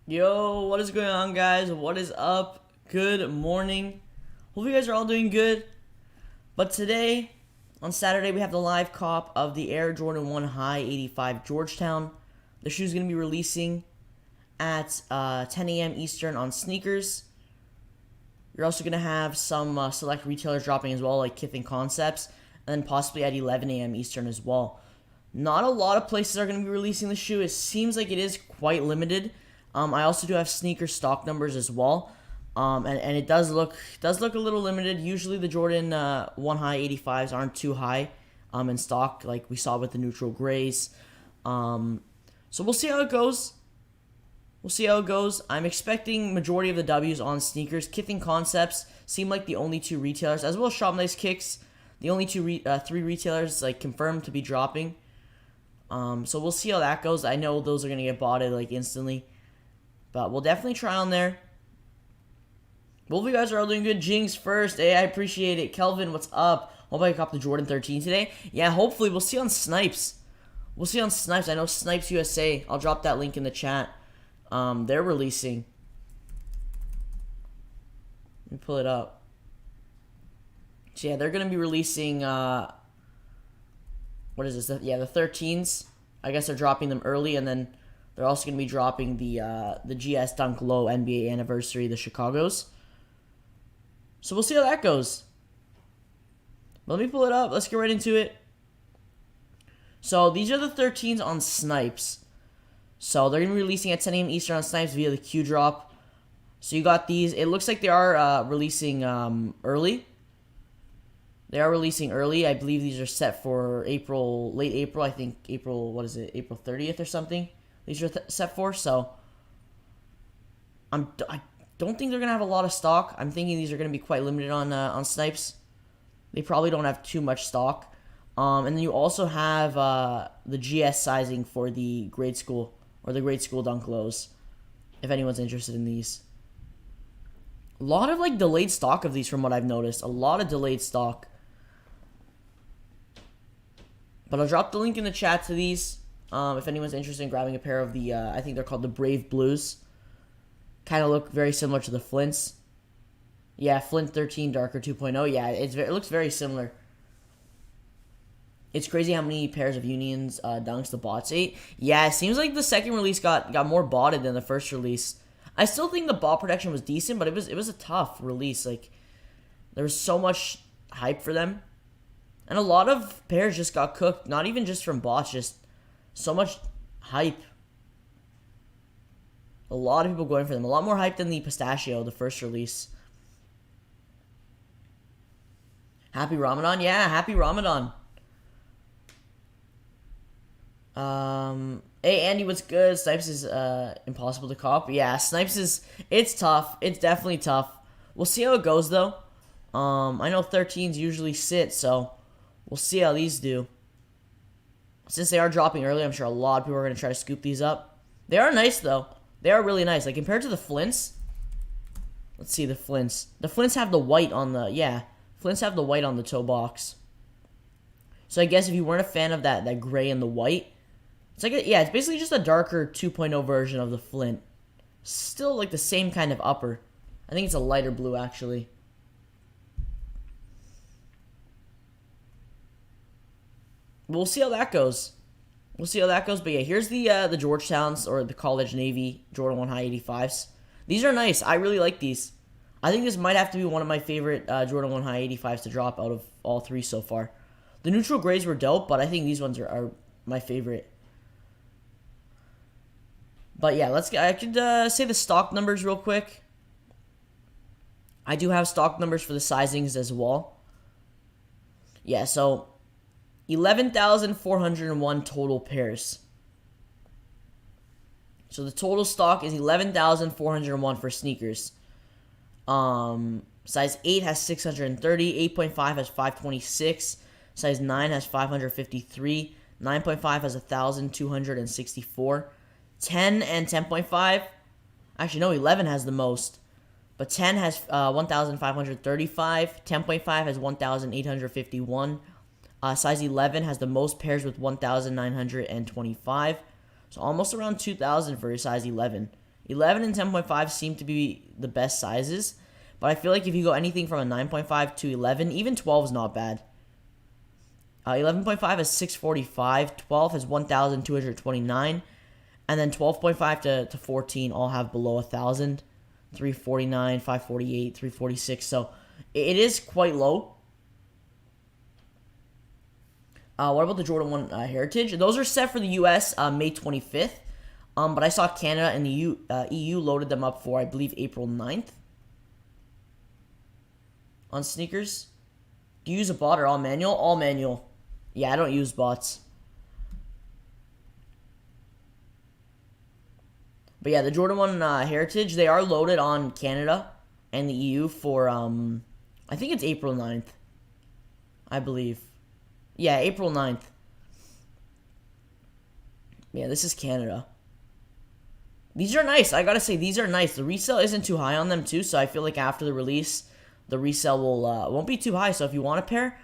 Yo, what is going on, guys? What is up? Good morning. Hope you guys are all doing good. But today, on Saturday, we have the live cop of the Air Jordan 1 High 85 Georgetown. The shoe's going to be releasing at 10 a.m. Eastern on sneakers. You're also going to have some select retailers dropping as well, like Kickz Concepts, and then possibly at 11 a.m. Eastern as well. Not a lot of places are going to be releasing the shoe. It seems like it is quite limited. I also do have sneaker stock numbers as well, and it does look a little limited. Usually the Jordan 1 High 85s aren't too high in stock, like we saw with the neutral grays. So we'll see how it goes. I'm expecting majority of the W's on sneakers. Kickz Concepts seem like the only two retailers, as well as Shop Nice Kickz, the only three retailers like confirmed to be dropping. So we'll see how that goes. I know those are gonna get botted like instantly, but we'll definitely try on there. Both of you guys are all doing good. Jinx first. Hey, I appreciate it. Kelvin, what's up? Hope I cop the Jordan 13 today. Yeah, hopefully. We'll see on Snipes. I know Snipes USA. I'll drop that link in the chat. They're releasing. Let me pull it up. So yeah, they're gonna be releasing what is this? Yeah, the 13s. I guess they're dropping them early, and then they're also gonna be dropping the GS Dunk Low NBA Anniversary, the Chicagos. So we'll see how that goes. Let me pull it up. Let's get right into it. So these are the 13s on Snipes. So they're going to be releasing at 10 a.m. Eastern on Snipes via the Q drop. So you got these. It looks like they are releasing early. They are releasing early. I believe these are set for April, late April. I think April, what is it, April 30th or something. These are set for. So I don't think they're going to have a lot of stock. I'm thinking these are going to be quite limited on Snipes. They probably don't have too much stock. And then you also have the GS sizing for the grade school or the grade school dunk lows, if anyone's interested in these. A lot of like delayed stock of these from what I've noticed. A lot of delayed stock. But I'll drop the link in the chat to these if anyone's interested in grabbing a pair of the, I think they're called the Brave Blues. Kind of look very similar to the Flints. Yeah, Flint 13 Darker 2.0. Yeah, it looks very similar. It's crazy how many pairs of Unions dunks the bots ate. Yeah, it seems like the second release got more botted than the first release. I still think the bot protection was decent, but it was a tough release. Like, there was so much hype for them. And a lot of pairs just got cooked. Not even just from bots, just so much hype. A lot of people going for them. A lot more hype than the Pistachio, the first release. Happy Ramadan? Yeah, happy Ramadan. Hey Andy, what's good? Snipes is impossible to cop. Yeah, Snipes is, it's tough. It's definitely tough. We'll see how it goes though. I know 13s usually sit, so we'll see how these do. Since they are dropping early, I'm sure a lot of people are gonna try to scoop these up. They are nice though. They are really nice. Like compared to the Flints. Let's see the Flints. The Flints have the white on the Flints have the white on the toe box. So I guess if you weren't a fan of that gray and the white, it's like it's basically just a darker 2.0 version of the Flint. Still like the same kind of upper. I think it's a lighter blue actually. We'll see how that goes. But yeah, here's the Georgetowns or the College Navy Jordan 1 High 85s. These are nice. I really like these. I think this might have to be one of my favorite Jordan 1 High 85s to drop out of all three so far. The neutral grays were dope, but I think these ones are my favorite. But yeah, I could say the stock numbers real quick. I do have stock numbers for the sizings as well. Yeah, so 11,401 total pairs. So the total stock is 11,401 for sneakers. Size 8 has 630, 8.5 has 526, size 9 has 553, 9.5 has 1,264, 10 and 10.5, actually no, 11 has the most, but 10 has 1,535, 10.5 has 1,851, size 11 has the most pairs with 1,925, so almost around 2,000 for a size 11. 11 and 10.5 seem to be the best sizes. But I feel like if you go anything from a 9.5 to 11, even 12 is not bad. 11.5 has 645, 12 has 1,229, and then 12.5 to 14 all have below 1,000, 349, 548, 346. So it is quite low. What about the Jordan 1 Heritage? Those are set for the US May 25th. But I saw Canada and the EU loaded them up for, I believe, April 9th. On sneakers. Do you use a bot or all manual? All manual. Yeah, I don't use bots. But yeah, the Jordan 1 Heritage, they are loaded on Canada and the EU for, I think it's April 9th. I believe. Yeah, April 9th. Yeah, this is Canada. These are nice. I gotta say, these are nice. The resale isn't too high on them, too, so I feel like after the release, the resale won't be too high. So if you want a pair,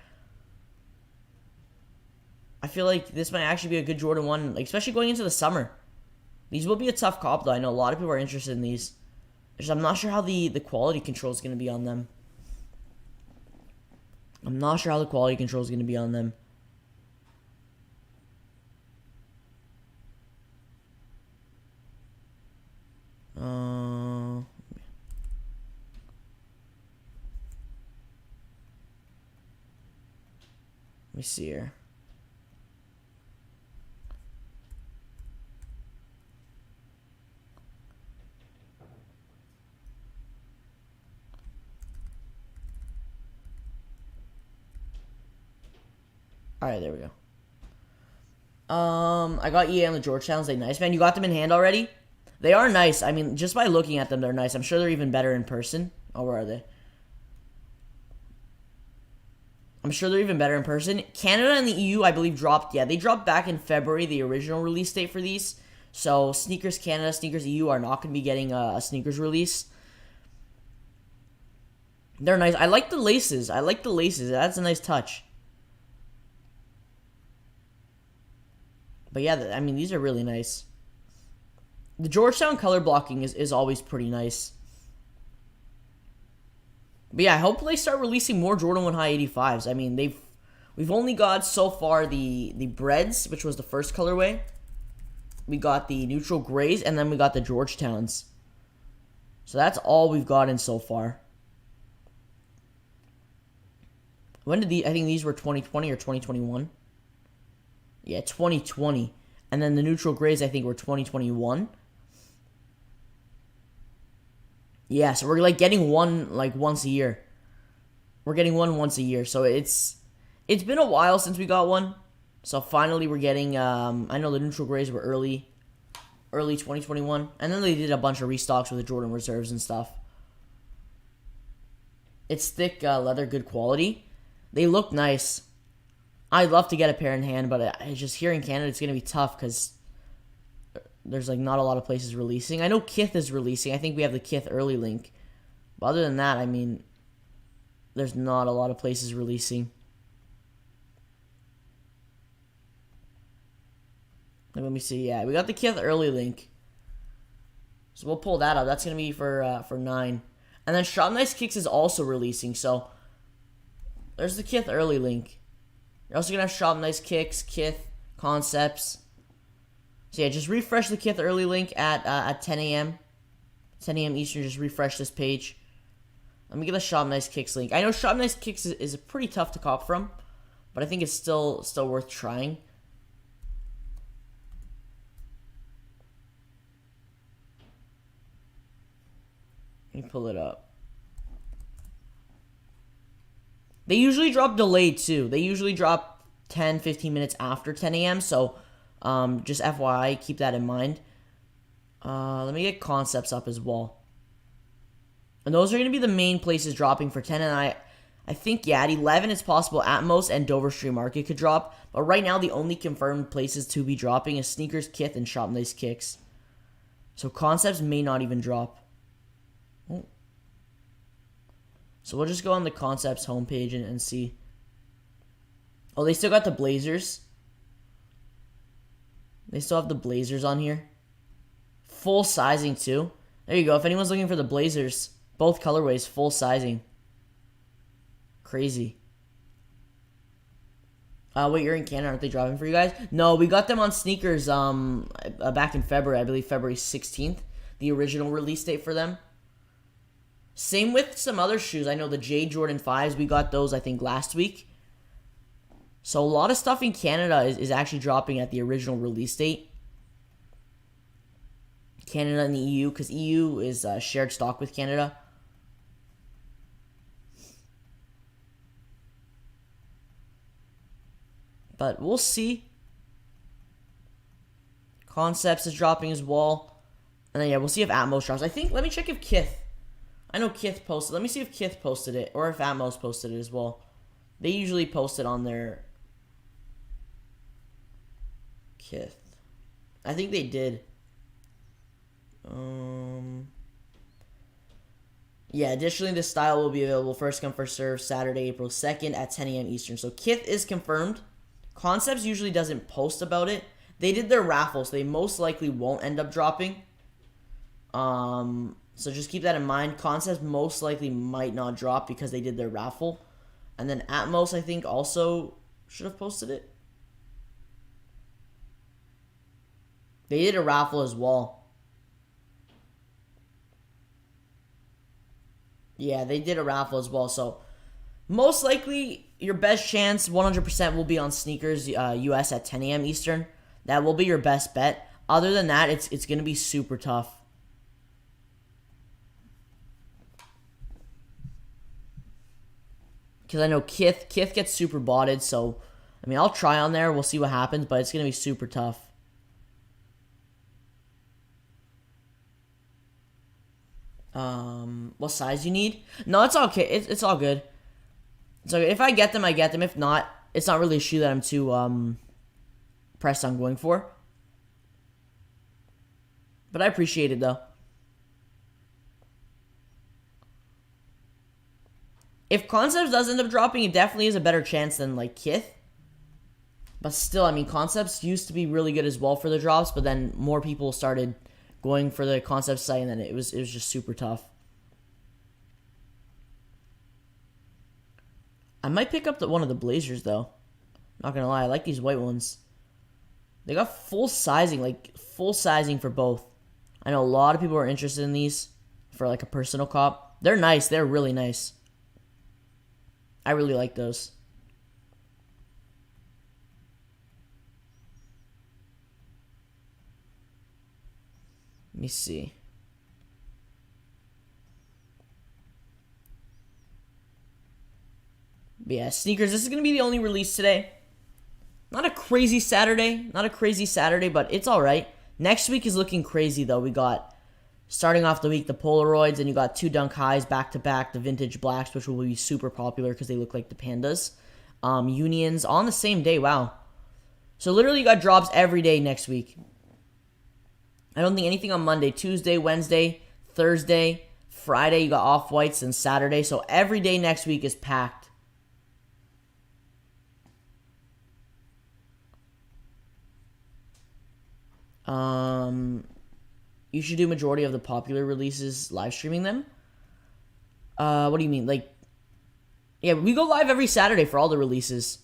I feel like this might actually be a good Jordan 1, like, especially going into the summer. These will be a tough cop, though. I know a lot of people are interested in these. I'm not sure how the quality control is going to be on them. I'm not sure how the quality control is going to be on them. Let me see here. Alright, there we go. I got EA on the Georgetowns. They nice, man. You got them in hand already? They are nice. I mean, just by looking at them, they're nice. I'm sure they're even better in person. Oh, where are they? I'm sure they're even better in person. Canada and the EU, I believe, dropped. Yeah, they dropped back in February, the original release date for these. So, Sneakers Canada, Sneakers EU are not going to be getting a sneakers release. They're nice. I like the laces. That's a nice touch. But yeah, I mean, these are really nice. The Georgetown color blocking is always pretty nice. But yeah, I hope they start releasing more Jordan 1 High 85s. I mean, we've only got so far the Breads, which was the first colorway. We got the neutral grays, and then we got the Georgetowns. So that's all we've gotten so far. When did I think these were 2020 or 2021? Yeah, 2020. And then the neutral grays, I think, were 2021. Yeah, so we're like getting one like once a year. We're getting one once a year. So it's been a while since we got one. So finally we're getting I know the neutral grays were early 2021. And then they did a bunch of restocks with the Jordan reserves and stuff. It's thick leather, good quality. They look nice. I'd love to get a pair in hand, but just here in Canada, it's going to be tough because there's like not a lot of places releasing. I know Kickz is releasing. I think we have the Kickz early link. But other than that, I mean, there's not a lot of places releasing. Let me see. Yeah, we got the Kickz early link. So we'll pull that up. That's going to be for 9. And then Shop Nice Kickz is also releasing. So there's the Kickz early link. You're also going to have Shop Nice Kickz, Concepts. So yeah, just refresh the Kickz early link at 10 a.m. 10 a.m. Eastern. Just refresh this page. Let me get a Shop Nice Kickz link. I know Shop Nice Kickz is pretty tough to cop from, but I think it's still worth trying. Let me pull it up. They usually drop delayed too. They usually drop 10, 15 minutes after 10 a.m. So just FYI, keep that in mind. Let me get Concepts up as well. And those are going to be the main places dropping for 10. And I think, yeah, at 11 it's possible Atmos and Dover Street Market could drop. But right now the only confirmed places to be dropping is Sneakers, Kickz, and Shop Nice Kickz. So Concepts may not even drop. Oh. So we'll just go on the Concepts homepage and see. Oh, they still got the Blazers. They still have the Blazers on here. Full sizing too. There you go. If anyone's looking for the Blazers, both colorways, full sizing. Crazy. Wait, you're in Canada. Aren't they dropping for you guys? No, we got them on sneakers back in February. I believe February 16th. The original release date for them. Same with some other shoes. I know the J Jordan 5s. We got those, I think, last week. So a lot of stuff in Canada is actually dropping at the original release date. Canada and the EU, because EU is shared stock with Canada. But we'll see. Concepts is dropping as well. And then, yeah, we'll see if Atmos drops. I think, let me check if Kickz. I know Kickz posted. Let me see if Kickz posted it or if Atmos posted it as well. They usually post it on their Kickz. I think they did. Yeah, additionally, this style will be available first come, first serve, Saturday, April 2nd at 10 a.m. Eastern. So Kickz is confirmed. Concepts usually doesn't post about it. They did their raffle, so they most likely won't end up dropping. So just keep that in mind. Concepts most likely might not drop because they did their raffle. And then Atmos, I think, also should have posted it. They did a raffle as well. Yeah, they did a raffle as well. So most likely, your best chance, 100%, will be on sneakers US at 10 a.m. Eastern. That will be your best bet. Other than that, it's going to be super tough. Because I know Kickz gets super botted, so, I mean, I'll try on there. We'll see what happens, but it's going to be super tough. What size you need? No, it's okay. It's all good. So if I get them, I get them. If not, it's not really a shoe that I'm too pressed on going for. But I appreciate it though. If Concepts does end up dropping, it definitely is a better chance than like Kickz. But still, I mean, Concepts used to be really good as well for the drops, but then more people started going for the Concept site, and then it was just super tough. I might pick up one of the Blazers though. Not gonna lie, I like these white ones. They got full sizing, like full sizing for both. I know a lot of people are interested in these for like a personal cop. They're nice. They're really nice. I really like those. Let me see. But yeah, sneakers. This is going to be the only release today. Not a crazy Saturday. Not a crazy Saturday, but it's alright. Next week is looking crazy, though. We got, starting off the week, the Polaroids, and you got 2 Dunk Highs back-to-back, the Vintage Blacks, which will be super popular because they look like the Pandas. Unions on the same day. Wow. So literally you got drops every day next week. I don't think anything on Monday, Tuesday, Wednesday, Thursday, Friday. You got Off-Whites, and Saturday. So every day next week is packed. You should do majority of the popular releases live streaming them. What do you mean? Like, yeah, we go live every Saturday for all the releases.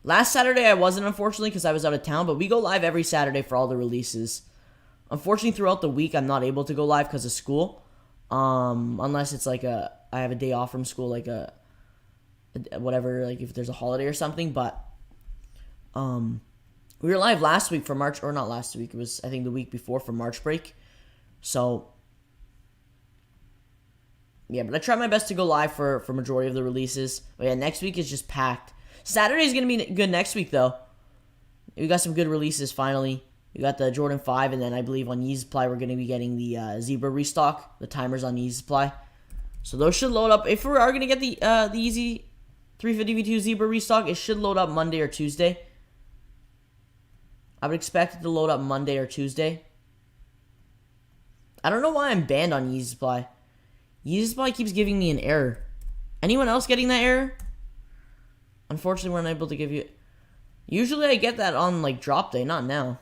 Last Saturday I wasn't, unfortunately, because I was out of town, but we go live every Saturday for all the releases. Unfortunately, throughout the week, I'm not able to go live because of school. Unless it's like I have a day off from school, like whatever, like if there's a holiday or something, but, we were live last week for March, or not last week, it was, I think, the week before for March break. So, yeah, but I try my best to go live for majority of the releases. But yeah, next week is just packed. Saturday's going to be good next week, though. We got some good releases, finally. We got the Jordan 5, and then I believe on Yeezy Supply, we're going to be getting the Zebra restock, the timers on Yeezy Supply. So those should load up. If we are going to get the Yeezy 350 V2 Zebra restock, it should load up Monday or Tuesday. I would expect it to load up Monday or Tuesday. I don't know why I'm banned on Yeezy Supply. Yeezy Supply keeps giving me an error. Anyone else getting that error? Unfortunately, we're unable to give you... Usually I get that on, like, drop day, not now.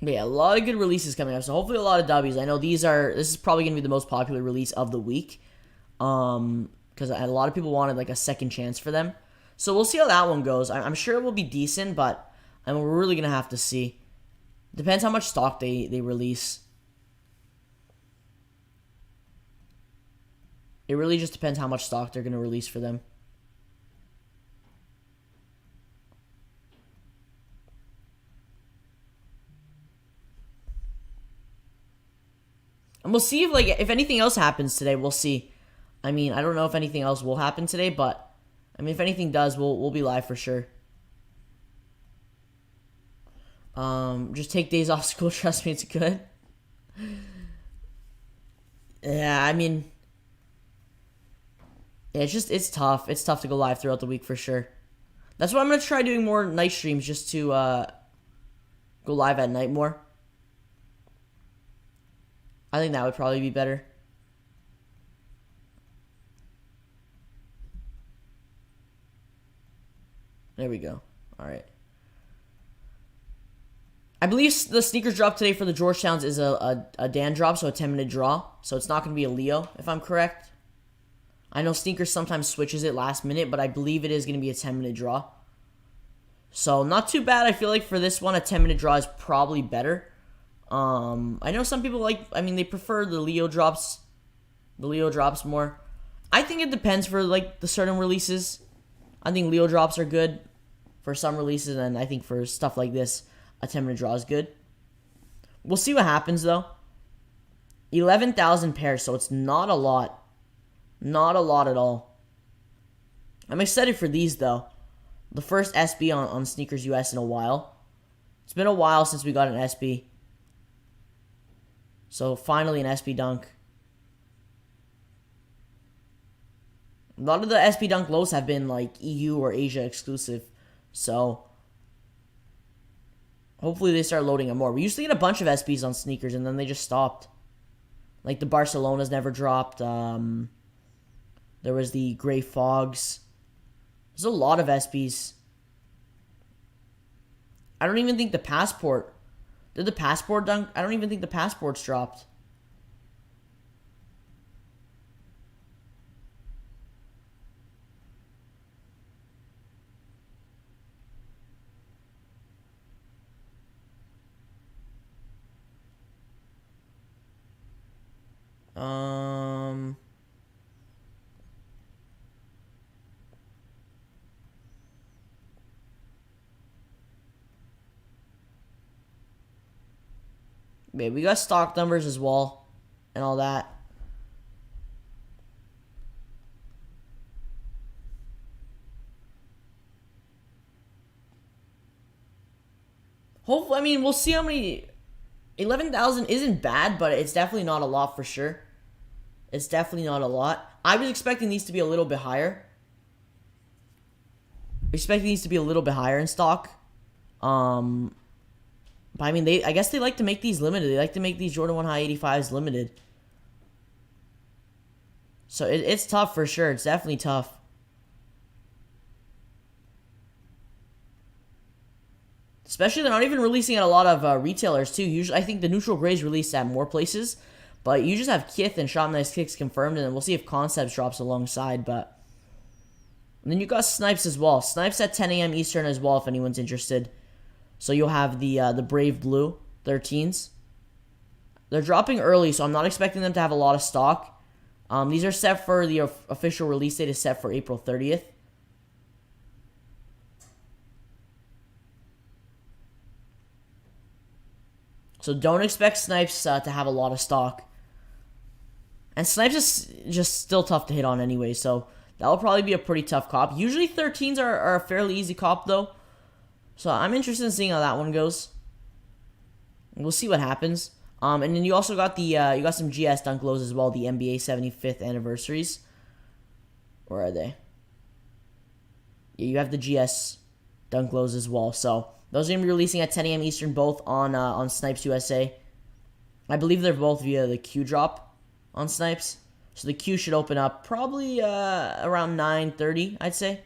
But yeah, a lot of good releases coming up. So hopefully a lot of W's. I know this is probably going to be the most popular release of the week. Because a lot of people wanted like a second chance for them. So we'll see how that one goes. I'm sure it will be decent, but we're really going to have to see. Depends how much stock they release. It really just depends how much stock they're going to release for them. And we'll see if anything else happens today. We'll see. I mean, I don't know if anything else will happen today, but I mean, if anything does, we'll be live for sure. Just take days off school. Trust me, it's good. Yeah, I mean, yeah, it's tough. It's tough to go live throughout the week for sure. That's why I'm gonna try doing more night streams just to go live at night more. I think that would probably be better. There we go. All right. I believe the sneakers drop today for the Georgetowns is a Dan drop, so a 10-minute draw. So it's not going to be a Leo, if I'm correct. I know sneakers sometimes switches it last minute, but I believe it is going to be a 10-minute draw. So not too bad. I feel like for this one, a 10-minute draw is probably better. I know some people they prefer the Leo drops. The Leo drops more. I think it depends for the certain releases. I think Leo drops are good for some releases, and I think for stuff like this, a 10-minute draw is good. We'll see what happens, though. 11,000 pairs, so it's not a lot. Not a lot at all. I'm excited for these, though. The first SB on Sneakers US in a while. It's been a while since we got an SB. So, finally an SB Dunk. A lot of the SB Dunk lows have been, EU or Asia exclusive. So, hopefully they start loading them more. We used to get a bunch of SBs on sneakers, and then they just stopped. Like, the Barcelonas never dropped. There was the Gray Fogs. There's a lot of SBs. I don't even think the Passport... Did the Passport Dunk? I don't even think the Passports dropped. Yeah, we got stock numbers as well, and all that. Hopefully, I mean, we'll see how many... 11,000 isn't bad, but it's definitely not a lot for sure. It's definitely not a lot. I was expecting these to be a little bit higher. Expecting these to be a little bit higher in stock. But I mean, I guess they like to make these limited. They like to make these Jordan 1 High 85s limited. So it's tough for sure. It's definitely tough. Especially they're not even releasing at a lot of retailers too. Usually, I think the neutral grays released at more places. But you just have Kith and Shop Nice Kickz confirmed, and then we'll see if Concepts drops alongside. But and then you got Snipes as well. Snipes at 10 a.m. Eastern as well, if anyone's interested. So you'll have the Brave Blue 13s. They're dropping early, so I'm not expecting them to have a lot of stock. These are set for the official release date is set for April 30th. So don't expect Snipes to have a lot of stock. And Snipes is just still tough to hit on anyway, so that'll probably be a pretty tough cop. Usually 13s are a fairly easy cop, though. So I'm interested in seeing how that one goes. We'll see what happens. And then you also got you got some GS Dunk lows as well, the NBA 75th anniversaries. Where are they? Yeah, you have the GS Dunk lows as well. So those are gonna be releasing at 10 a.m. Eastern, both on Snipes USA. I believe they're both via the Q drop on Snipes. So the Q should open up probably around 9:30, I'd say.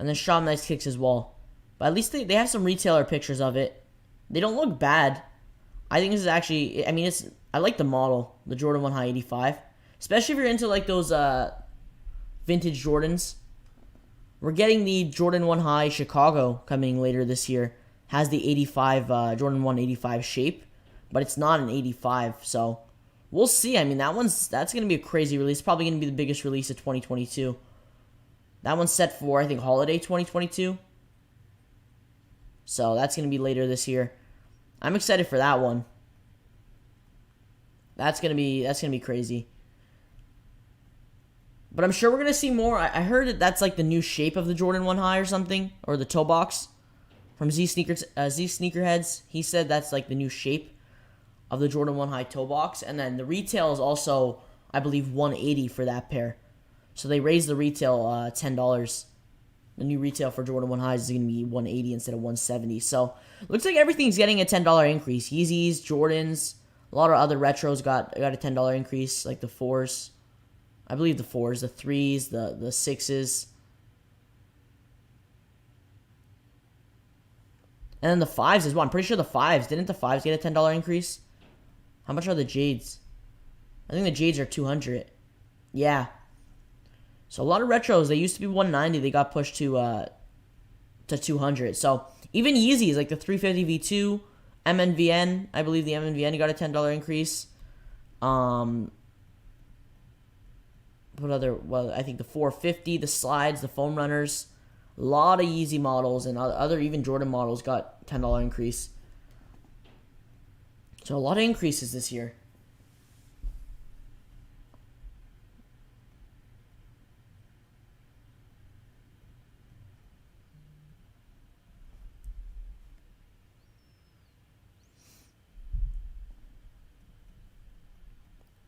And then Shop Nice Kickz as well. But at least they have some retailer pictures of it. They don't look bad. I think this is actually, I mean, I like the model, the Jordan 1 High 85. Especially if you're into like those vintage Jordans. We're getting the Jordan 1 High Chicago coming later this year. Has the 85, Jordan 1 85 shape. But it's not an 85, so we'll see. I mean, that's going to be a crazy release. Probably going to be the biggest release of 2022. That one's set for, I think, holiday 2022. So that's going to be later this year. I'm excited for that one. That's gonna be crazy. But I'm sure we're gonna see more. I heard that that's like the new shape of the Jordan 1 High or something, or the toe box from Z Sneakerheads. He said that's like the new shape of the Jordan 1 High toe box, and then the retail is also, I believe, $180 for that pair. So they raised the retail $10. The new retail for Jordan 1 Highs is going to be $180 instead of $170. So looks like everything's getting a $10 increase. Yeezys, Jordans, a lot of other retros got a $10 increase, like the 4s. I believe the 4s, the 3s, the 6s. And then the 5s as well. I'm pretty sure the 5s. Didn't the 5s get a $10 increase? How much are the Jades? I think the Jades are $200. Yeah. So a lot of retros, they used to be $190. They got pushed to $200. So even Yeezys, like the 350 V2, MNVN, I believe the MNVN got a $10 increase. What other? Well, I think the 450, the slides, the foam runners, a lot of Yeezy models and other even Jordan models got $10 increase. So a lot of increases this year.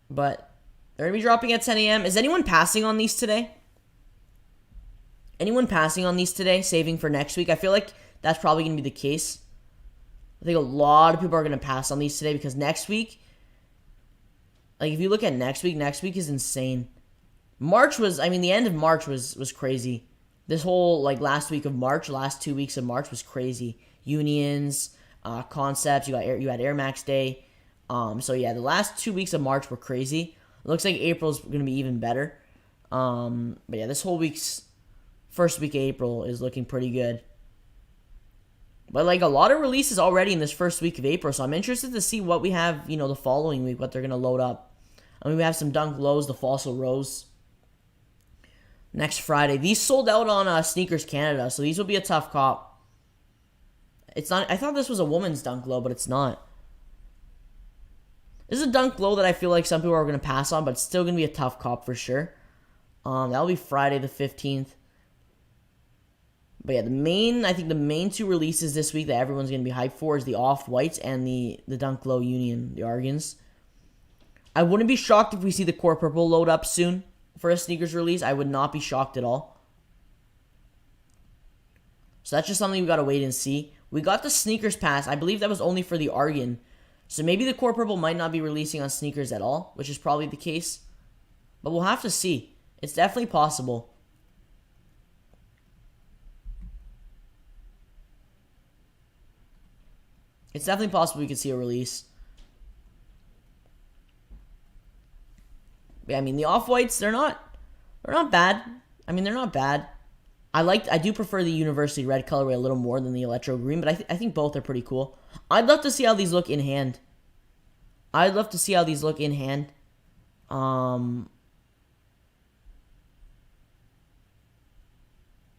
But they're going to be dropping at 10 a.m. Is anyone passing on these today? Anyone passing on these today, saving for next week? I feel like that's probably going to be the case. I think a lot of people are going to pass on these today because next week, like if you look at next week is insane. March was, I mean, the end of March was crazy. This whole, like, last week of March, last 2 weeks of March was crazy. Unions, concepts, you had Air Max Day. So yeah, the last 2 weeks of March were crazy. It looks like April's going to be even better. But yeah, this whole first week of April is looking pretty good. But like a lot of releases already in this first week of April, so I'm interested to see what we have, the following week, what they're going to load up. I mean, we have some Dunk Lows, the Fossil Rose. Next Friday. These sold out on Sneakers Canada, so these will be a tough cop. It's not, I thought this was a woman's Dunk Low, but it's not. This is a Dunk Low that I feel like some people are going to pass on, but it's still going to be a tough cop for sure. That'll be Friday the 15th. But yeah, I think the main two releases this week that everyone's going to be hyped for is the Off-Whites and the Dunk Low Union, the Argons. I wouldn't be shocked if we see the Core Purple load up soon for a sneakers release. I would not be shocked at all. So that's just something we got to wait and see. We got the Sneakers Pass. I believe that was only for the Argon. So maybe the Core Purple might not be releasing on sneakers at all, which is probably the case. But we'll have to see. It's definitely possible. It's definitely possible we could see a release. Yeah, I mean, the Off-Whites, they're not bad. I mean, they're not bad. I do prefer the University Red colorway a little more than the Electro Green, but I think both are pretty cool. I'd love to see how these look in hand.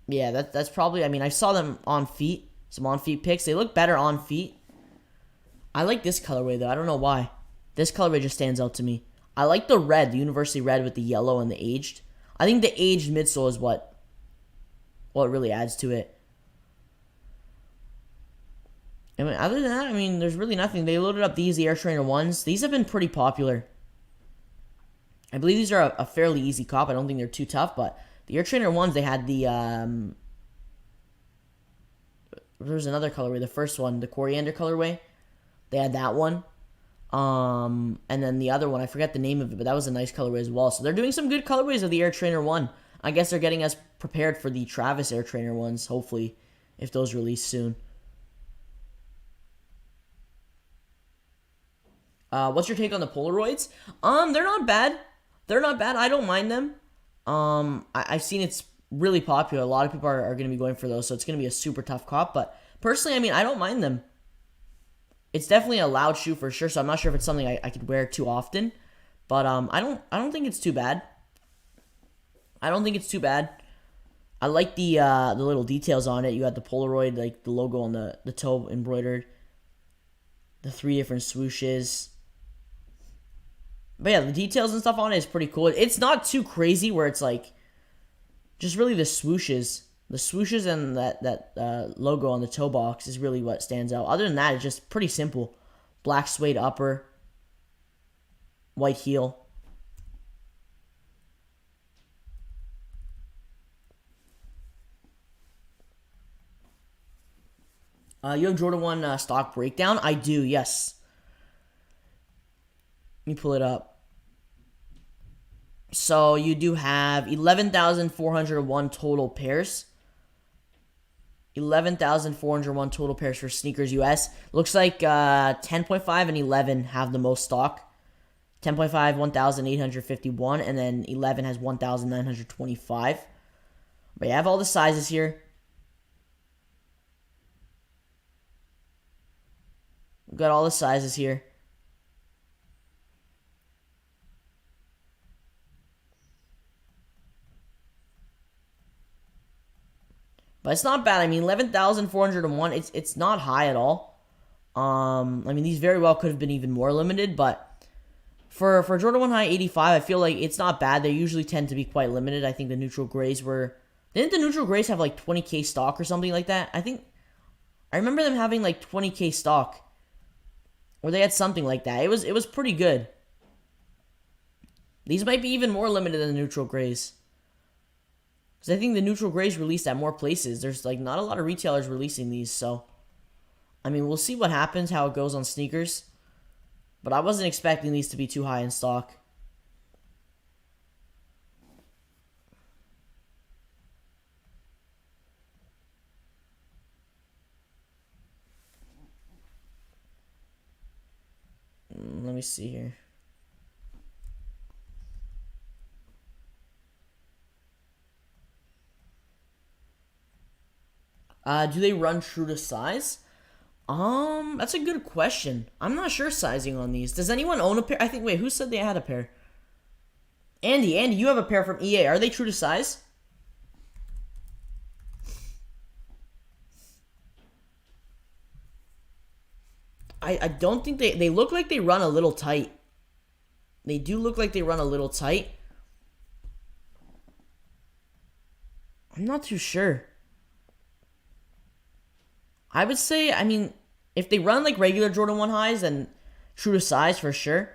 Yeah, that's probably, I mean, I saw them on feet, some on-feet pics. They look better on feet. I like this colorway, though. I don't know why. This colorway just stands out to me. I like the red, the University Red with the yellow and the aged. I think the aged midsole is what really adds to it. I mean, other than that, I mean, there's really nothing. They loaded up the Air Trainer 1s. These have been pretty popular. I believe these are a fairly easy cop. I don't think they're too tough, but the Air Trainer 1s, they had the, there's another colorway. The first one, the Coriander colorway. They had that one. And then the other one, I forget the name of it, but that was a nice colorway as well. So they're doing some good colorways of the Air Trainer 1. I guess they're getting us prepared for the Travis Air Trainer ones, hopefully, if those release soon. What's your take on the Polaroids? They're not bad. They're not bad. I don't mind them. I've seen it's really popular. A lot of people are going to be going for those, so it's going to be a super tough cop. But personally, I mean, I don't mind them. It's definitely a loud shoe for sure, so I'm not sure if it's something I could wear too often. But I don't think it's too bad. I don't think it's too bad. I like the little details on it. You got the Polaroid, like the logo on the toe embroidered. The 3 different swooshes. But yeah, the details and stuff on it is pretty cool. It's not too crazy where it's like just really the swooshes. The swooshes and that logo on the toe box is really what stands out. Other than that, it's just pretty simple. Black suede upper. White heel. You have Jordan 1 stock breakdown? I do, yes. Let me pull it up. So you do have 11,401 total pairs. 11,401 total pairs for sneakers US. Looks like 10.5 and 11 have the most stock. 10.5, 1,851, and then 11 has 1,925. But yeah, I have all the sizes here. We've got all the sizes here. But it's not bad. I mean, 11,401, it's not high at all. I mean, these very well could have been even more limited, but for Jordan 1 High 85, I feel like it's not bad. They usually tend to be quite limited. I think the neutral grays were... Didn't the neutral grays have like 20k stock or something like that? I remember them having like 20k stock. Or they had something like that. It was pretty good. These might be even more limited than the neutral grays. Because I think the neutral grays released at more places. There's like not a lot of retailers releasing these, so... I mean, we'll see what happens, how it goes on sneakers. But I wasn't expecting these to be too high in stock. Let me see here. Do they run true to size? That's a good question. I'm not sure sizing on these. Does anyone own a pair? I think, wait, who said they had a pair? Andy, you have a pair from EA. Are they true to size? I don't think they look like they run a little tight. They do look like they run a little tight. I'm not too sure. I would say, I mean, if they run like regular Jordan 1 highs, then true to size for sure.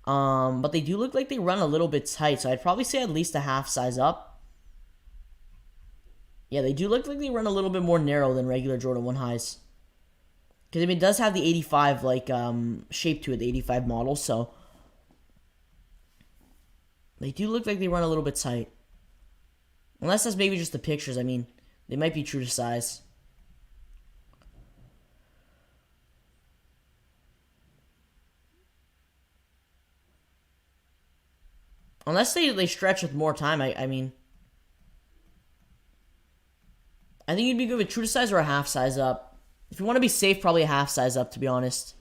But they do look like they run a little bit tight, so I'd probably say at least a half size up. Yeah, they do look like they run a little bit more narrow than regular Jordan 1 highs. Because, I mean, it does have the 85, like, shape to it, the 85 model, so... They do look like they run a little bit tight. Unless that's maybe just the pictures, I mean, they might be true to size. Unless they stretch with more time, I mean... I think you'd be good with true to size or a half size up. If you want to be safe, probably a half size up, to be honest.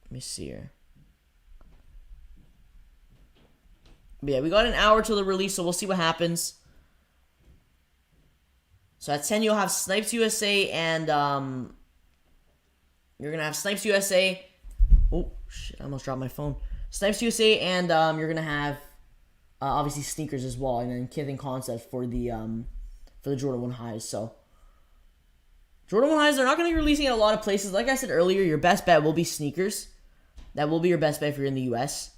Let me see here. But yeah, we got an hour till the release, so we'll see what happens. So at 10, you'll have Snipes USA and, you're going to have Snipes USA. Oh, shit, I almost dropped my phone. Snipes USA, and, you're going to have, obviously, sneakers as well, and then Kith and Concept for the Jordan 1 highs, so. Jordan 1 highs, they're not going to be releasing at a lot of places. Like I said earlier, your best bet will be sneakers. That will be your best bet if you're in the US.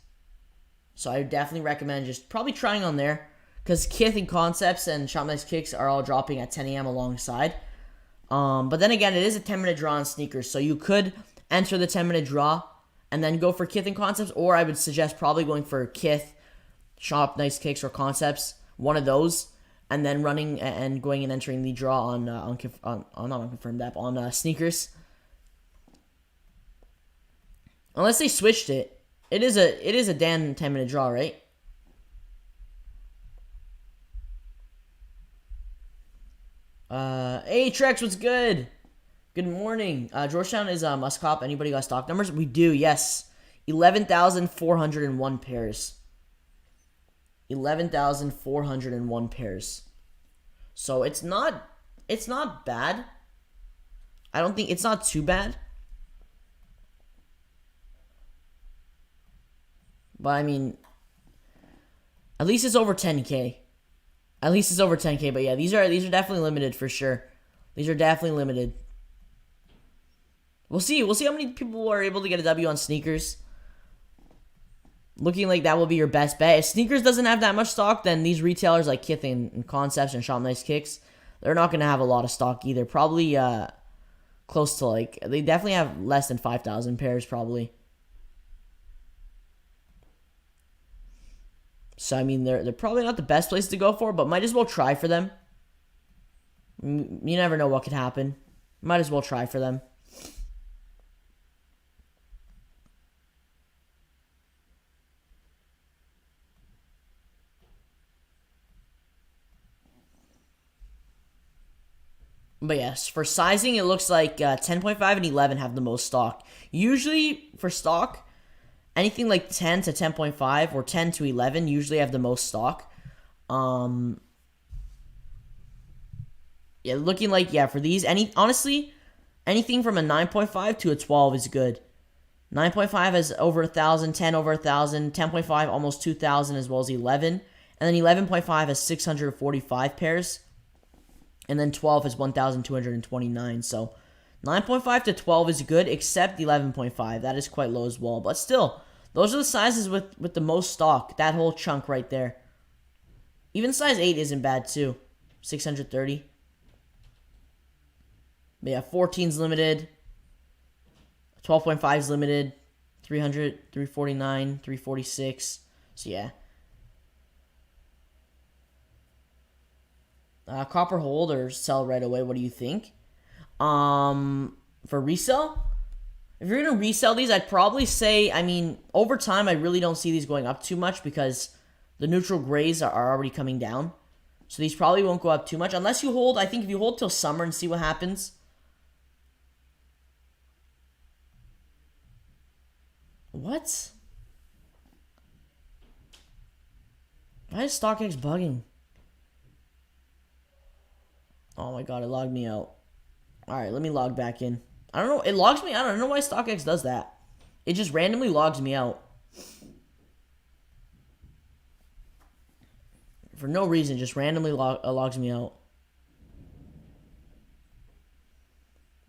So I would definitely recommend just probably trying on there. Because Kith and Concepts and Shop Nice Kickz are all dropping at 10 a.m. alongside. But then again, it is a 10-minute draw on sneakers. So you could enter the 10-minute draw and then go for Kith and Concepts. Or I would suggest probably going for Kith, Shop Nice Kickz, or Concepts. One of those. And then running and going and entering the draw on not on confirmed app, on sneakers. Unless they switched it. It is a damn 10-minute draw, right? Hey Trex, what's good? Good morning. Georgetown is must cop. Anybody got stock numbers? We do, yes. 11,401 pairs. 11,401 pairs. So it's not bad. I don't think it's not too bad. But I mean, at least it's over 10K. At least it's over 10K, but yeah, these are definitely limited for sure. These are definitely limited. We'll see. We'll see how many people are able to get a W on sneakers. Looking like that will be your best bet. If sneakers doesn't have that much stock, then these retailers like Kith and Concepts and Shop Nice Kickz, they're not going to have a lot of stock either. Probably close to like, they definitely have less than 5,000 pairs probably. So, I mean, they're probably not the best place to go for, but might as well try for them. You never know what could happen. Might as well try for them. But yes, for sizing, it looks like 10.5 and 11 have the most stock. Usually, for stock, anything like 10 to 10.5 or 10 to 11 usually have the most stock. Yeah, looking like, yeah, for these, honestly, anything from a 9.5 to a 12 is good. 9.5 has over 1,000, 10 over 1,000, 10.5 almost 2,000, as well as 11. And then 11.5 has 645 pairs. And then 12 has 1,229. So 9.5 to 12 is good, except 11.5. That is quite low as well. But still, those are the sizes with the most stock. That whole chunk right there. Even size 8 isn't bad too. 630. But yeah, 14's limited. 12.5's limited. 300, 349, 346. So yeah. Copper hold or sell right away. What do you think? For resale? If you're going to resell these, I'd probably say, I mean, over time, I really don't see these going up too much because the neutral grays are already coming down. So these probably won't go up too much. Unless you hold, I think if you hold till summer and see what happens. What? Why is StockX bugging? Oh my god, it logged me out. Alright, let me log back in. I don't know, it logs me out. I don't know why StockX does that. It just randomly logs me out. For no reason, just randomly logs me out.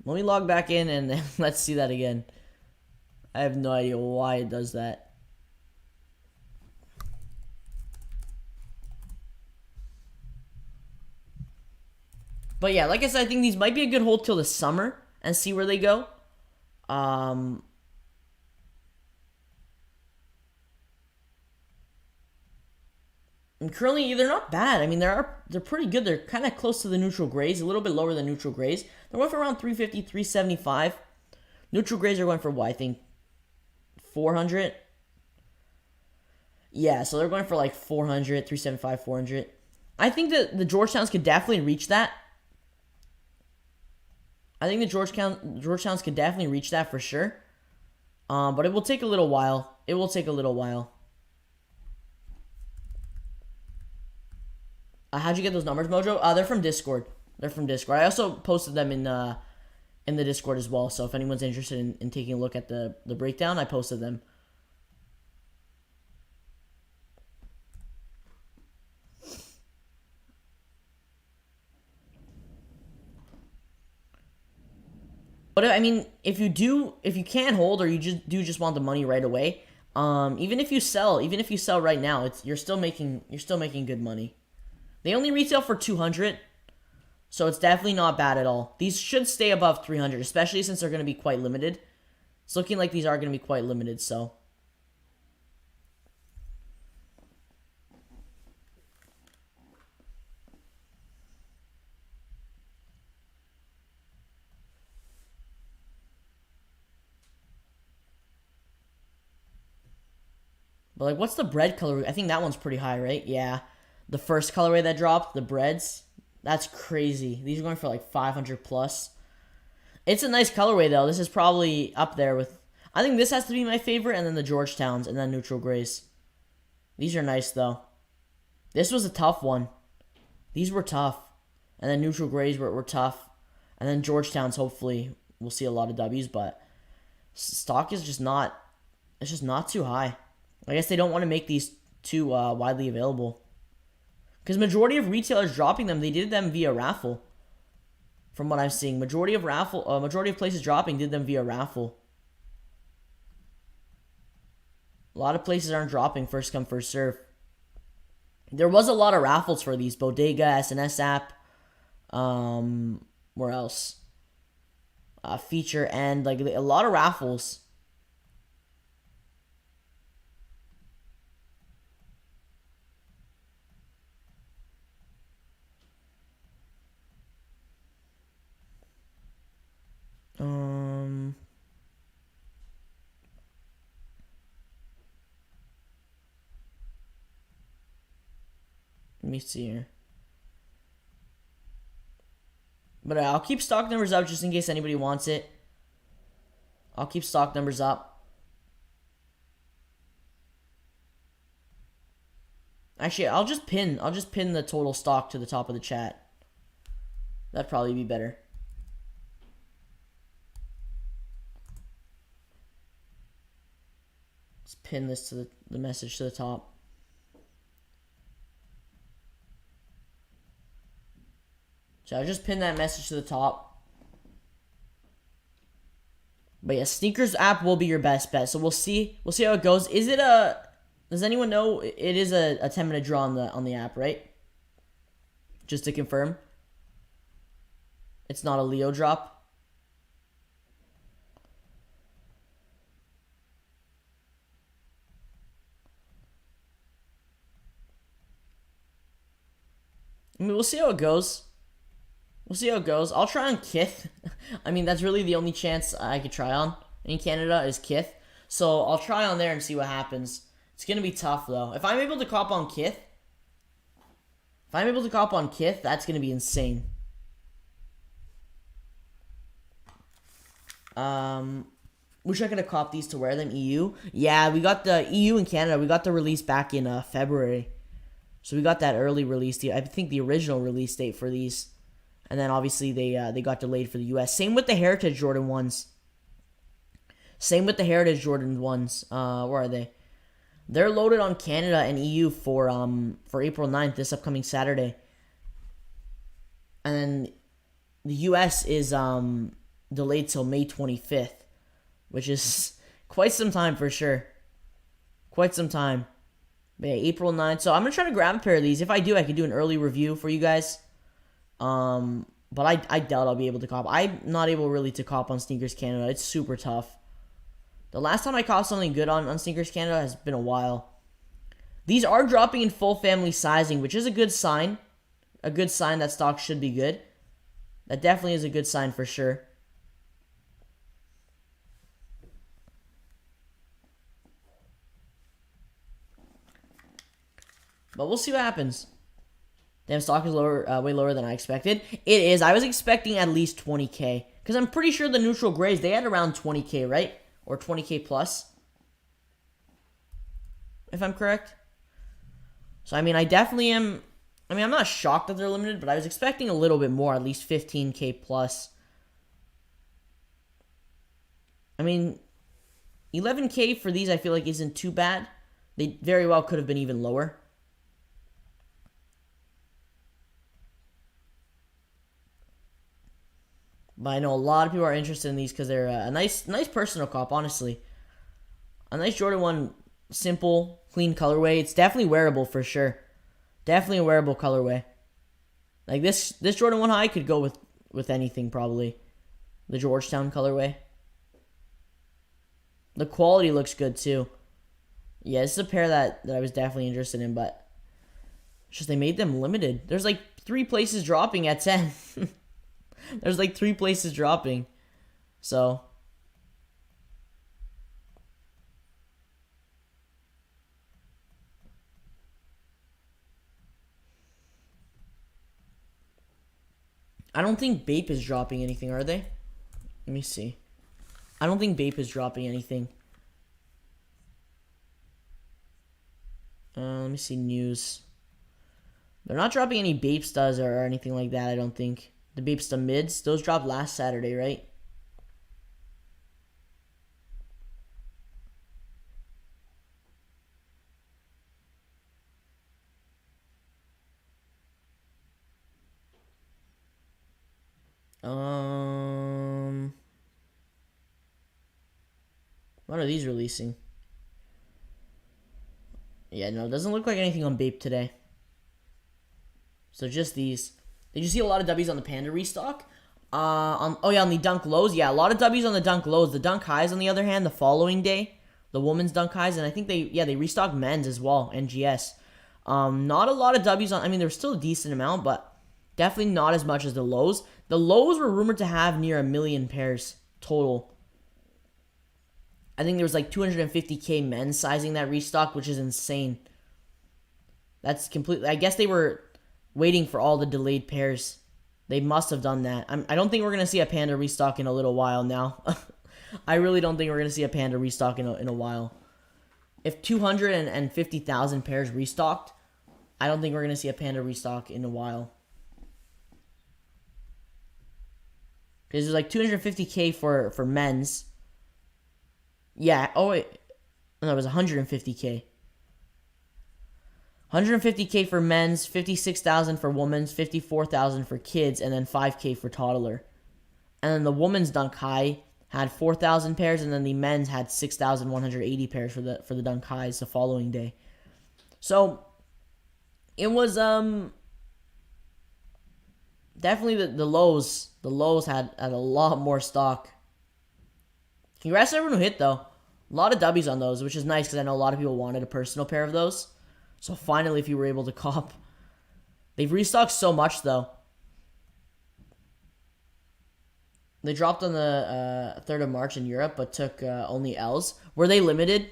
Let me log back in and then let's see that again. I have no idea why it does that. But yeah, like I said, I think these might be a good hold till the summer and see where they go. And currently, they're not bad. I mean, they're pretty good. They're kind of close to the neutral grays, a little bit lower than neutral grays. They're going for around 350, 375. Neutral grays are going for what? I think 400. Yeah, so they're going for like 400, 375, 400. I think that the Georgetowns could definitely reach that. I think the Georgetowns could definitely reach that for sure. But it will take a little while. It will take a little while. How'd you get those numbers, Mojo? They're from Discord. They're from Discord. I also posted them in the Discord as well. So if anyone's interested in taking a look at the breakdown, I posted them. But I mean, if you can't hold or you just want the money right away, even if you sell right now, you're still making good money. They only retail for 200, so it's definitely not bad at all. These should stay above 300, especially since they're going to be quite limited. It's looking like these are going to be quite limited, so. But like, what's the bread color? I think that one's pretty high, right? Yeah. The first colorway that dropped, the breads, that's crazy. These are going for like 500 plus. It's a nice colorway though. This is probably up there with. I think this has to be my favorite, and then the Georgetowns, and then neutral grays. These are nice though. This was a tough one. These were tough, and then neutral grays were tough, and then Georgetowns. Hopefully, we'll see a lot of W's, but stock is just not. It's just not too high. I guess they don't want to make these too widely available. Because majority of retailers dropping them, they did them via raffle. From what I'm seeing, majority of places dropping did them via raffle. A lot of places aren't dropping first come first serve. There was a lot of raffles for these. Bodega, SNS app. Where else? Feature and like a lot of raffles. Let me see here. But I'll keep stock numbers up just in case anybody wants it. I'll keep stock numbers up. Actually, I'll just pin the total stock to the top of the chat. That'd probably be better. Let's pin this to the message to the top. So I'll just pin that message to the top. But yeah, sneakers app will be your best bet. So we'll see how it goes. Is it does anyone know it is a 10-minute draw on the app, right? Just to confirm. It's not a Leo drop. I mean, we'll see how it goes. We'll see how it goes. I'll try on Kickz. I mean, that's really the only chance I could try on in Canada is Kickz. So I'll try on there and see what happens. It's going to be tough, though. If I'm able to cop on Kickz, that's going to be insane. Wish I could have copped these to wear them. EU. Yeah, we got the EU in Canada. We got the release back in February. So we got that early release date. I think the original release date for these. And then obviously they got delayed for the US. Same with the Heritage Jordan 1s. Where are they? They're loaded on Canada and EU for April 9th, this upcoming Saturday. And then the US is delayed till May 25th, which is quite some time for sure. Quite some time. But yeah, April 9th. So I'm going to try to grab a pair of these. If I do, I can do an early review for you guys. But I doubt I'll be able to cop. I'm not able really to cop on Sneakers Canada. It's super tough. The last time I caught something good on Sneakers Canada has been a while. These are dropping in full family sizing, which is a good sign. A good sign that stock should be good. That definitely is a good sign for sure. But we'll see what happens. Damn, stock is lower, way lower than I expected. It is. I was expecting at least 20K. Because I'm pretty sure the neutral grays, they had around 20K, right? Or 20K plus. If I'm correct. So, I mean, I definitely am. I mean, I'm not shocked that they're limited, but I was expecting a little bit more, at least 15K plus. I mean, 11K for these I feel like isn't too bad. They very well could have been even lower. But I know a lot of people are interested in these because they're a nice personal cop, honestly. A nice Jordan 1, simple, clean colorway. It's definitely wearable for sure. Definitely a wearable colorway. Like this Jordan 1 high could go with anything probably. The Georgetown colorway. The quality looks good too. Yeah, this is a pair that I was definitely interested in, but it's just they made them limited. There's like 3 places dropping at 10. There's like 3 places dropping. So I don't think Bape is dropping anything, are they? Let me see. I don't think Bape is dropping anything. Let me see news. They're not dropping any Bapestas or anything like that, I don't think. The Bapesta mids, those dropped last Saturday, right? What are these releasing? Yeah, no, it doesn't look like anything on Bape today. So just these. Did you see a lot of W's on the Panda restock? On the Dunk lows. Yeah, a lot of W's on the Dunk lows. The Dunk highs, on the other hand, the following day, the women's Dunk highs, and I think they restocked men's as well, NGS. Not a lot of W's on. I mean, there's still a decent amount, but definitely not as much as the lows. The lows were rumored to have near 1 million pairs total. I think there was like 250K men's sizing that restock, which is insane. That's completely. I guess they were waiting for all the delayed pairs. They must have done that. I don't think we're going to see a Panda restock in a little while now. I really don't think we're going to see a Panda restock in a while. If 250,000 pairs restocked, I don't think we're going to see a Panda restock in a while. Because there's like 250K for men's. Yeah, oh wait. No, it was 150K. 150K for men's, 56,000 for women's, 54,000 for kids, and then 5K for toddler. And then the women's Dunk high had 4,000 pairs, and then the men's had 6,180 pairs for the Dunk highs the following day. So it was definitely the lows. The lows had a lot more stock. Congrats to everyone who hit though. A lot of W's on those, which is nice because I know a lot of people wanted a personal pair of those. So finally, if you were able to cop. They've restocked so much, though. They dropped on the 3rd of March in Europe, but took only L's. Were they limited?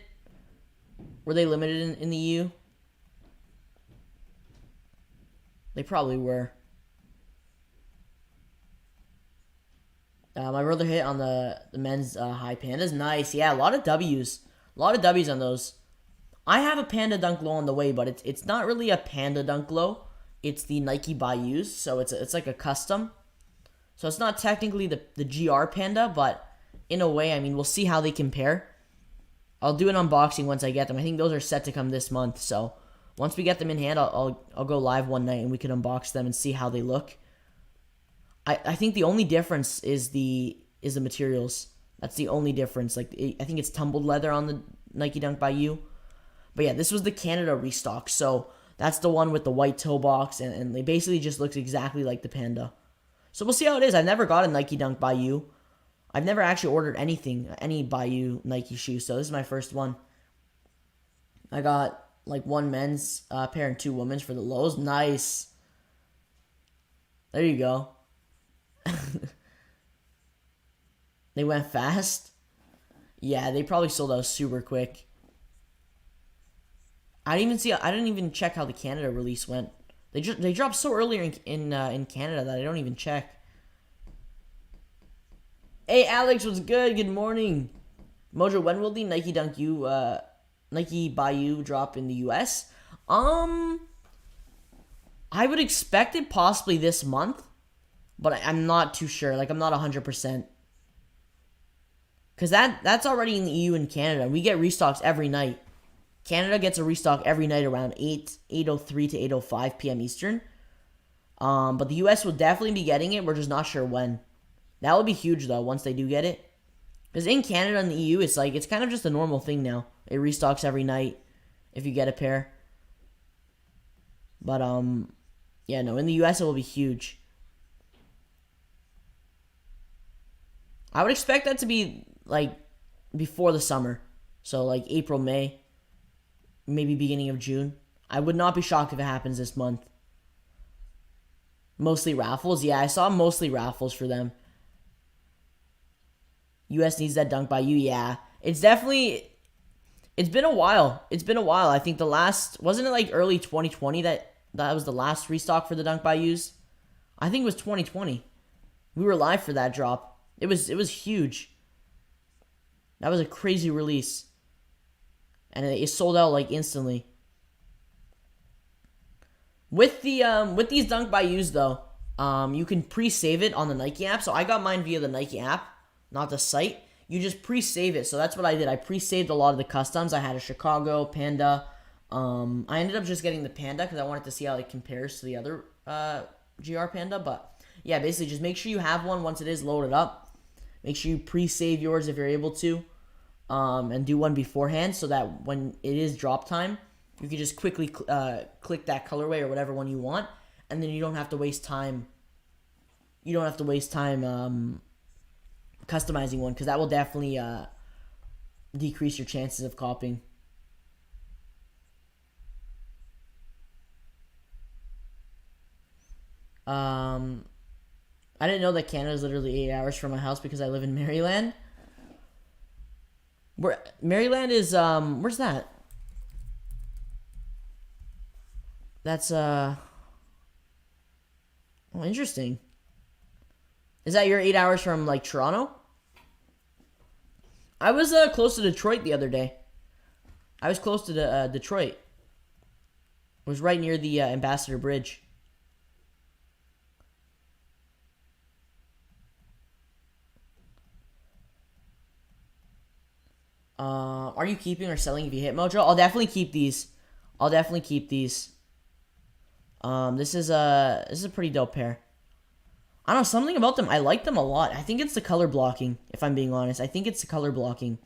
Were they limited in the EU? They probably were. My brother hit on the men's high Pandas. Nice. Yeah, a lot of W's. A lot of W's on those. I have a Panda Dunk low on the way, but it's not really a Panda Dunk low. It's the Nike Bayous, so it's like a custom. So it's not technically the GR Panda, but in a way, I mean, we'll see how they compare. I'll do an unboxing once I get them. I think those are set to come this month, so once we get them in hand, I'll go live one night and we can unbox them and see how they look. I think the only difference is the materials. That's the only difference. Like I think it's tumbled leather on the Nike Dunk Bayou. But yeah, this was the Canada restock. So that's the one with the white toe box, and it basically just looks exactly like the Panda. So we'll see how it is. I've never got a Nike Dunk Bayou. I've never actually ordered any Bayou Nike shoe. So this is my first one. I got like one men's pair and 2 women's for the lows. Nice. There you go. They went fast. Yeah, they probably sold out super quick. I didn't even check how the Canada release went. They dropped so early in Canada that I don't even check. Hey Alex, what's good? Good morning. Mojo, when will the Nike Dunk Nike Bayou drop in the US? I would expect it possibly this month, but I'm not too sure. Like I'm not 100%. Cause that's already in the EU and Canada. We get restocks every night. Canada gets a restock every night around 8:03 to 8:05 p.m. Eastern. But the US will definitely be getting it. We're just not sure when. That would be huge, though, once they do get it. Because in Canada and the EU, it's like, it's kind of just a normal thing now. It restocks every night if you get a pair. But, yeah, no, in the US, it will be huge. I would expect that to be, like, before the summer. So, like, April, May, maybe beginning of June. I would not be shocked if it happens this month. Mostly raffles. Yeah, I saw mostly raffles for them. US needs that dunk by you. Yeah. It's definitely... It's been a while. It's been a while. I think the last... Wasn't it like early 2020 that was the last restock for the dunk by yous? I think it was 2020. We were live for that drop. It was huge. That was a crazy release. And it sold out like instantly. With these dunk by yous though, you can pre-save it on the Nike app. So I got mine via the Nike app, not the site. You just pre-save it. So that's what I did. I pre-saved a lot of the customs. I had a Chicago, Panda. I ended up just getting the Panda because I wanted to see how it compares to the other GR Panda. But yeah, basically just make sure you have one once it is loaded up. Make sure you pre-save yours if you're able to. And do one beforehand so that when it is drop time, you can just quickly click that colorway or whatever one you want, and then you don't have to waste time. You don't have to waste time customizing one because that will definitely decrease your chances of copying. I didn't know that Canada is literally 8 hours from my house because I live in Maryland. Maryland is where's that? That's interesting. Is that your 8 hours from like Toronto? I was close to Detroit the other day. I was close to Detroit. It was right near the Ambassador Bridge. Are you keeping or selling if you hit Mojo? I'll definitely keep these. I'll definitely keep these. This is a pretty dope pair. I don't know, something about them. I like them a lot. I think it's the color blocking, if I'm being honest. I think it's the color blocking.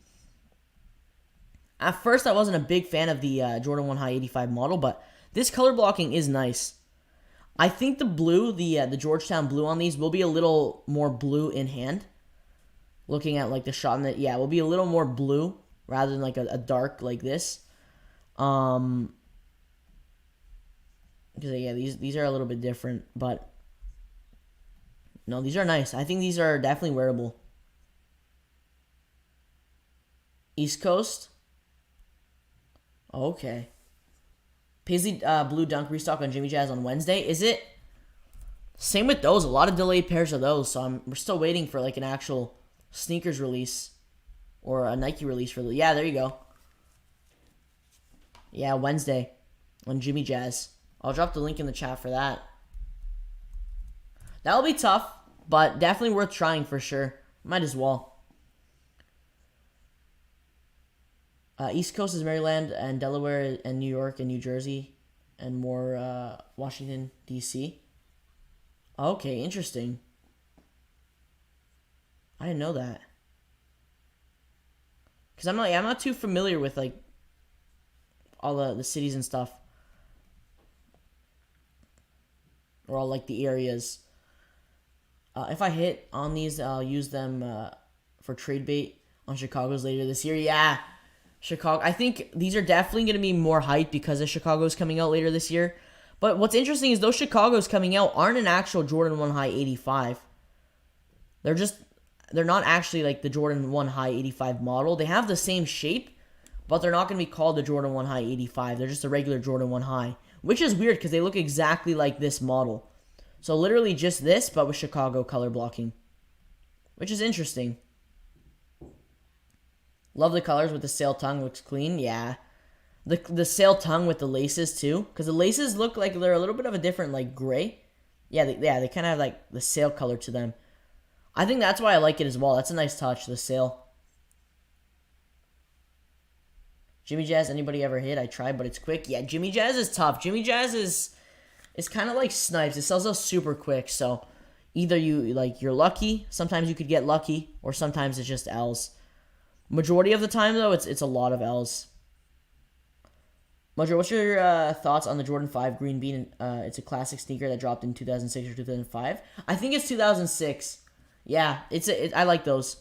At first, I wasn't a big fan of the Jordan 1 High 85 model, but this color blocking is nice. I think the blue, the Georgetown blue on these will be a little more blue in hand. Looking at like the shot in it, yeah, it will be a little more blue rather than like a dark like this. Because yeah, these are a little bit different, but no, these are nice. I think these are definitely wearable. East Coast. Okay. Paisley Blue Dunk restock on Jimmy Jazz on Wednesday. Is it? Same with those. A lot of delayed pairs of those. So we're still waiting for like an actual sneakers release or a Nike release for the. Yeah, there you go. Yeah, Wednesday on Jimmy Jazz. I'll drop the link in the chat for that. That'll be tough, but definitely worth trying for sure. Might as well. East Coast is Maryland and Delaware and New York and New Jersey and more Washington, D.C. Okay, interesting. I didn't know that. Because I'm not too familiar with like all the cities and stuff. Or all like the areas. If I hit on these, I'll use them for trade bait on Chicago's later this year. Yeah. Chicago. I think these are definitely going to be more hype because of Chicago's coming out later this year. But what's interesting is those Chicago's coming out aren't an actual Jordan 1 High 85. They're not actually like the Jordan 1 High 85 model. They have the same shape, but they're not going to be called the Jordan 1 High 85. They're just a regular Jordan 1 High, which is weird because they look exactly like this model. So literally just this, but with Chicago color blocking, which is interesting. Love the colors with the sail tongue. Looks clean. Yeah. The sail tongue with the laces too. Because the laces look like they're a little bit of a different like gray. Yeah, they kind of have like the sail color to them. I think that's why I like it as well. That's a nice touch, the sail. Jimmy Jazz, anybody ever hit? I tried, but it's quick. Yeah, Jimmy Jazz is tough. Jimmy Jazz is kind of like Snipes. It sells out super quick. So Either you're lucky, sometimes you could get lucky, or sometimes it's just L's. Majority of the time though, it's a lot of L's. Mojo, what's your thoughts on the Jordan 5 Green Bean? It's a classic sneaker that dropped in 2006 or 2005. I think it's 2006. Yeah, I like those.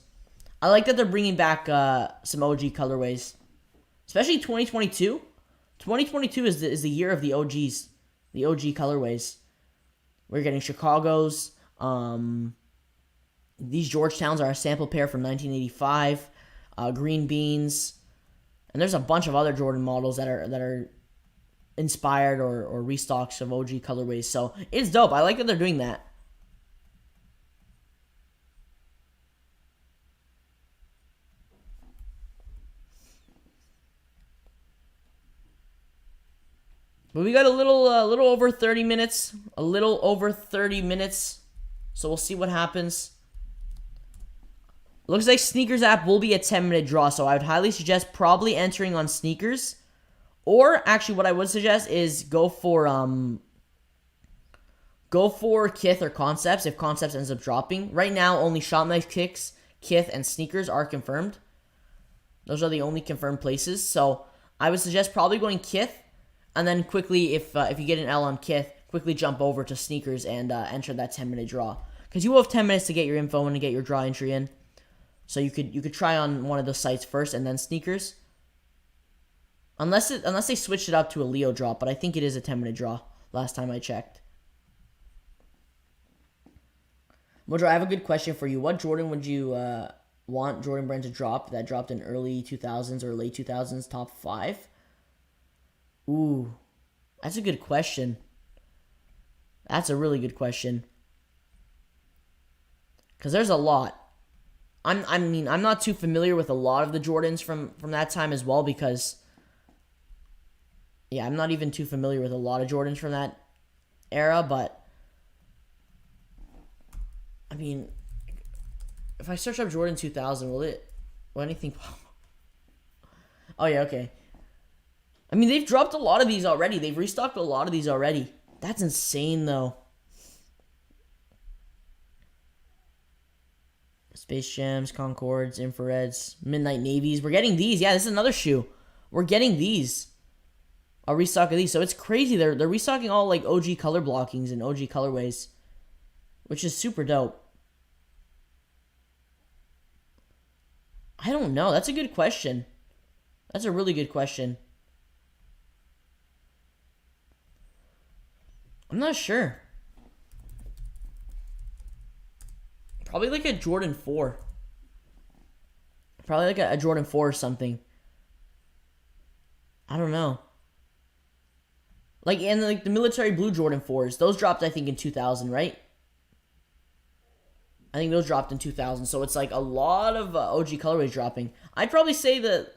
I like that they're bringing back some OG colorways, especially 2022. 2022 is the year of the OGs, the OG colorways. We're getting Chicago's. These Georgetowns are a sample pair from 1985. Green Beans. And there's a bunch of other Jordan models that are inspired or restocks of OG colorways. So it's dope. I like that they're doing that. But we got a little over 30 minutes. A little over 30 minutes. So we'll see what happens. Looks like Sneakers app will be a 10-minute draw, so I would highly suggest probably entering on Sneakers. Or actually what I would suggest is go for Kith or Concepts if Concepts ends up dropping. Right now only Shop Nice, Kickz, Kith, and Sneakers are confirmed. Those are the only confirmed places. So I would suggest probably going Kith, and then quickly if you get an L on Kith, quickly jump over to Sneakers and enter that 10-minute draw. Because you will have 10 minutes to get your info and to get your draw entry in. So you could try on one of those sites first and then Sneakers. Unless they switched it up to a Leo drop, but I think it is a 10-minute draw last time I checked. Mojo, I have a good question for you. What Jordan would you want Jordan Brand to drop that dropped in early 2000s or late 2000s, top 5? Ooh, that's a good question. That's a really good question. Because there's a lot. I'm not too familiar with a lot of the Jordans from that time as well because, yeah, I'm not even too familiar with a lot of Jordans from that era, but, I mean, if I search up Jordan 2000, will anything pop? Oh, yeah, okay. I mean, they've dropped a lot of these already. They've restocked a lot of these already. That's insane, though. Space Jams, Concords, Infrareds, Midnight Navies. We're getting these. Yeah, this is another shoe. We're getting these. A restock of these. So it's crazy. They're restocking all like OG color blockings and OG colorways, which is super dope. I don't know. That's a good question. That's a really good question. I'm not sure. Probably like a Jordan 4. Probably like a Jordan 4 or something. I don't know. And like the military blue Jordan 4s. Those dropped, I think, in 2000, right? I think those dropped in 2000. So it's like a lot of OG colorways dropping. I'd probably say the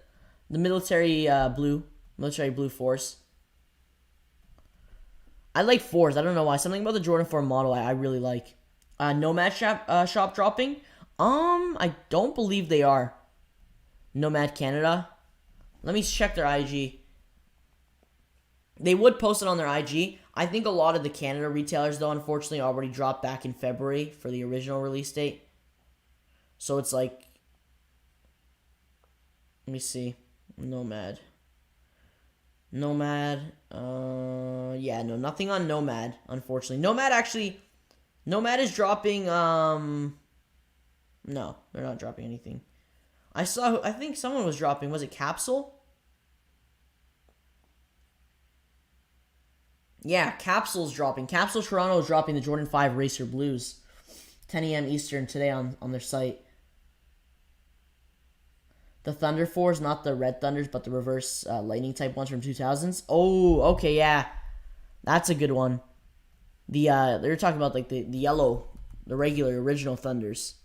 military blue 4s. I like 4s. I don't know why. Something about the Jordan 4 model I really like. Nomad shop dropping? I don't believe they are. Nomad Canada. Let me check their IG. They would post it on their IG. I think a lot of the Canada retailers, though, unfortunately, already dropped back in February for the original release date. So it's like... Let me see. Nomad. Yeah, no, nothing on Nomad, unfortunately. Nomad is dropping, no, they're not dropping anything. I think someone was dropping, was it Capsule? Yeah, Capsule's dropping. Capsule Toronto is dropping the Jordan 5 Racer Blues. 10 a.m. Eastern today on their site. The Thunder 4s, not the Red Thunders, but the reverse lightning type ones from 2000s. Oh, okay, yeah. That's a good one. They were talking about like the yellow, the regular original Thunders.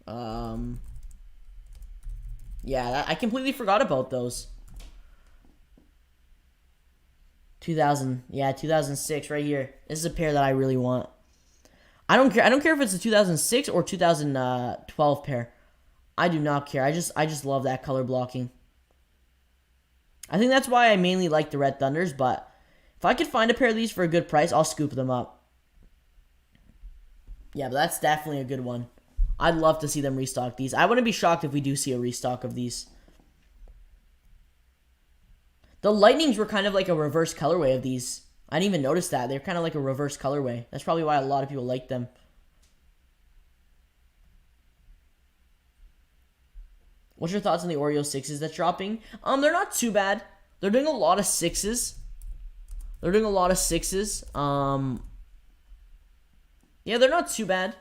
Yeah, I completely forgot about those. 2000, yeah, 2006 right here. This is a pair that I really want. I don't care if it's a 2006 or 2012 pair. I do not care. I just love that color blocking. I think that's why I mainly like the Red Thunders, but if I could find a pair of these for a good price, I'll scoop them up. Yeah, but that's definitely a good one. I'd love to see them restock these. I wouldn't be shocked if we do see a restock of these. The Lightnings were kind of like a reverse colorway of these. I didn't even notice that. They're kind of like a reverse colorway. That's probably why a lot of people like them. What's your thoughts on the Oreo 6s that's dropping? They're not too bad. They're doing a lot of 6s. They're doing a lot of 6s. Yeah, they're not too bad.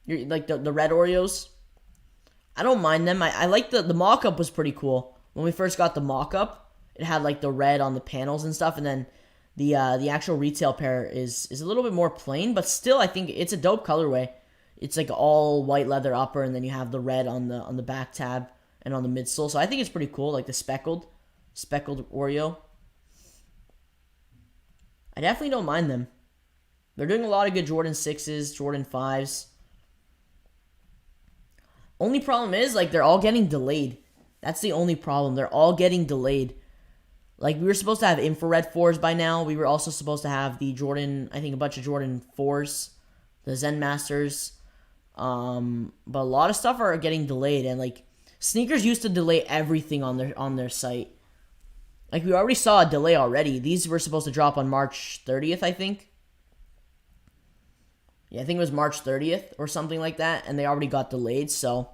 You're like the red Oreos. I don't mind them. I like the mock-up was pretty cool. When we first got the mock-up, it had like the red on the panels and stuff, and then the actual retail pair is a little bit more plain, but still I think it's a dope colorway. It's like all white leather upper, and then you have the red on the back tab and on the midsole. So I think it's pretty cool, like the speckled Oreo. I definitely don't mind them. They're doing a lot of good Jordan 6s, Jordan 5s. Only problem is, like, they're all getting delayed. That's the only problem. They're all getting delayed. Like, we were supposed to have infrared 4s by now. We were also supposed to have the Jordan, I think a bunch of Jordan 4s, the Zen Masters. But a lot of stuff are getting delayed, and like sneakers used to delay everything on their site. Like, we already saw a delay already. These were supposed to drop on March 30th, I think. Yeah, I think it was March 30th or something like that, and they already got delayed, so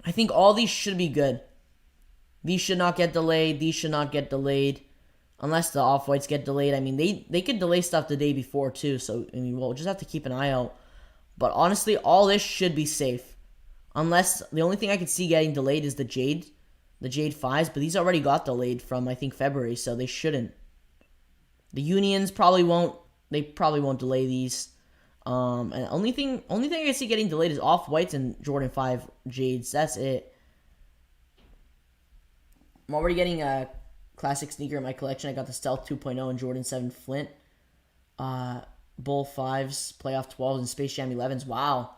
I think all these should be good. These should not get delayed. These should not get delayed. Unless the Off-Whites get delayed. I mean, they could delay stuff the day before, too, so, I mean, we'll just have to keep an eye out. But honestly, all this should be safe. Unless, the only thing I could see getting delayed is the Jade 5s, but these already got delayed from, I think, February, so they shouldn't. The Unions probably won't delay these. And only thing I can see getting delayed is Off-Whites and Jordan 5 Jades. That's it. I'm already getting a classic sneaker in my collection. I got the Stealth 2.0 and Jordan 7 Flint. Bull 5s, Playoff 12s, and Space Jam 11s. Wow.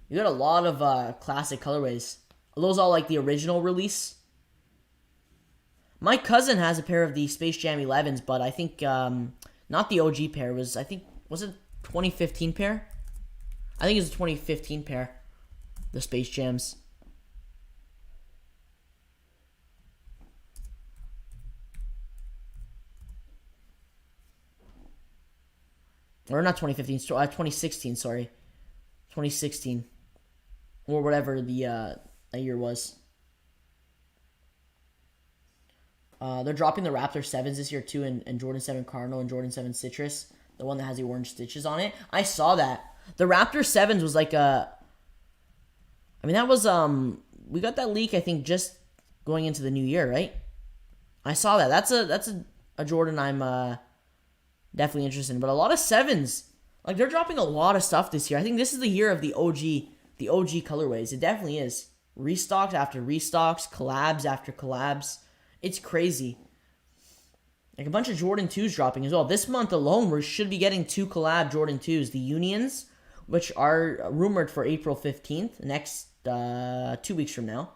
You got a lot of classic colorways. Are those all like the original release? My cousin has a pair of the Space Jam 11s, but I think not the OG pair. Was it 2015 pair? I think it's a 2015 pair. The Space Jams. Or not 2015, 2016, sorry. 2016. Or whatever the year was. They're dropping the Raptor 7s this year too, and Jordan 7 Cardinal and Jordan 7 Citrus. The one that has the orange stitches on it. I saw that. The Raptor 7s was like a... I mean, that was... We got that leak, I think, just going into the new year, right? I saw that. That's a Jordan I'm definitely interested in. But a lot of 7s. Like, they're dropping a lot of stuff this year. I think this is the year of the OG colorways. It definitely is. Restocks after restocks, collabs after collabs. It's crazy. Like, a bunch of Jordan 2s dropping as well. This month alone, we should be getting 2 collab Jordan 2s. The Unions, which are rumored for April 15th, next 2 weeks from now.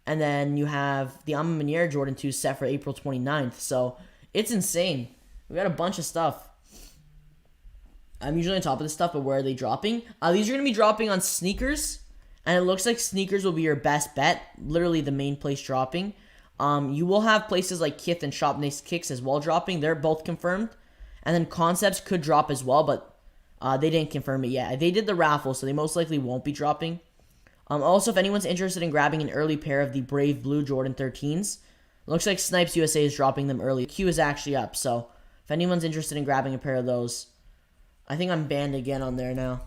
And then you have the Amamaniere Jordan 2 set for April 29th. So, it's insane. We got a bunch of stuff. I'm usually on top of this stuff, but where are they dropping? These are going to be dropping on sneakers. And it looks like sneakers will be your best bet. Literally the main place dropping. You will have places like Kith and Shop Next Kickz as well dropping. They're both confirmed. And then Concepts could drop as well, but they didn't confirm it yet. They did the raffle, so they most likely won't be dropping. Also, if anyone's interested in grabbing an early pair of the Brave Blue Jordan 13s, looks like Snipes USA is dropping them early. The queue is actually up, so if anyone's interested in grabbing a pair of those, I think I'm banned again on there now.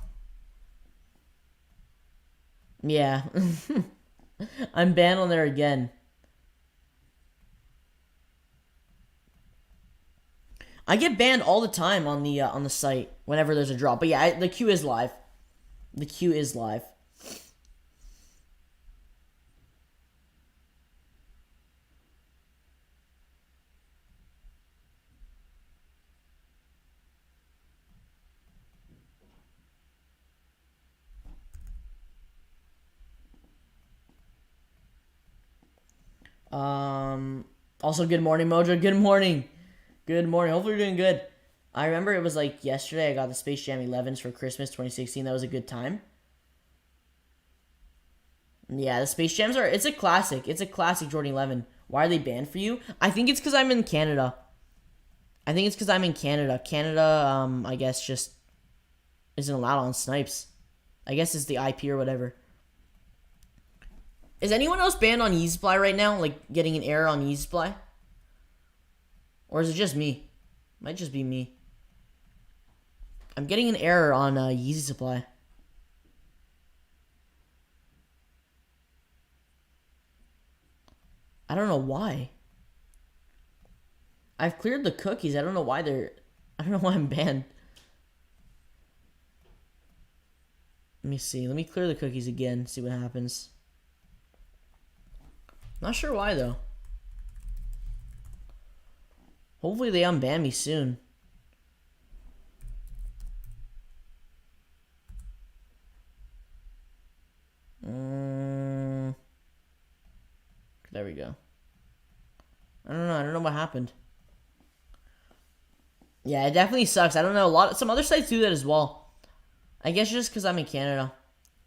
Yeah. I'm banned on there again. I get banned all the time on the site whenever there's a drop. But yeah, the queue is live. The queue is live. Also, good morning, Mojo. Good morning. Good morning. Hopefully you're doing good. I remember it was like yesterday I got the Space Jam 11s for Christmas 2016. That was a good time. Yeah, the Space Jams are, it's a classic. It's a classic Jordan 11. Why are they banned for you? I think it's because I'm in Canada. Canada, I guess, just isn't allowed on Snipes. I guess it's the IP or whatever. Is anyone else banned on Yeezy Supply right now? Like, getting an error on Yeezy Supply? Or is it just me? Might just be me. I'm getting an error on Yeezy Supply. I don't know why. I've cleared the cookies. I don't know why I'm banned. Let me see. Let me clear the cookies again, see what happens. Not sure why, though. Hopefully they unban me soon. There we go. I don't know what happened. Yeah, it definitely sucks. I don't know. Some other sites do that as well. I guess just because I'm in Canada.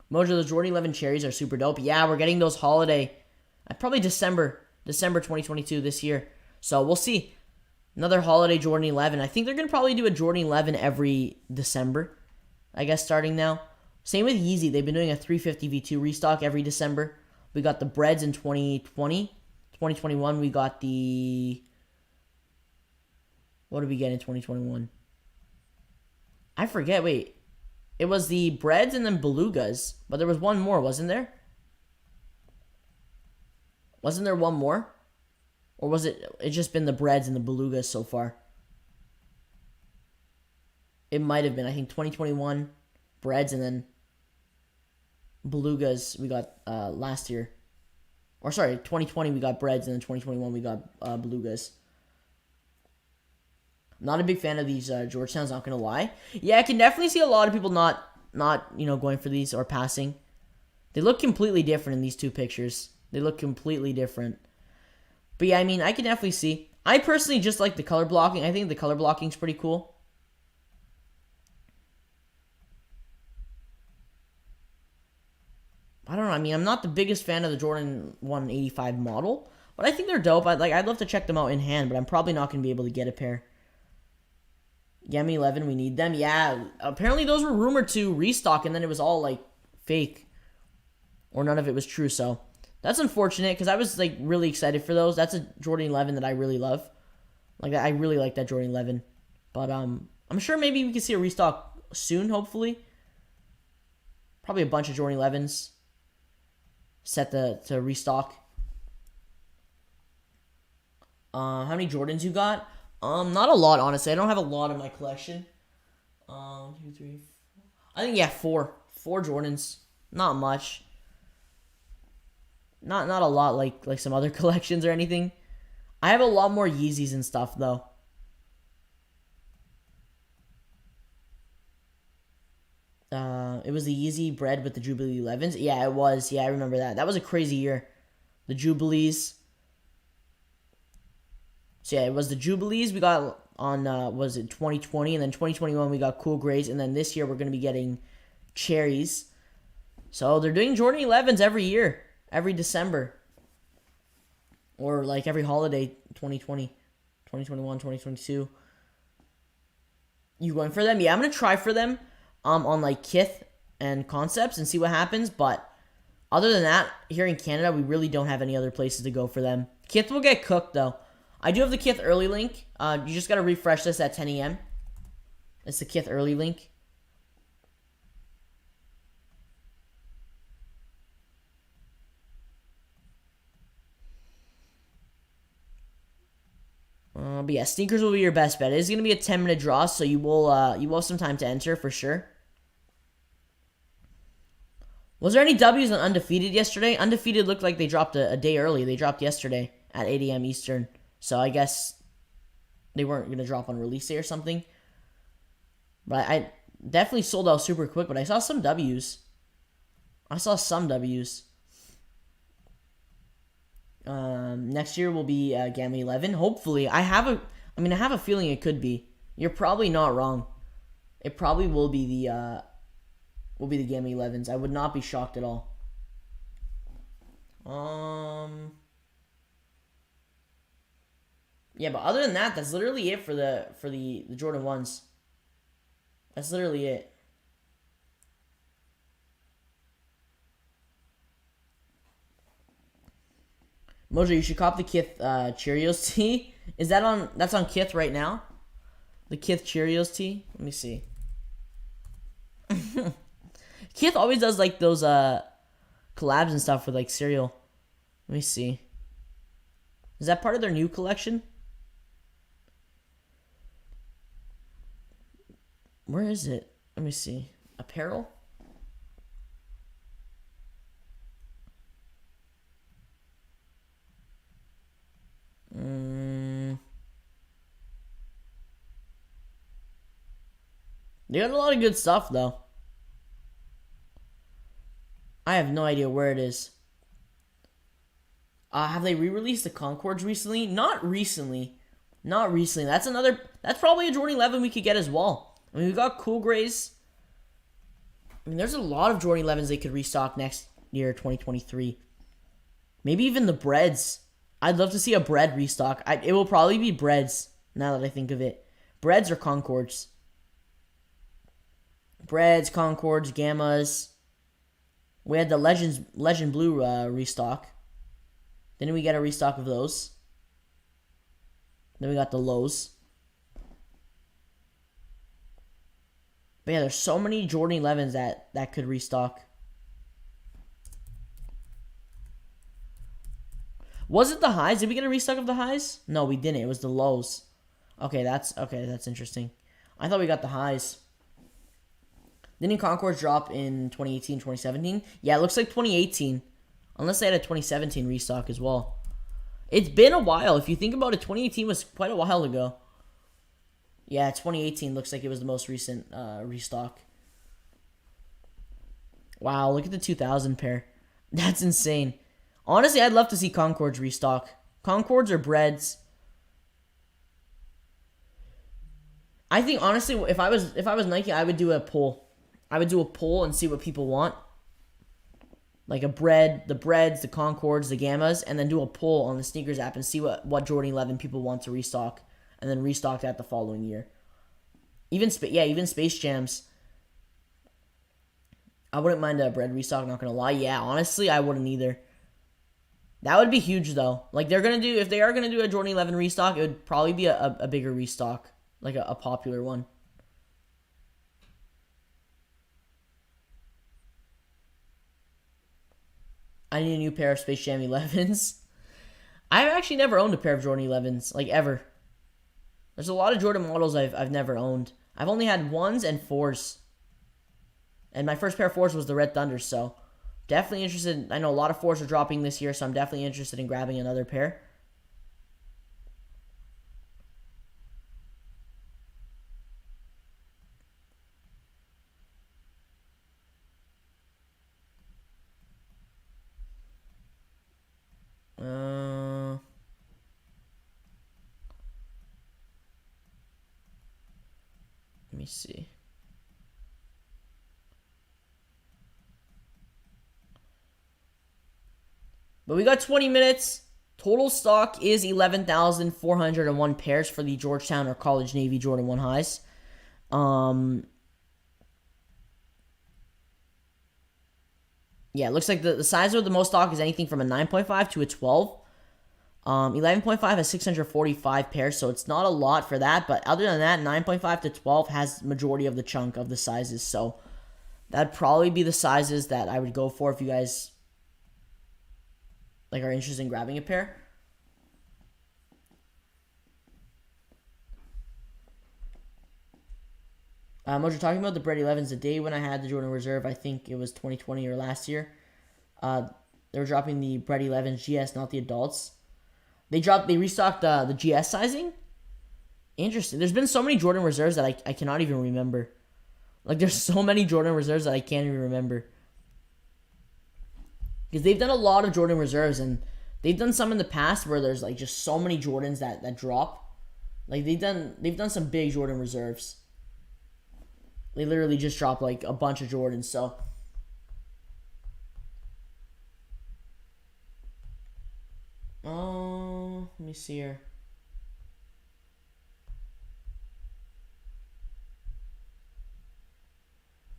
Mojo, those Jordan 11 cherries are super dope. Yeah, we're getting those holiday. Probably December 2022 this year. So we'll see. Another holiday Jordan 11. I think they're going to probably do a Jordan 11 every December. I guess starting now. Same with Yeezy. They've been doing a 350 V2 restock every December. We got the breads in 2020. 2021, we got the... What did we get in 2021? I forget. Wait. It was the breads and then belugas. But there was one more, wasn't there? Wasn't there one more? Or was it just been the breads and the belugas so far? It might have been. I think 2021 breads and then belugas we got last year. Or sorry, 2020 we got breads and then 2021 we got belugas. Not a big fan of these Georgetowns, not gonna lie. Yeah, I can definitely see a lot of people not going for these or passing. They look completely different in these two pictures. They look completely different. But yeah, I mean, I can definitely see. I personally just like the color blocking. I think the color blocking is pretty cool. I don't know. I mean, I'm not the biggest fan of the Jordan 185 model, but I think they're dope. I'd love to check them out in hand, but I'm probably not going to be able to get a pair. Yemi 11, we need them. Yeah, apparently those were rumored to restock, and then it was all, like, fake. Or none of it was true, so that's unfortunate, because I was, like, really excited for those. That's a Jordan 11 that I really love. Like, I really like that Jordan 11. But, I'm sure maybe we can see a restock soon, hopefully. Probably a bunch of Jordan 11s set to restock. How many Jordans you got? Not a lot, honestly. I don't have a lot in my collection. 2, 3, 4. I think, yeah, 4. 4 Jordans. Not much. Not a lot like some other collections or anything. I have a lot more Yeezys and stuff, though. It was the Yeezy bread with the Jubilee 11s. Yeah, it was. Yeah, I remember that. That was a crazy year. The Jubilees. So, yeah, it was the Jubilees we got on, was it 2020? And then 2021 we got Cool Grays. And then this year we're going to be getting Cherries. So, they're doing Jordan 11s every year. Every December. Or, like, every holiday, 2020, 2021, 2022. You going for them? Yeah, I'm going to try for them. On like Kickz and Concepts and see what happens, but other than that, here in Canada, we really don't have any other places to go for them. Kickz will get cooked, though. I do have the Kickz early link. You just got to refresh this at 10 a.m. It's the Kickz early link. But yeah, sneakers will be your best bet. It is going to be a 10-minute draw, so you will have some time to enter for sure. Was there any W's on Undefeated yesterday? Undefeated looked like they dropped a day early. They dropped yesterday at 8 a.m. Eastern. So I guess they weren't going to drop on release day or something. But I definitely sold out super quick, but I saw some W's. Next year will be Gamma 11. Hopefully, I have a feeling it could be. You're probably not wrong. It probably will be the Gamma 11s. I would not be shocked at all. Yeah, but other than that, that's literally it for the Jordan 1s. That's literally it. Mojo, you should cop the Kickz Cheerios tee. Is that on? That's on Kickz right now. The Kickz Cheerios tee. Let me see. Kickz always does like those collabs and stuff with like cereal. Let me see. Is that part of their new collection? Where is it? Let me see. Apparel? They got a lot of good stuff, though. I have no idea where it is. Have they re-released the Concords recently? Not recently. Not recently. That's probably a Jordan 11 we could get as well. I mean, we got Cool Grays. I mean, there's a lot of Jordan 11s they could restock next year, 2023. Maybe even the Breads. I'd love to see a Bread restock. It will probably be Breads, now that I think of it. Breads or Concords? Breads, Concords, Gammas. We had the Legend Blue restock. Then we get a restock of those. Then we got the Lows. But yeah, there's so many Jordan 11s that could restock. Was it the highs? Did we get a restock of the highs? No, we didn't. It was the lows. Okay, that's interesting. I thought we got the highs. Didn't Concords drop in 2018, 2017? Yeah, it looks like 2018. Unless they had a 2017 restock as well. It's been a while. If you think about it, 2018 was quite a while ago. Yeah, 2018 looks like it was the most recent restock. Wow, look at the 2000 pair. That's insane. Honestly, I'd love to see Concords restock. Concords or Breads. I think honestly, if I was Nike, I would do a poll. I would do a poll and see what people want. Like the Breads, the Concords, the Gammas, and then do a poll on the sneakers app and see what Jordan 11 people want to restock, and then restock that the following year. Even Space Jams. I wouldn't mind a Bread restock, not gonna lie. Yeah, honestly, I wouldn't either. That would be huge though. Like if they are gonna do a Jordan 11 restock, it would probably be a bigger restock, like a popular one. I need a new pair of Space Jam 11s. I've actually never owned a pair of Jordan 11s, like ever. There's a lot of Jordan models I've never owned. I've only had 1s and 4s. And my first pair of 4s was the Red Thunder, so definitely interested. I know a lot of 4s are dropping this year, so I'm definitely interested in grabbing another pair. Let me see. But we got 20 minutes. Total stock is 11,401 pairs for the Georgetown or College Navy Jordan 1 highs. Yeah, it looks like the size of the most stock is anything from a 9.5 to a 12. 11.5 has 645 pairs, so it's not a lot for that. But other than that, 9.5 to 12 has majority of the chunk of the sizes. So that'd probably be the sizes that I would go for if you guys are interested in grabbing a pair. Mojo, talking about the Bread 11s, the day when I had the Jordan Reserve, I think it was 2020 or last year. They were dropping the Bread 11s GS, not the adults. They restocked the GS sizing. Interesting. There's been so many Jordan Reserves that I cannot even remember. Like, there's so many Jordan Reserves that I can't even remember. Because they've done a lot of Jordan Reserves, and They've done some in the past where there's like just so many Jordans that drop. Like they've done some big Jordan reserves. They literally just dropped like a bunch of Jordans. So let me see here.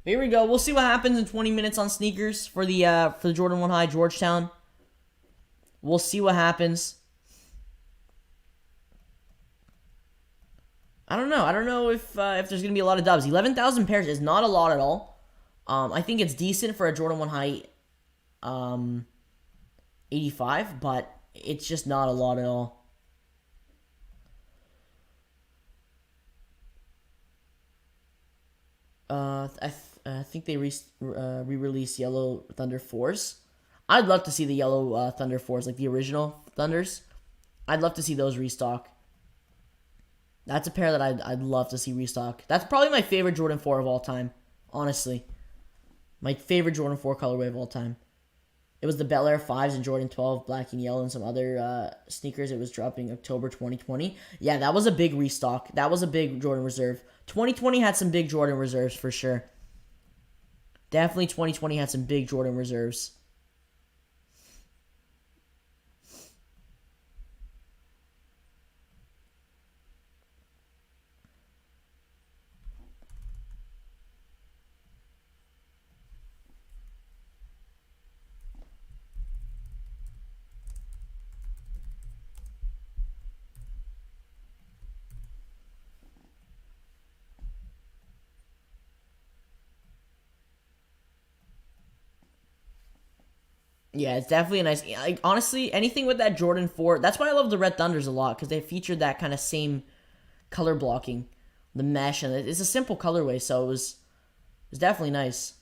Here we go. We'll see what happens in 20 minutes on sneakers for the Jordan 1 High Georgetown. We'll see what happens. I don't know. I don't know if there's going to be a lot of dubs. 11,000 pairs is not a lot at all. I think it's decent for a Jordan 1 High 85, but it's just not a lot at all. I think they re-released Yellow Thunder 4s. I'd love to see the Yellow Thunder 4s, like the original Thunders. I'd love to see those restock. That's a pair that I'd love to see restock. That's probably my favorite Jordan 4 of all time, honestly. My favorite Jordan 4 colorway of all time. It was the Bel Air 5s and Jordan 12, black and yellow, and some other sneakers. It was dropping October 2020. Yeah, that was a big restock. That was a big Jordan reserve. 2020 had some big Jordan reserves for sure. Definitely 2020 had some big Jordan reserves. Yeah, it's definitely a nice. Like, honestly, anything with that Jordan 4. That's why I love the Red Thunders a lot, because they featured that kind of same color blocking, the mesh, and it's a simple colorway, so it was definitely nice.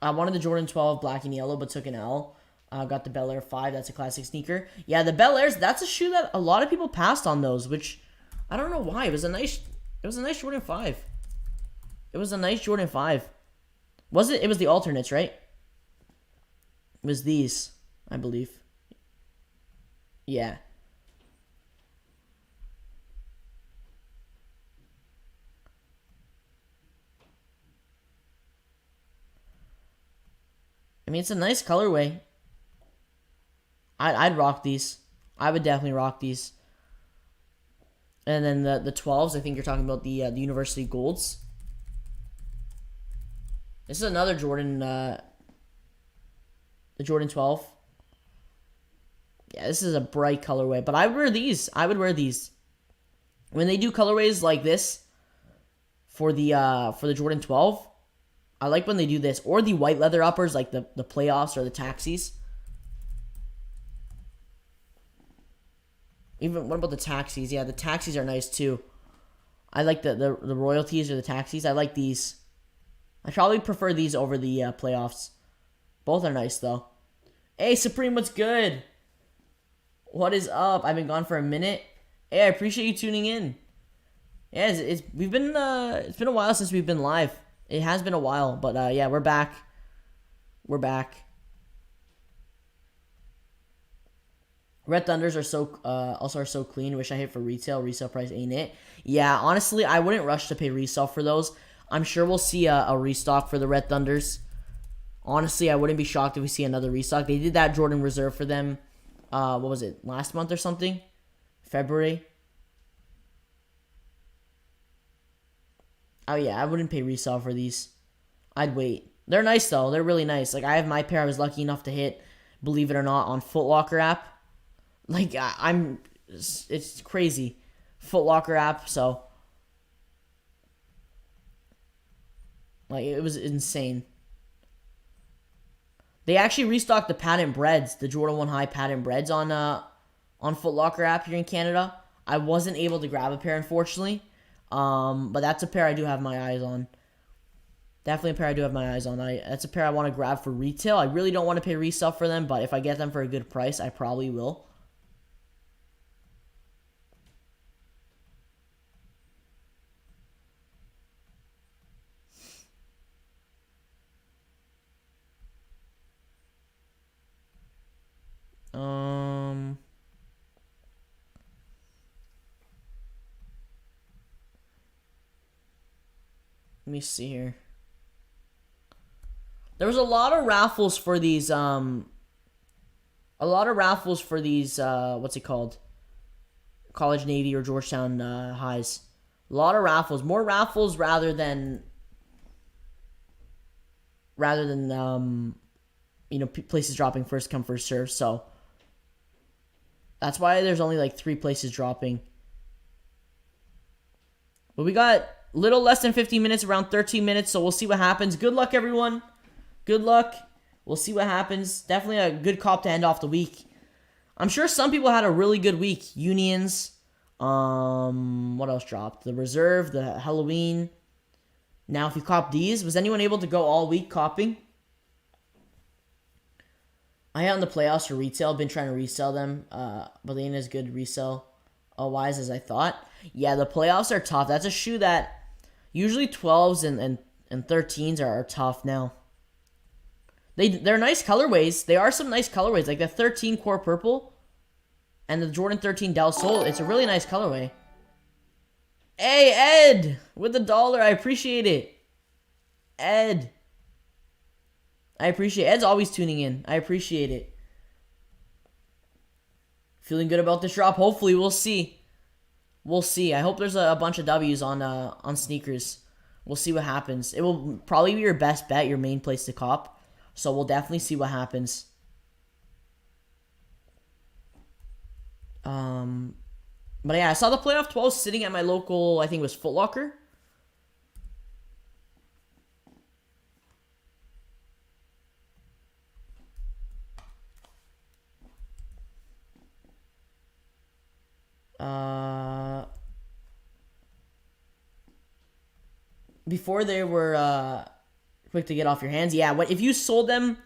I wanted the Jordan 12 black and yellow, but took an L. Got the Bel Air 5. That's a classic sneaker. Yeah, the Bel Airs. That's a shoe that a lot of people passed on those, which I don't know why. It was a nice Jordan 5. It was a nice Jordan 5. Was it? It was the alternates, right? It was these, I believe. Yeah. I mean, it's a nice colorway. I'd rock these. I would definitely rock these. And then the 12s, I think you're talking about the University Golds. This is another Jordan, the Jordan 12. Yeah, this is a bright colorway, but I would wear these. I would wear these. When they do colorways like this for the Jordan 12, I like when they do this. Or the white leather uppers, like the playoffs or the taxis. Even, what about the taxis? Yeah, the taxis are nice too. I like the royalties or the taxis. I like these. I probably prefer these over the playoffs. Both are nice though. Hey Supreme, what's good? What is up? I've been gone for a minute. Hey, I appreciate you tuning in. Yeah, it's been a while since we've been live. It has been a while, but yeah, we're back. We're back. Red Thunders are also so clean. Wish I hit for retail. Resale price ain't it? Yeah, honestly, I wouldn't rush to pay resale for those. I'm sure we'll see a restock for the Red Thunders. Honestly, I wouldn't be shocked if we see another restock. They did that Jordan Reserve for them. What was it? Last month or something? February. Oh yeah, I wouldn't pay resale for these. I'd wait. They're nice though. They're really nice. Like I have my pair. I was lucky enough to hit, believe it or not, on Foot Locker app. Like it's crazy. Foot Locker app. So like it was insane. They actually restocked the patent breads, the Jordan 1 High patent breads on Foot Locker app here in Canada. I wasn't able to grab a pair, unfortunately. But that's a pair I do have my eyes on. Definitely a pair I do have my eyes on. That's a pair I want to grab for retail. I really don't want to pay resale for them, but if I get them for a good price, I probably will. Let me see here. There was a lot of raffles for these, what's it called? College Navy or Georgetown highs. A lot of raffles. More raffles rather than places dropping first come, first serve. So that's why there's only like 3 places dropping. But we got little less than 15 minutes, around 13 minutes, so we'll see what happens. Good luck, everyone. Good luck. We'll see what happens. Definitely a good cop to end off the week. I'm sure some people had a really good week. Unions. What else dropped? The Reserve, the Halloween. Now, if you cop these, was anyone able to go all week copping? I had on the playoffs for retail. Been trying to resell them, but they ain't as good resell wise as I thought. Yeah, the playoffs are tough. That's a shoe that usually 12s and 13s are tough now. They're nice colorways. They are some nice colorways, like the 13 Core Purple and the Jordan 13 Del Sol. It's a really nice colorway. Hey, Ed, with the $1. I appreciate it. Ed. I appreciate it. Ed's always tuning in. I appreciate it. Feeling good about this drop. Hopefully, we'll see. We'll see. I hope there's a bunch of W's on sneakers. We'll see what happens. It will probably be your best bet, your main place to cop. So we'll definitely see what happens. But yeah, I saw the playoff 12 sitting at my local, I think it was Foot Locker. Before they were quick to get off your hands. Yeah, if you sold them,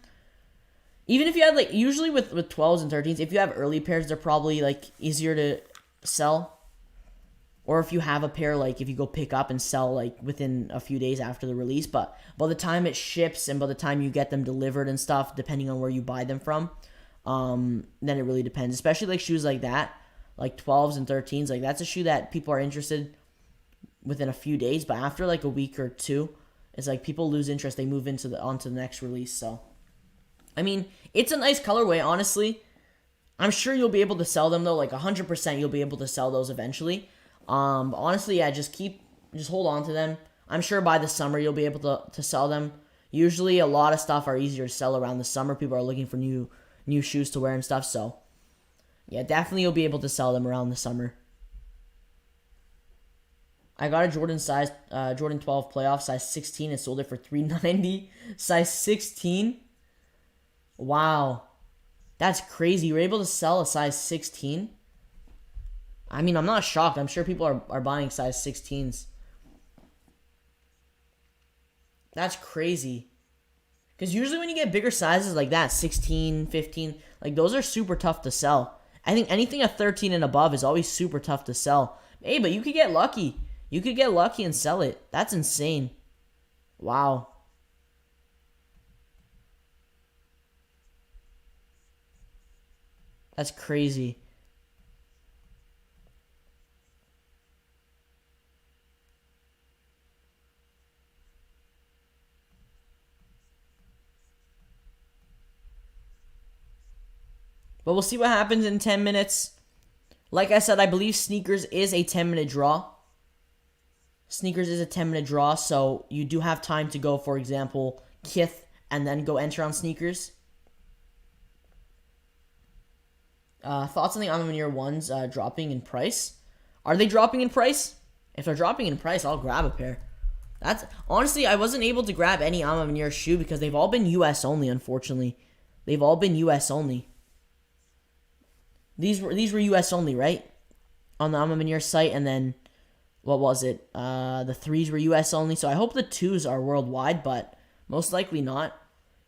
even if you had, like, usually with 12s and 13s, if you have early pairs, they're probably, like, easier to sell. Or if you have a pair, like, if you go pick up and sell, like, within a few days after the release. But by the time it ships and by the time you get them delivered and stuff, depending on where you buy them from, then it really depends. Especially, like, shoes like that, like 12s and 13s. Like, that's a shoe that people are interested within a few days. But after, like, a week or two, it's like people lose interest. They move onto the next release. So, I mean, it's a nice colorway, honestly. I'm sure you'll be able to sell them, though. Like, 100% you'll be able to sell those eventually. Honestly, yeah, just hold on to them. I'm sure by the summer you'll be able to sell them. Usually a lot of stuff are easier to sell around the summer. People are looking for new shoes to wear and stuff. So, yeah, definitely you'll be able to sell them around the summer. I got a Jordan 12 playoff size 16 and sold it for $390. Size 16. Wow. That's crazy. You were able to sell a size 16? I mean, I'm not shocked. I'm sure people are buying size 16s. That's crazy. Because usually when you get bigger sizes like that, 16, 15, like those are super tough to sell. I think anything a 13 and above is always super tough to sell. Hey, but you could get lucky. You could get lucky and sell it. That's insane. Wow. That's crazy. But we'll see what happens in 10 minutes. Like I said, I believe sneakers is a 10-minute draw. Sneakers is a 10-minute draw, so you do have time to go, for example, Kith, and then go enter on sneakers. Thoughts on the Amamir ones dropping in price? Are they dropping in price? If they're dropping in price, I'll grab a pair. Honestly, I wasn't able to grab any Amamir shoe because they've all been US only, unfortunately. They've all been US only. These were US only, right? On the Amamir site, and then what was it? The 3s were US only, so I hope the 2s are worldwide, but most likely not.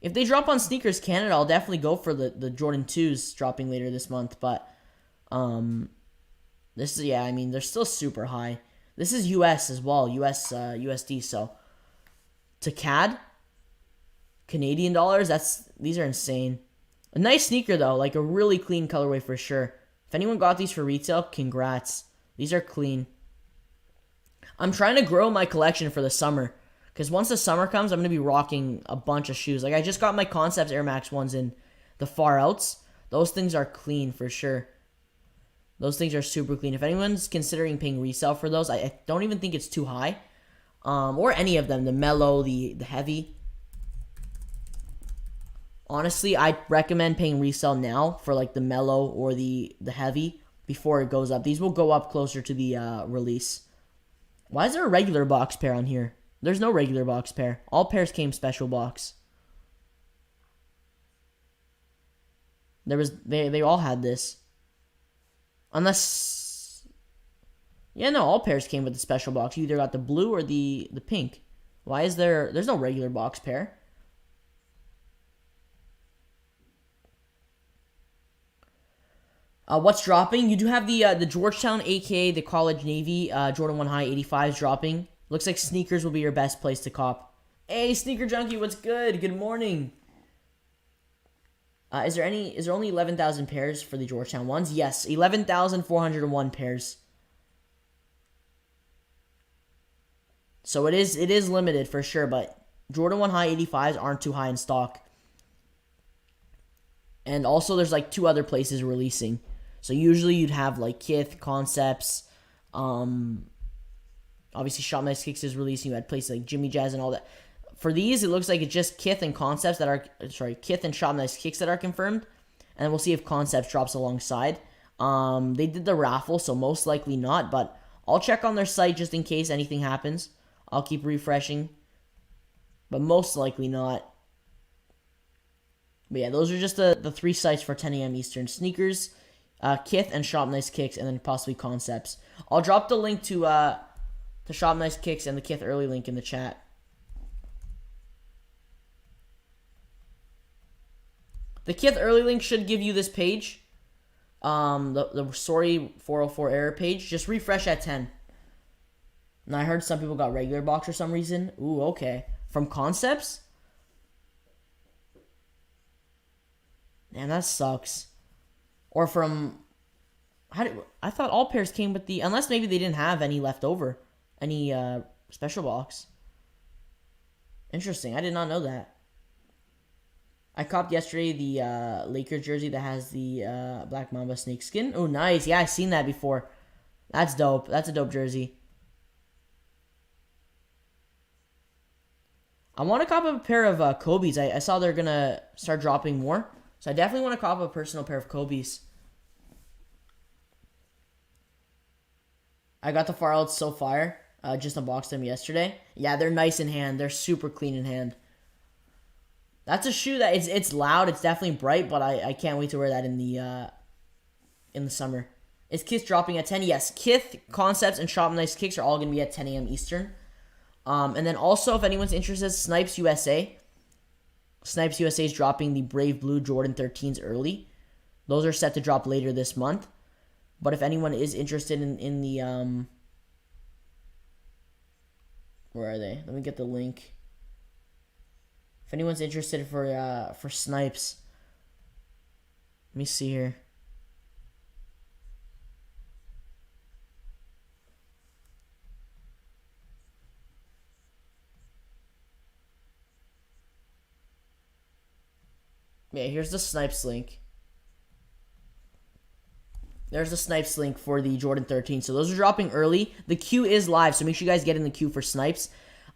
If they drop on Sneakers Canada, I'll definitely go for the Jordan 2s dropping later this month, but this is, yeah, I mean, they're still super high. This is US as well, US USD, so to CAD, Canadian dollars, these are insane. A nice sneaker though, like a really clean colorway for sure. If anyone got these for retail, congrats. These are clean. I'm trying to grow my collection for the summer Because once the summer comes, I'm going to be rocking a bunch of shoes. Like, I just got my Concepts Air Max ones in the far outs. Those things are clean for sure. Those things are super clean. If anyone's considering paying resale for those, I don't even think it's too high. Or any of them, the Mellow, the Heavy. Honestly, I'd recommend paying resale now for like the Mellow or the Heavy before it goes up. These will go up closer to the release. Why is there a regular box pair on here? There's no regular box pair. All pairs came special box. They all had this. Unless, yeah, no, all pairs came with the special box. You either got the blue or the pink. Why is there's no regular box pair? What's dropping? You do have the Georgetown, aka the College Navy Jordan 1 High 85s dropping. Looks like sneakers will be your best place to cop. Hey, Sneaker Junkie, what's good? Good morning. Is there only 11,000 pairs for the Georgetown ones? Yes, 11,401 pairs. So it is limited for sure, but Jordan 1 High 85s aren't too high in stock. And also there's like 2 other places releasing. So usually you'd have like Kith, Concepts, obviously Shop Nice Kickz is releasing. You had places like Jimmy Jazz and all that. For these, it looks like it's just Kith and Concepts that are, Kith and Shop Nice Kickz that are confirmed. And we'll see if Concepts drops alongside. They did the raffle, so most likely not. But I'll check on their site just in case anything happens. I'll keep refreshing. But most likely not. But yeah, those are just the 3 sites for 10 a.m. Eastern. Sneakers, Kith, and Shop Nice Kickz, and then possibly Concepts. I'll drop the link to Shop Nice Kickz and the Kith early link in the chat. The Kith early link should give you this page. The sorry 404 error page. Just refresh at 10. And I heard some people got regular box for some reason. Ooh, okay. From Concepts? Man, that sucks. Or from... I thought all pairs came with the... Unless maybe they didn't have any left over. Any special box. Interesting. I did not know that. I copped yesterday the Lakers jersey that has the Black Mamba snake skin. Oh, nice. Yeah, I've seen that before. That's dope. That's a dope jersey. I want to cop a pair of Kobe's. I saw they're going to start dropping more. So I definitely want to cop a personal pair of Kobe's. I got the Far Out So Fire. Just unboxed them yesterday. Yeah, they're nice in hand. They're super clean in hand. That's a shoe that it's loud. It's definitely bright, but I can't wait to wear that in the summer. Is Kith dropping at 10? Yes, Kith, Concepts, and Shop Nice Kickz are all going to be at 10 a.m. Eastern. And then also, if anyone's interested, Snipes USA. Snipes USA is dropping the Brave Blue Jordan 13s early. Those are set to drop later this month. But if anyone is interested in the... Where are they? Let me get the link. If anyone's interested for Snipes, let me see here. Yeah, here's the Snipes link. There's the Snipes link for the Jordan 13. So those are dropping early. The queue is live, so make sure you guys get in the queue for Snipes.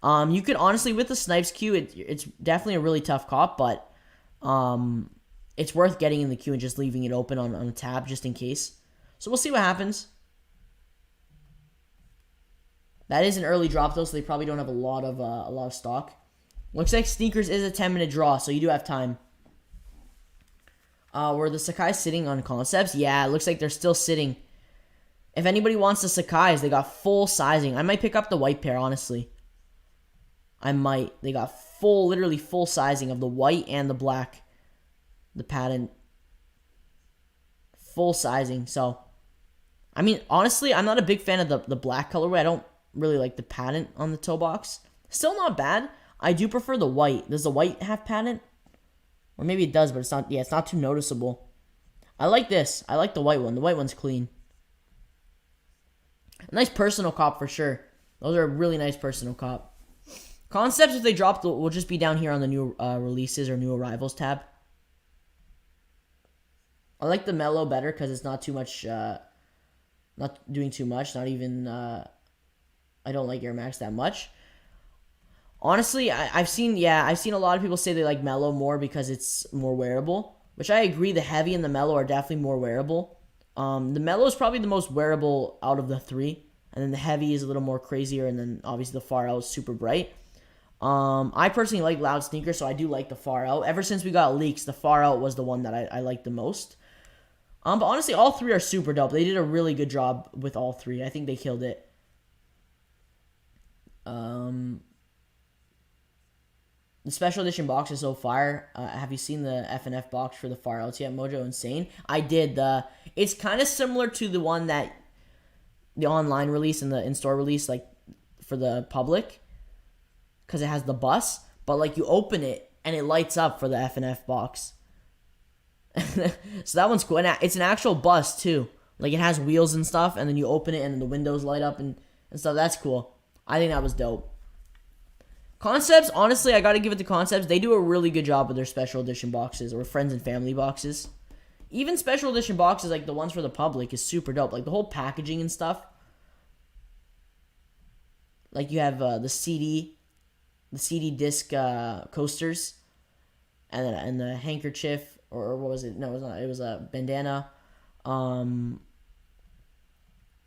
You could honestly, with the Snipes queue, it's definitely a really tough cop, but it's worth getting in the queue and just leaving it open on a tab just in case. So we'll see what happens. That is an early drop though, so they probably don't have a lot of stock. Looks like sneakers is a 10-minute draw, so you do have time. Were the Sakai sitting on Concepts? Yeah, it looks like they're still sitting. If anybody wants the Sakais, they got full sizing. I might pick up the white pair, honestly. I might. They got literally full sizing of the white and the black. The patent. Full sizing. So, I mean, honestly, I'm not a big fan of the black colorway. I don't really like the patent on the toe box. Still not bad. I do prefer the white. Does the white have patent? Or maybe it does, but it's not. Yeah, it's not too noticeable. I like this. I like the white one. The white one's clean. A nice personal cop for sure. Those are a really nice personal cop. Concepts, if they drop, will just be down here on the new releases or new arrivals tab. I like the mellow better because it's not too much, not doing too much. Not even, I don't like Air Max that much. Honestly, I've seen a lot of people say they like mellow more because it's more wearable, which I agree. The heavy and the mellow are definitely more wearable. The mellow is probably the most wearable out of the three, and then the heavy is a little more crazier, and then obviously the far out is super bright. I personally like loud sneakers, so I do like the far out. Ever since we got leaks, the far out was the one that I liked the most. But honestly, all three are super dope. They did a really good job with all three. I think they killed it. The special edition box is so fire. Have you seen the FNF box for the far outs yet? Mojo insane. I did. It's kind of similar to the one that the online release and the in-store release, like for the public, because it has the bus. But like you open it and it lights up for the FNF box. So that one's cool. And it's an actual bus too. Like it has wheels and stuff, and then you open it and then the windows light up and stuff. That's cool. I think that was dope. Concepts, honestly, I gotta give it to Concepts. They do a really good job with their special edition boxes or friends and family boxes. Even special edition boxes, like the ones for the public, is super dope. Like the whole packaging and stuff. Like you have the CD disc coasters, and the handkerchief, or what was it? No, it was not. It was a bandana.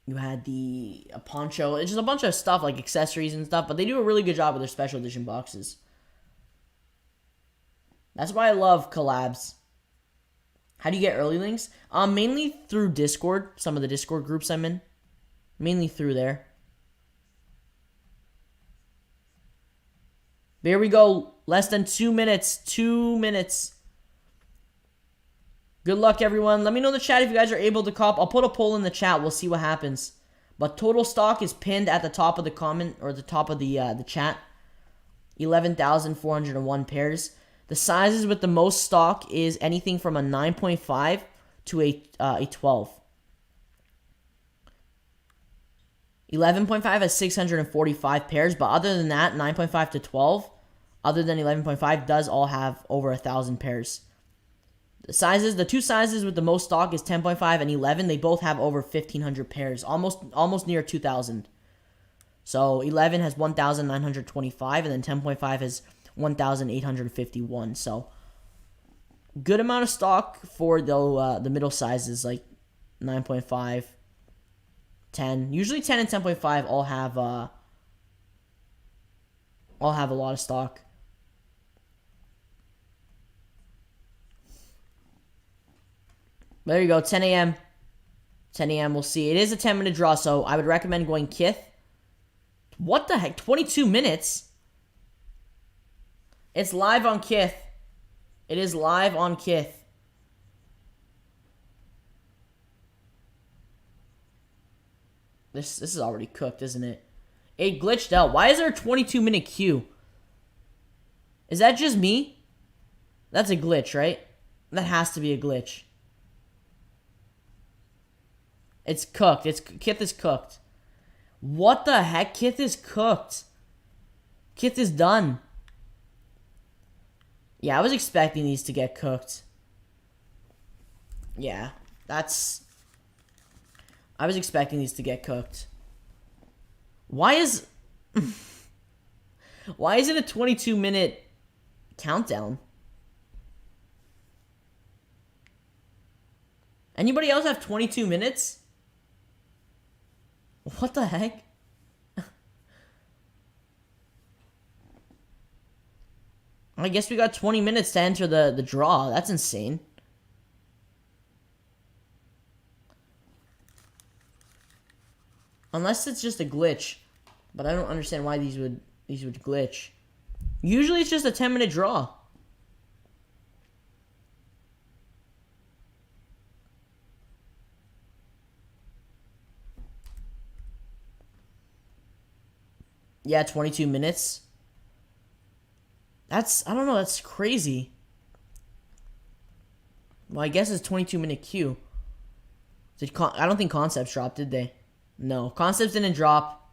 You had a poncho. It's just a bunch of stuff, like accessories and stuff. But they do a really good job with their special edition boxes. That's why I love collabs. How do you get early links? Mainly through Discord. Some of the Discord groups I'm in. Mainly through there. There we go. Less than 2 minutes. 2 minutes. Good luck, everyone. Let me know in the chat if you guys are able to cop. I'll put a poll in the chat. We'll see what happens. But total stock is pinned at the top of the comment, or the top of the chat. 11,401 pairs. The sizes with the most stock is anything from a 9.5 to a 12. 11.5 has 645 pairs, but other than that, 9.5 to 12, other than 11.5, does all have over 1,000 pairs. The two sizes with the most stock is 10.5 and 11. They both have over 1,500 pairs, almost near 2,000. So 11 has 1,925, and then 10.5 has 1,851. So good amount of stock for the middle sizes, like 9.5, 10. Usually 10 and 10.5 all have a lot of stock. There you go, 10 a.m. 10 a.m. We'll see. It is a 10-minute draw, so I would recommend going Kickz. What the heck? 22 minutes? It's live on Kickz. It is live on Kickz. This is already cooked, isn't it? It glitched out. Why is there a 22-minute queue? Is that just me? That's a glitch, right? That has to be a glitch. It's cooked. Kickz is cooked. What the heck? Kickz is cooked. Kickz is done. Yeah, I was expecting these to get cooked. Yeah, I was expecting these to get cooked. Why is it a 22-minute countdown? Anybody else have 22 minutes? What the heck? I guess we got 20 minutes to enter the draw. That's insane. Unless it's just a glitch. But I don't understand why these would glitch. Usually it's just a 10-minute draw. Yeah, 22 minutes. I don't know, that's crazy. Well, I guess it's 22-minute queue. I don't think Concepts dropped, did they? No, Concepts didn't drop.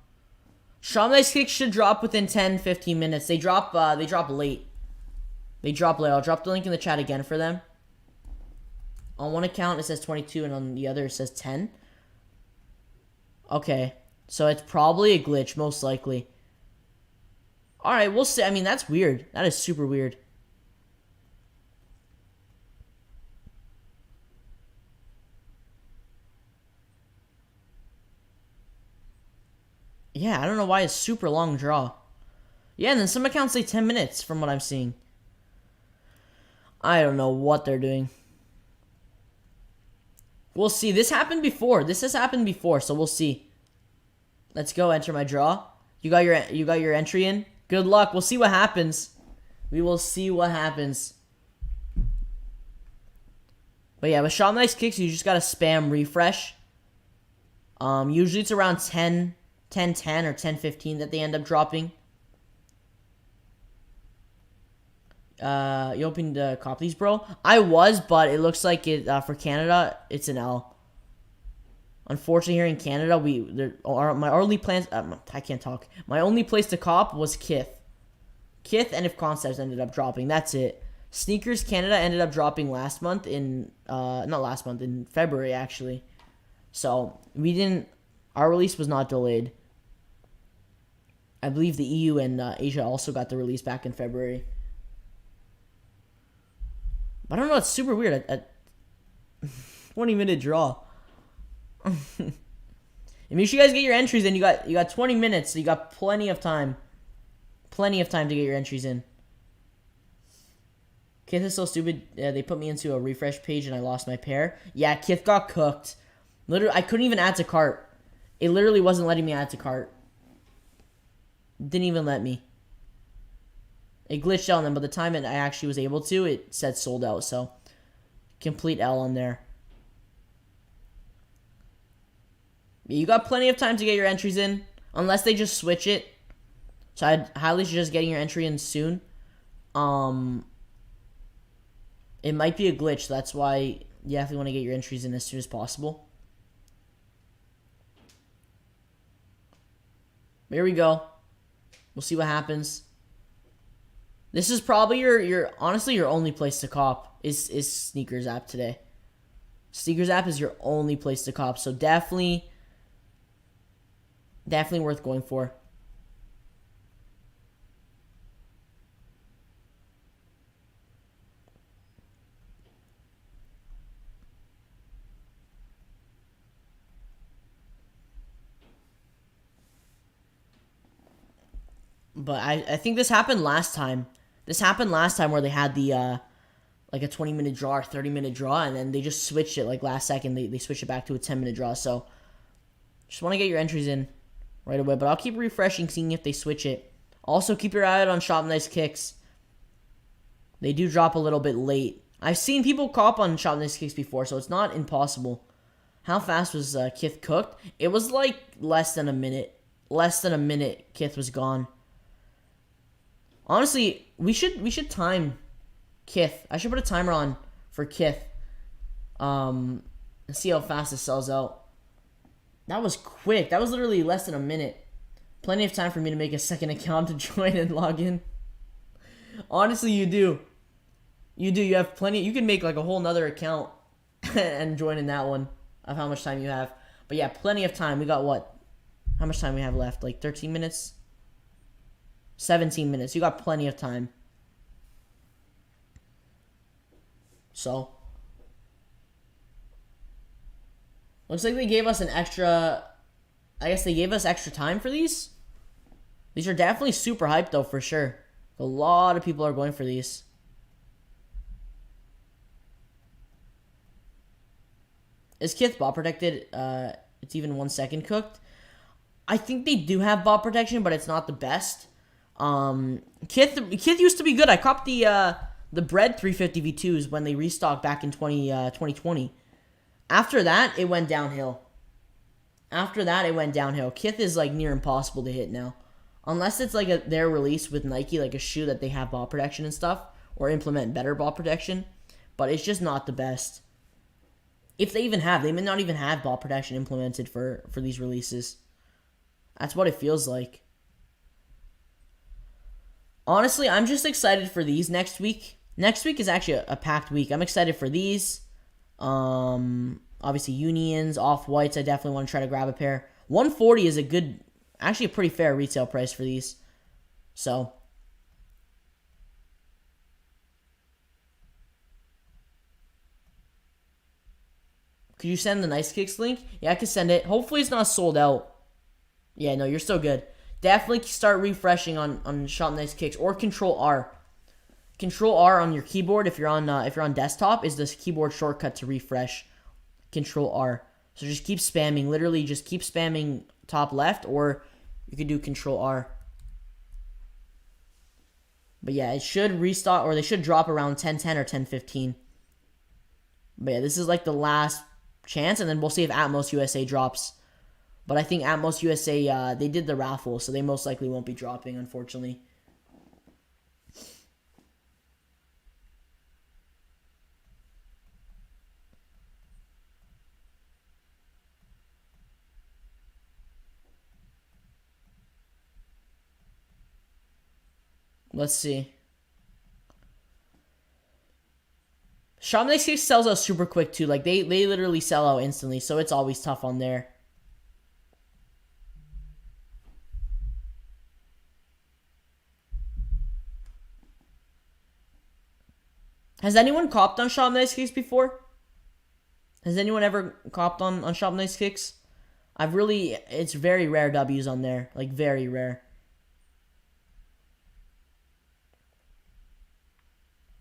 Nice Kickz should drop within 10-15 minutes. They drop late. They drop late. I'll drop the link in the chat again for them. On one account it says 22 and on the other it says 10. Okay. So it's probably a glitch, most likely. Alright, we'll see. I mean, that's weird. That is super weird. Yeah, I don't know why it's super long draw. Yeah, and then some accounts say 10 minutes from what I'm seeing. I don't know what they're doing. We'll see. This happened before. This has happened before, so we'll see. Let's go enter my draw. You got your entry in? Good luck. We'll see what happens. We will see what happens. But yeah, with Nice Kickz, you just gotta spam refresh. Usually it's around 10 or 10-15 that they end up dropping. You hoping to cop these, bro? I was, but it looks like it for Canada, it's an L. Unfortunately, here in Canada, my only plans. I can't talk. My only place to cop was Kickz, and if Concepts ended up dropping, that's it. Sneakers Canada ended up dropping last month in not last month, in February actually. So we didn't. Our release was not delayed. I believe the EU and Asia also got the release back in February. I don't know. It's super weird. 20-minute draw. And make sure you guys get your entries in. You got 20 minutes, so you got plenty of time. Plenty of time to get your entries in. Kickz is so stupid. They put me into a refresh page and I lost my pair. Yeah, Kickz got cooked. Literally, I couldn't even add to cart. It literally wasn't letting me add to cart. Didn't even let me. It glitched out on them, but the time I actually was able to, it said sold out. So, complete L on there. You got plenty of time to get your entries in, unless they just switch it. So I'd highly suggest getting your entry in soon. It might be a glitch. So that's why you definitely want to get your entries in as soon as possible. Here we go. We'll see what happens. This is probably honestly your only place to cop is Sneakers app today. Sneakers app is your only place to cop, so definitely worth going for. But I think this happened last time. This happened last time where they had the like a 20-minute draw or 30-minute draw, and then they just switched it like last second. They switched it back to a 10-minute draw. So just want to get your entries in right away. But I'll keep refreshing, seeing if they switch it. Also, keep your eye out on Nice Kickz. They do drop a little bit late. I've seen people cop on Nice Kickz before, so it's not impossible. How fast was Kickz cooked? It was like less than a minute. Less than a minute, Kickz was gone. Honestly, we should time Kickz. I should put a timer on for Kickz. And see how fast it sells out. That was quick. That was literally less than a minute. Plenty of time for me to make a second account to join and log in. Honestly, you do. You do. You have plenty. You can make like a whole nother account and join in that one of how much time you have. But yeah, plenty of time. We got what? How much time we have left? Like 13 minutes? 17 minutes. You got plenty of time. So, looks like they gave us an extra. I guess they gave us extra time for these. These are definitely super hyped though, for sure. A lot of people are going for these. Is Kickz bot protected? It's even 1 second cooked. I think they do have bot protection, but it's not the best. Kickz used to be good. I copped the Bread 350 V2s when they restocked back in 2020. After that, it went downhill. Kickz is like near impossible to hit now. Unless it's like their release with Nike, like a shoe that they have ball protection and stuff, or implement better ball protection. But it's just not the best. If they even have, they may not even have ball protection implemented for these releases. That's what it feels like. Honestly, I'm just excited for these next week. Next week is actually a packed week. I'm excited for these. Obviously Unions, Off-Whites. I definitely want to try to grab a pair. 140 is a good, actually a pretty fair retail price for these. So, could you send the Nice Kickz link? Yeah, I can send it. Hopefully it's not sold out. Yeah, no, you're still good. Definitely start refreshing on Shop Nice Kickz or Control R. Control R on your keyboard if you're on desktop is the keyboard shortcut to refresh. Control R. So just keep spamming. Literally just keep spamming top left, or you could do Control R. But yeah, it should restock, or they should drop around 10:10 or 10:15. But yeah, this is like the last chance, and then we'll see if Atmos USA drops. But I think Atmos USA, they did the raffle, so they most likely won't be dropping, unfortunately. Let's see. Shop Nice Kickz sells out super quick too. Like they literally sell out instantly, so it's always tough on there. Has anyone copped on Shop Nice Kickz before? Has anyone ever copped on Shop Nice Kickz? It's very rare W's on there. Like, very rare.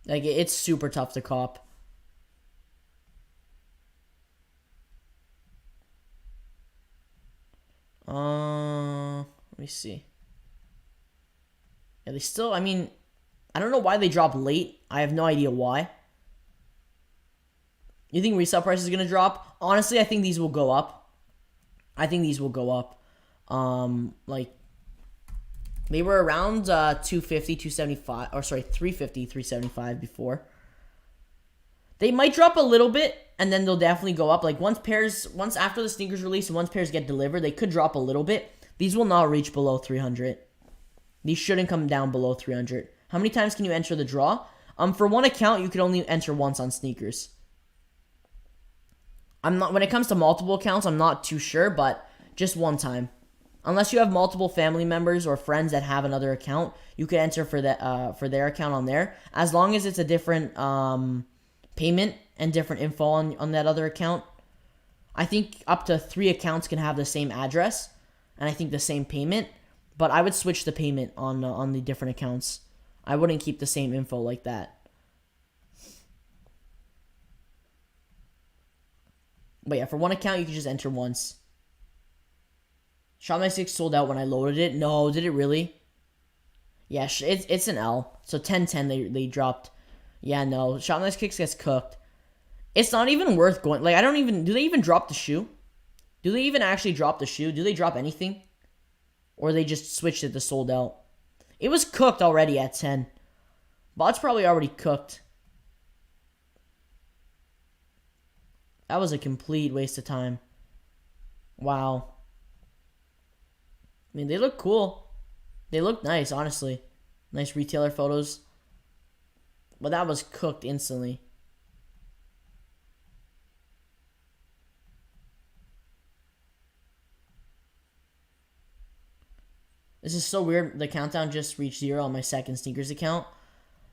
Like, it's super tough to cop. Let me see. Yeah, they still, I mean, I don't know why they drop late. I have no idea why. You think resale price is going to drop? Honestly, I think these will go up. I think these will go up. Like, they were around 250, 275, or sorry, 350, 375 before. They might drop a little bit, and then they'll definitely go up. Like, once after the sneakers release and once pairs get delivered, they could drop a little bit. These will not reach below 300. These shouldn't come down below 300. How many times can you enter the draw? For one account, you could only enter once on sneakers. When it comes to multiple accounts, I'm not too sure, but just one time. Unless you have multiple family members or friends that have another account, you could enter for their account on there. As long as it's a different payment and different info on that other account. I think up to 3 accounts can have the same address, and I think the same payment. But I would switch the payment on the different accounts. I wouldn't keep the same info like that. But yeah, for one account, you can just enter once. Shop My 6 sold out when I loaded it. No, did it really? Yeah, it's an L. So 10-10 they dropped. Yeah, no. Shop My 6 gets cooked. It's not even worth going. Like, do they even drop the shoe? Do they even actually drop the shoe? Do they drop anything? Or they just switched it to sold out? It was cooked already at 10. Bot's probably already cooked. That was a complete waste of time. Wow. I mean, they look cool. They look nice, honestly. Nice retailer photos. But that was cooked instantly. This is so weird. The countdown just reached 0 on my second sneakers account.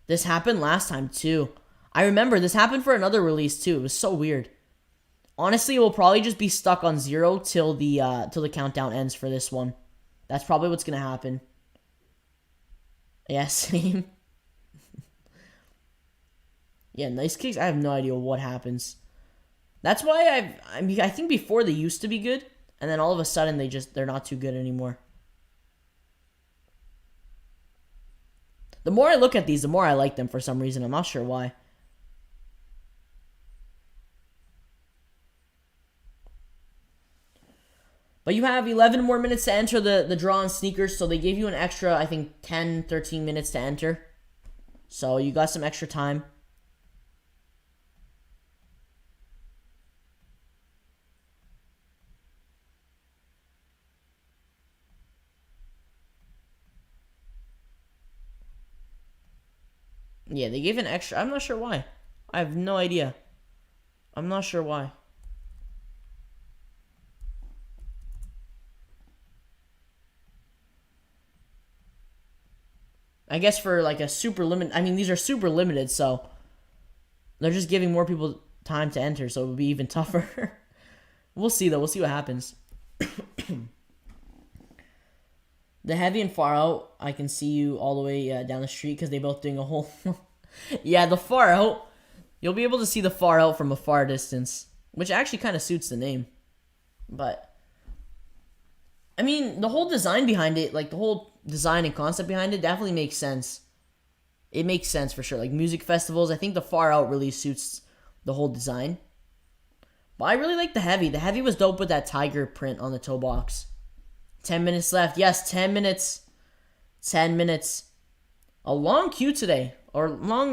This happened last time, too. I remember this happened for another release, too. It was so weird. Honestly, it will probably just be stuck on 0 till the countdown ends for this one. That's probably what's going to happen. Yeah, same. Yeah, Nice Kickz, I have no idea what happens. That's why I think before they used to be good, and then all of a sudden they're not too good anymore. The more I look at these, the more I like them for some reason. I'm not sure why. But you have 11 more minutes to enter the draw on sneakers, so they gave you an extra, I think, 10, 13 minutes to enter. So you got some extra time. Yeah, they gave an extra. I'm not sure why. I have no idea. I'm not sure why. I guess for like a super limit. I mean, these are super limited, so they're just giving more people time to enter, so it would be even tougher. We'll see, though. We'll see what happens. The heavy and far out, I can see you all the way down the street because they both doing a whole... Yeah, the far out, you'll be able to see the far out from a far distance, which actually kind of suits the name. But, I mean, the whole design behind it, like the whole design and concept behind it definitely makes sense. It makes sense for sure. Like music festivals, I think the far out really suits the whole design. But I really like the heavy. The heavy was dope with that tiger print on the toe box. 10 minutes left. Yes, 10 minutes. 10 minutes. A long queue today. Or long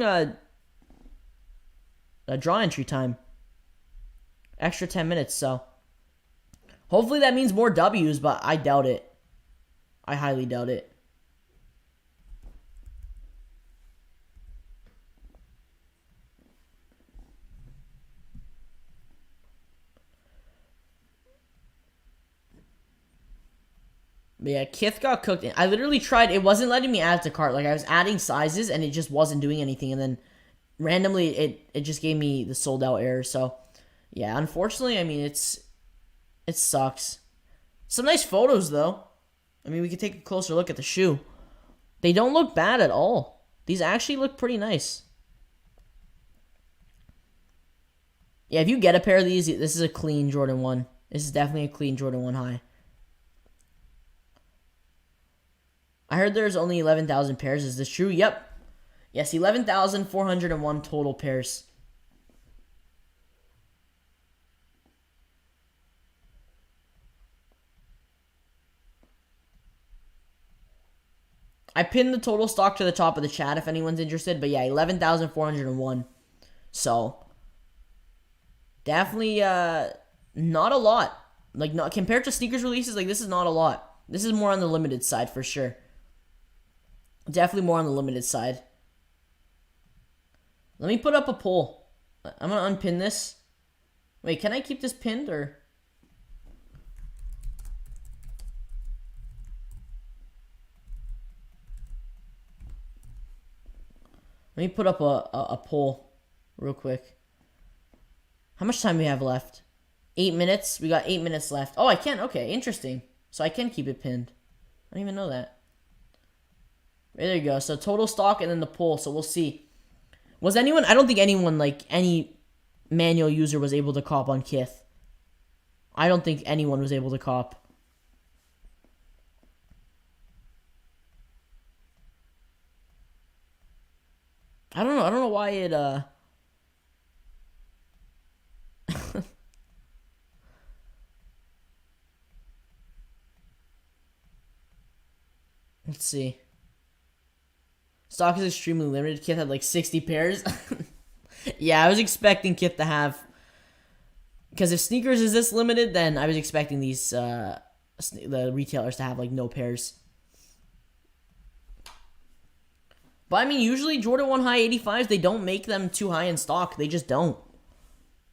draw entry time. Extra 10 minutes, so. Hopefully that means more W's, but I doubt it. I highly doubt it. But yeah, Kickz got cooked. I literally tried. It wasn't letting me add to cart. Like, I was adding sizes, and it just wasn't doing anything. And then, randomly, it just gave me the sold out error. So, yeah, unfortunately, I mean, it sucks. Some nice photos, though. I mean, we could take a closer look at the shoe. They don't look bad at all. These actually look pretty nice. Yeah, if you get a pair of these, this is a clean Jordan 1. This is definitely a clean Jordan 1 high. I heard there's only 11,000 pairs. Is this true? Yep. Yes, 11,401 total pairs. I pinned the total stock to the top of the chat if anyone's interested. But yeah, 11,401. So, definitely not a lot. Like, not compared to sneakers releases, like, this is not a lot. This is more on the limited side for sure. Definitely more on the limited side. Let me put up a poll. I'm going to unpin this. Wait, can I keep this pinned or... Let me put up a poll real quick. How much time do we have left? 8 minutes? We got 8 minutes left. Oh, I can. Okay, interesting. So I can keep it pinned. I didn't even know that. There you go. So total stock and then the poll. So we'll see. Was anyone... I don't think anyone, like, any manual user was able to cop on Kickz. I don't think anyone was able to cop. I don't know why it, Let's see. Stock is extremely limited. Kickz had like 60 pairs. Yeah, I was expecting Kickz to have... Because if sneakers is this limited, then I was expecting these, the retailers to have like no pairs. But I mean, usually Jordan 1 High 85s, they don't make them too high in stock. They just don't.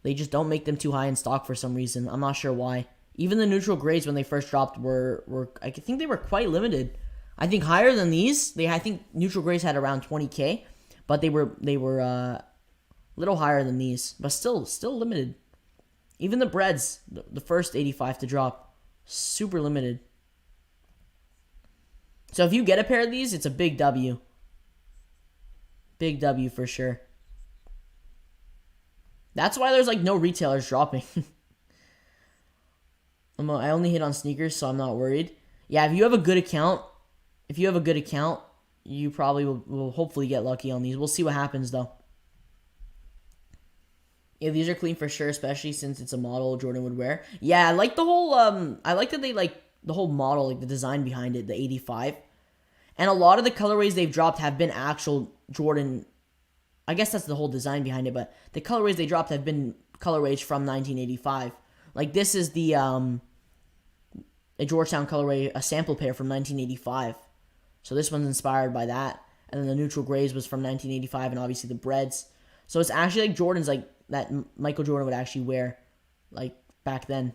They just don't make them too high in stock for some reason. I'm not sure why. Even the neutral grades when they first dropped were I think they were quite limited. I think higher than these. I think neutral grades had around 20K, but they were a little higher than these, but still limited. Even the breads, the first 85 to drop, super limited. So if you get a pair of these, it's a big W. Big W for sure. That's why there's like no retailers dropping. I only hit on sneakers, so I'm not worried. Yeah, if you have a good account, you probably will hopefully get lucky on these. We'll see what happens though. Yeah, these are clean for sure, especially since it's a model Jordan would wear. Yeah, I like the whole I like that they like the whole model, like the design behind it, the 85. And a lot of the colorways they've dropped have been actual Jordan. I guess that's the whole design behind it, but the colorways they dropped have been colorways from 1985. Like this is the a Georgetown colorway, a sample pair from 1985. So this one's inspired by that. and then the neutral grays was from 1985, and obviously the breads. So it's actually like Jordans like that Michael Jordan would actually wear, like back then.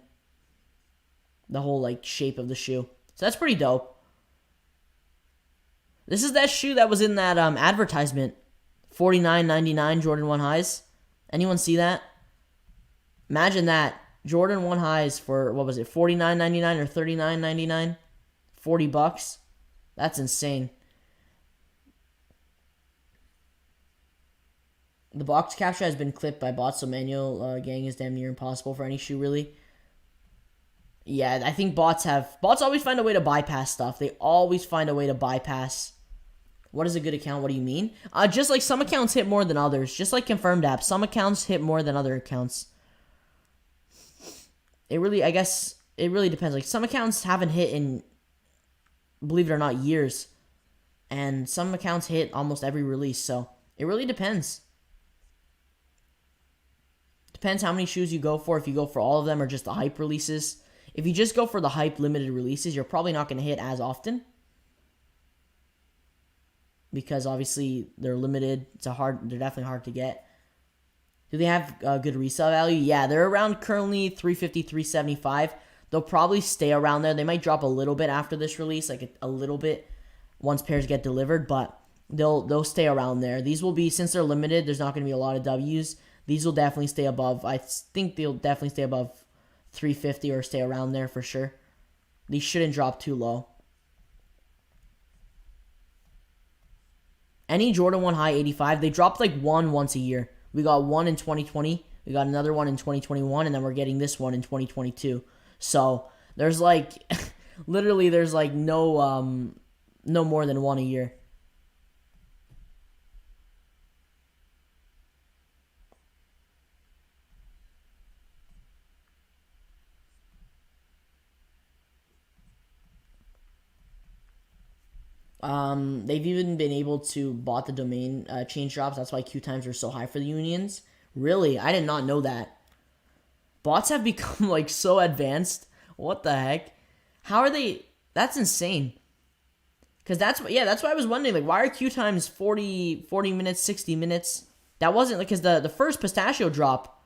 The whole like shape of the shoe. So that's pretty dope. This is that shoe that was in that advertisement, $49.99 Jordan 1 highs. Anyone see that? Imagine that. Jordan 1 highs for, what was it, $49.99 or $39.99? $40. That's insane. The box capture has been clipped by bots, so manual gang is damn near impossible for any shoe, really. Yeah, I think bots always find a way to bypass stuff. They always find a way to bypass. What is a good account? What do you mean? Just like some accounts hit more than others. Just like confirmed apps. Some accounts hit more than other accounts. I guess, it really depends. Like, some accounts haven't hit in, believe it or not, years. And some accounts hit almost every release. So, it really depends. Depends how many shoes you go for. If you go for all of them or just the hype releases. If you just go for the hype limited releases, you're probably not going to hit as often. Because obviously they're limited. They're definitely hard to get. Do they have good resale value? Yeah, they're around currently $350, $375. They'll probably stay around there. They might drop a little bit after this release, like a little bit once pairs get delivered, but they'll stay around there. These will be, since they're limited, there's not going to be a lot of W's. These will definitely stay above. I think they'll definitely stay above 350 or stay around there for sure. These shouldn't drop too low. Any Jordan 1 high 85, they dropped like one once a year. We got one in 2020, we got another one in 2021, and then we're getting this one in 2022. So there's like, literally there's like no more than one a year. They've even been able to bot the domain change drops. That's why queue times are so high for the unions. Really? I did not know that. Bots have become like so advanced. What the heck? How are they? That's insane. Because that's why I was wondering, like, why are queue times 40 minutes, 60 minutes? That wasn't, like, because the first pistachio drop,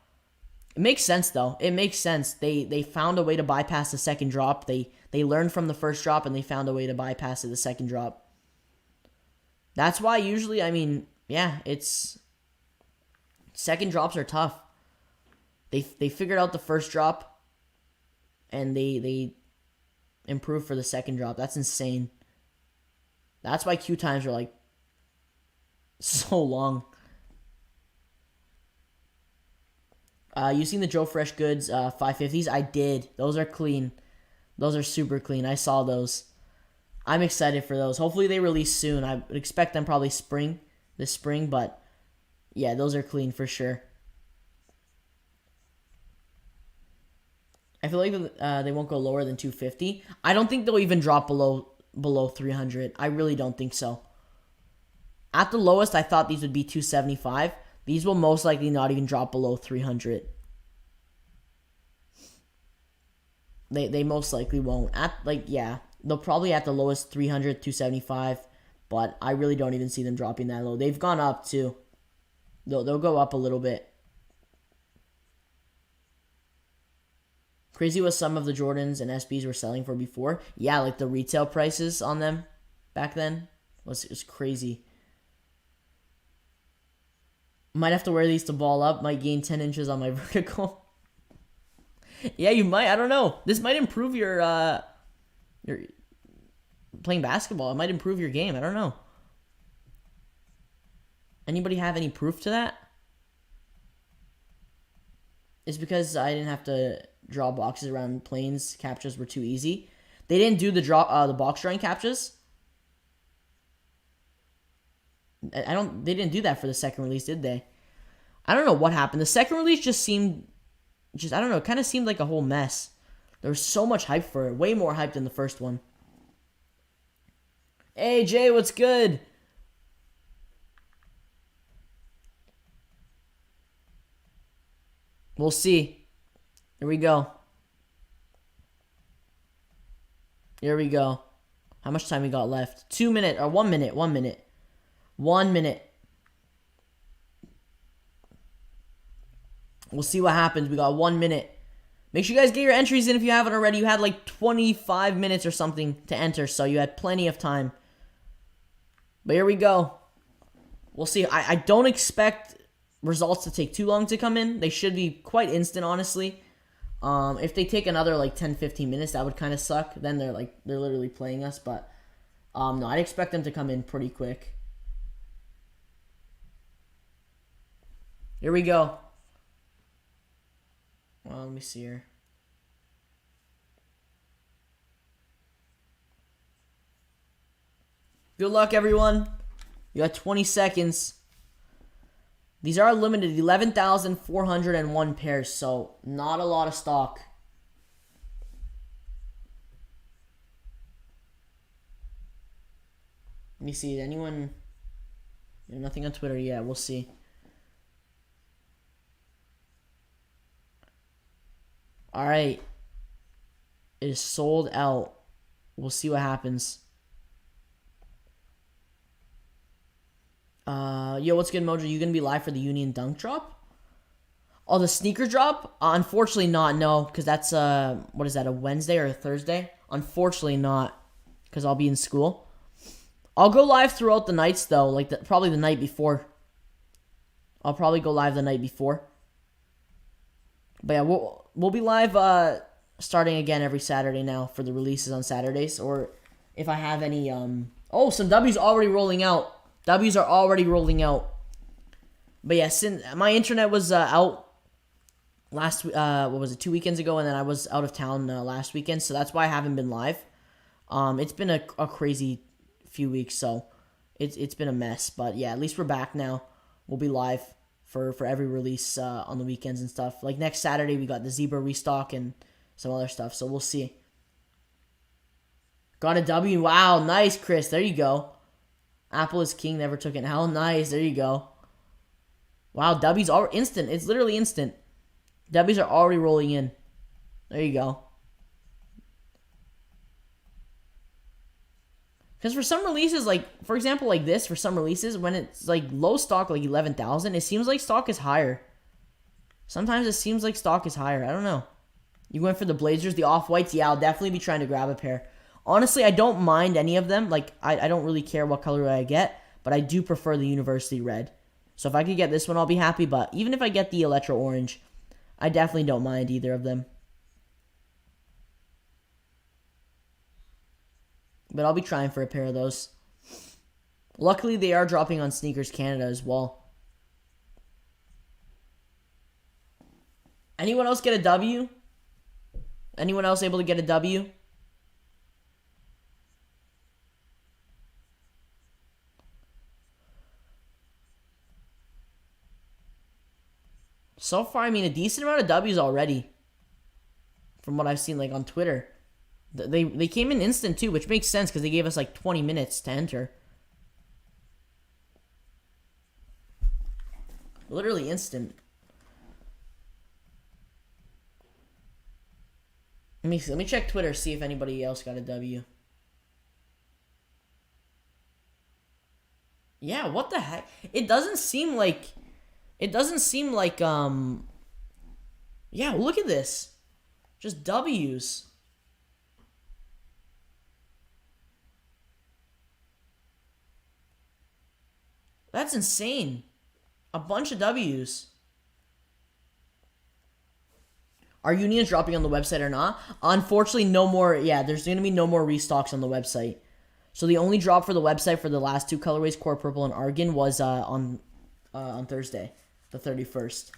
it makes sense, though. It makes sense. They found a way to bypass the second drop. They learned from the first drop, and they found a way to bypass the second drop. That's why usually, I mean, yeah, it's... Second drops are tough. They figured out the first drop, and they improved for the second drop. That's insane. That's why queue times are, like, so long. You seen the Joe Fresh Goods 550s? I did. Those are clean. Those are super clean. I saw those. I'm excited for those. Hopefully they release soon. I would expect them probably this spring, but yeah, those are clean for sure. I feel like they won't go lower than 250. I don't think they'll even drop below 300. I really don't think so. At the lowest, I thought these would be 275. These will most likely not even drop below 300. They most likely won't. They'll probably at the lowest 300, 275, but I really don't even see them dropping that low. They've gone up too. They'll go up a little bit. Crazy what some of the Jordans and SBs were selling for before. Yeah, like the retail prices on them back then was crazy. Might have to wear these to ball up. Might gain 10 inches on my vertical. Yeah, you might. I don't know. This might improve your playing basketball. It might improve your game. I don't know. Anybody have any proof to that? It's because I didn't have to draw boxes around planes. Captures were too easy. They didn't do the box drawing captures. They didn't do that for the second release, did they? I don't know what happened. The second release I don't know, it kind of seemed like a whole mess. There was so much hype for it. Way more hype than the first one. Hey, Jay, what's good? We'll see. Here we go. Here we go. How much time we got left? 2 minutes, or 1 minute, 1 minute. 1 minute. We'll see what happens. We got 1 minute. Make sure you guys get your entries in if you haven't already. You had like 25 minutes or something to enter, so you had plenty of time. But here we go. We'll see. I don't expect results to take too long to come in. They should be quite instant, honestly. If they take another like 10-15 minutes, that would kind of suck. Then they're literally playing us. But no, I'd expect them to come in pretty quick. Here we go. Well, let me see here. Good luck, everyone. You got 20 seconds. These are limited, 11,401 pairs, so not a lot of stock. Let me see. Anyone? Nothing on Twitter yet. We'll see. All right. It is sold out. We'll see what happens. Yo, what's good, Mojo? You gonna be live for the Union Dunk drop? Oh, the sneaker drop? Unfortunately not, no. Because that's, what is that, a Wednesday or a Thursday? Unfortunately not. Because I'll be in school. I'll go live throughout the nights, though. Like, probably the night before. I'll probably go live the night before. But yeah, we'll be live starting again every Saturday now for the releases on Saturdays. Or if I have any... Oh, some W's already rolling out. W's are already rolling out. But yeah, since my internet was out last... what was it, 2 weekends ago? And then I was out of town last weekend. So that's why I haven't been live. It's been a crazy few weeks, so it's been a mess. But yeah, at least we're back now. We'll be live for every release on the weekends and stuff. Like next Saturday, we got the Zebra restock and some other stuff, so we'll see. Got a W. Wow, nice, Chris. There you go. Apple is king, never took it. How nice. There you go. Wow, W's are instant. It's literally instant. W's are already rolling in. There you go. Because for some releases, like, for example, like this, for some releases, when it's, like, low stock, like 11,000, it seems like stock is higher. Sometimes it seems like stock is higher. I don't know. You went for the Blazers, the Off-Whites? Yeah, I'll definitely be trying to grab a pair. Honestly, I don't mind any of them. Like, I don't really care what color I get, but I do prefer the University Red. So if I could get this one, I'll be happy. But even if I get the Electro Orange, I definitely don't mind either of them. But I'll be trying for a pair of those. Luckily, they are dropping on Sneakers Canada as well. Anyone else get a W? Anyone else able to get a W? So far, I mean, a decent amount of W's already. From what I've seen, like, on Twitter. They came in instant, too, which makes sense because they gave us, like, 20 minutes to enter. Literally instant. Let me check Twitter, see if anybody else got a W. Yeah, what the heck? It doesn't seem like... Yeah, look at this. Just W's. That's insane. A bunch of W's. Are unions dropping on the website or not? Unfortunately, no more. Yeah, there's going to be no more restocks on the website. So the only drop for the website for the last two colorways, Core Purple and Argan, was on Thursday, the 31st.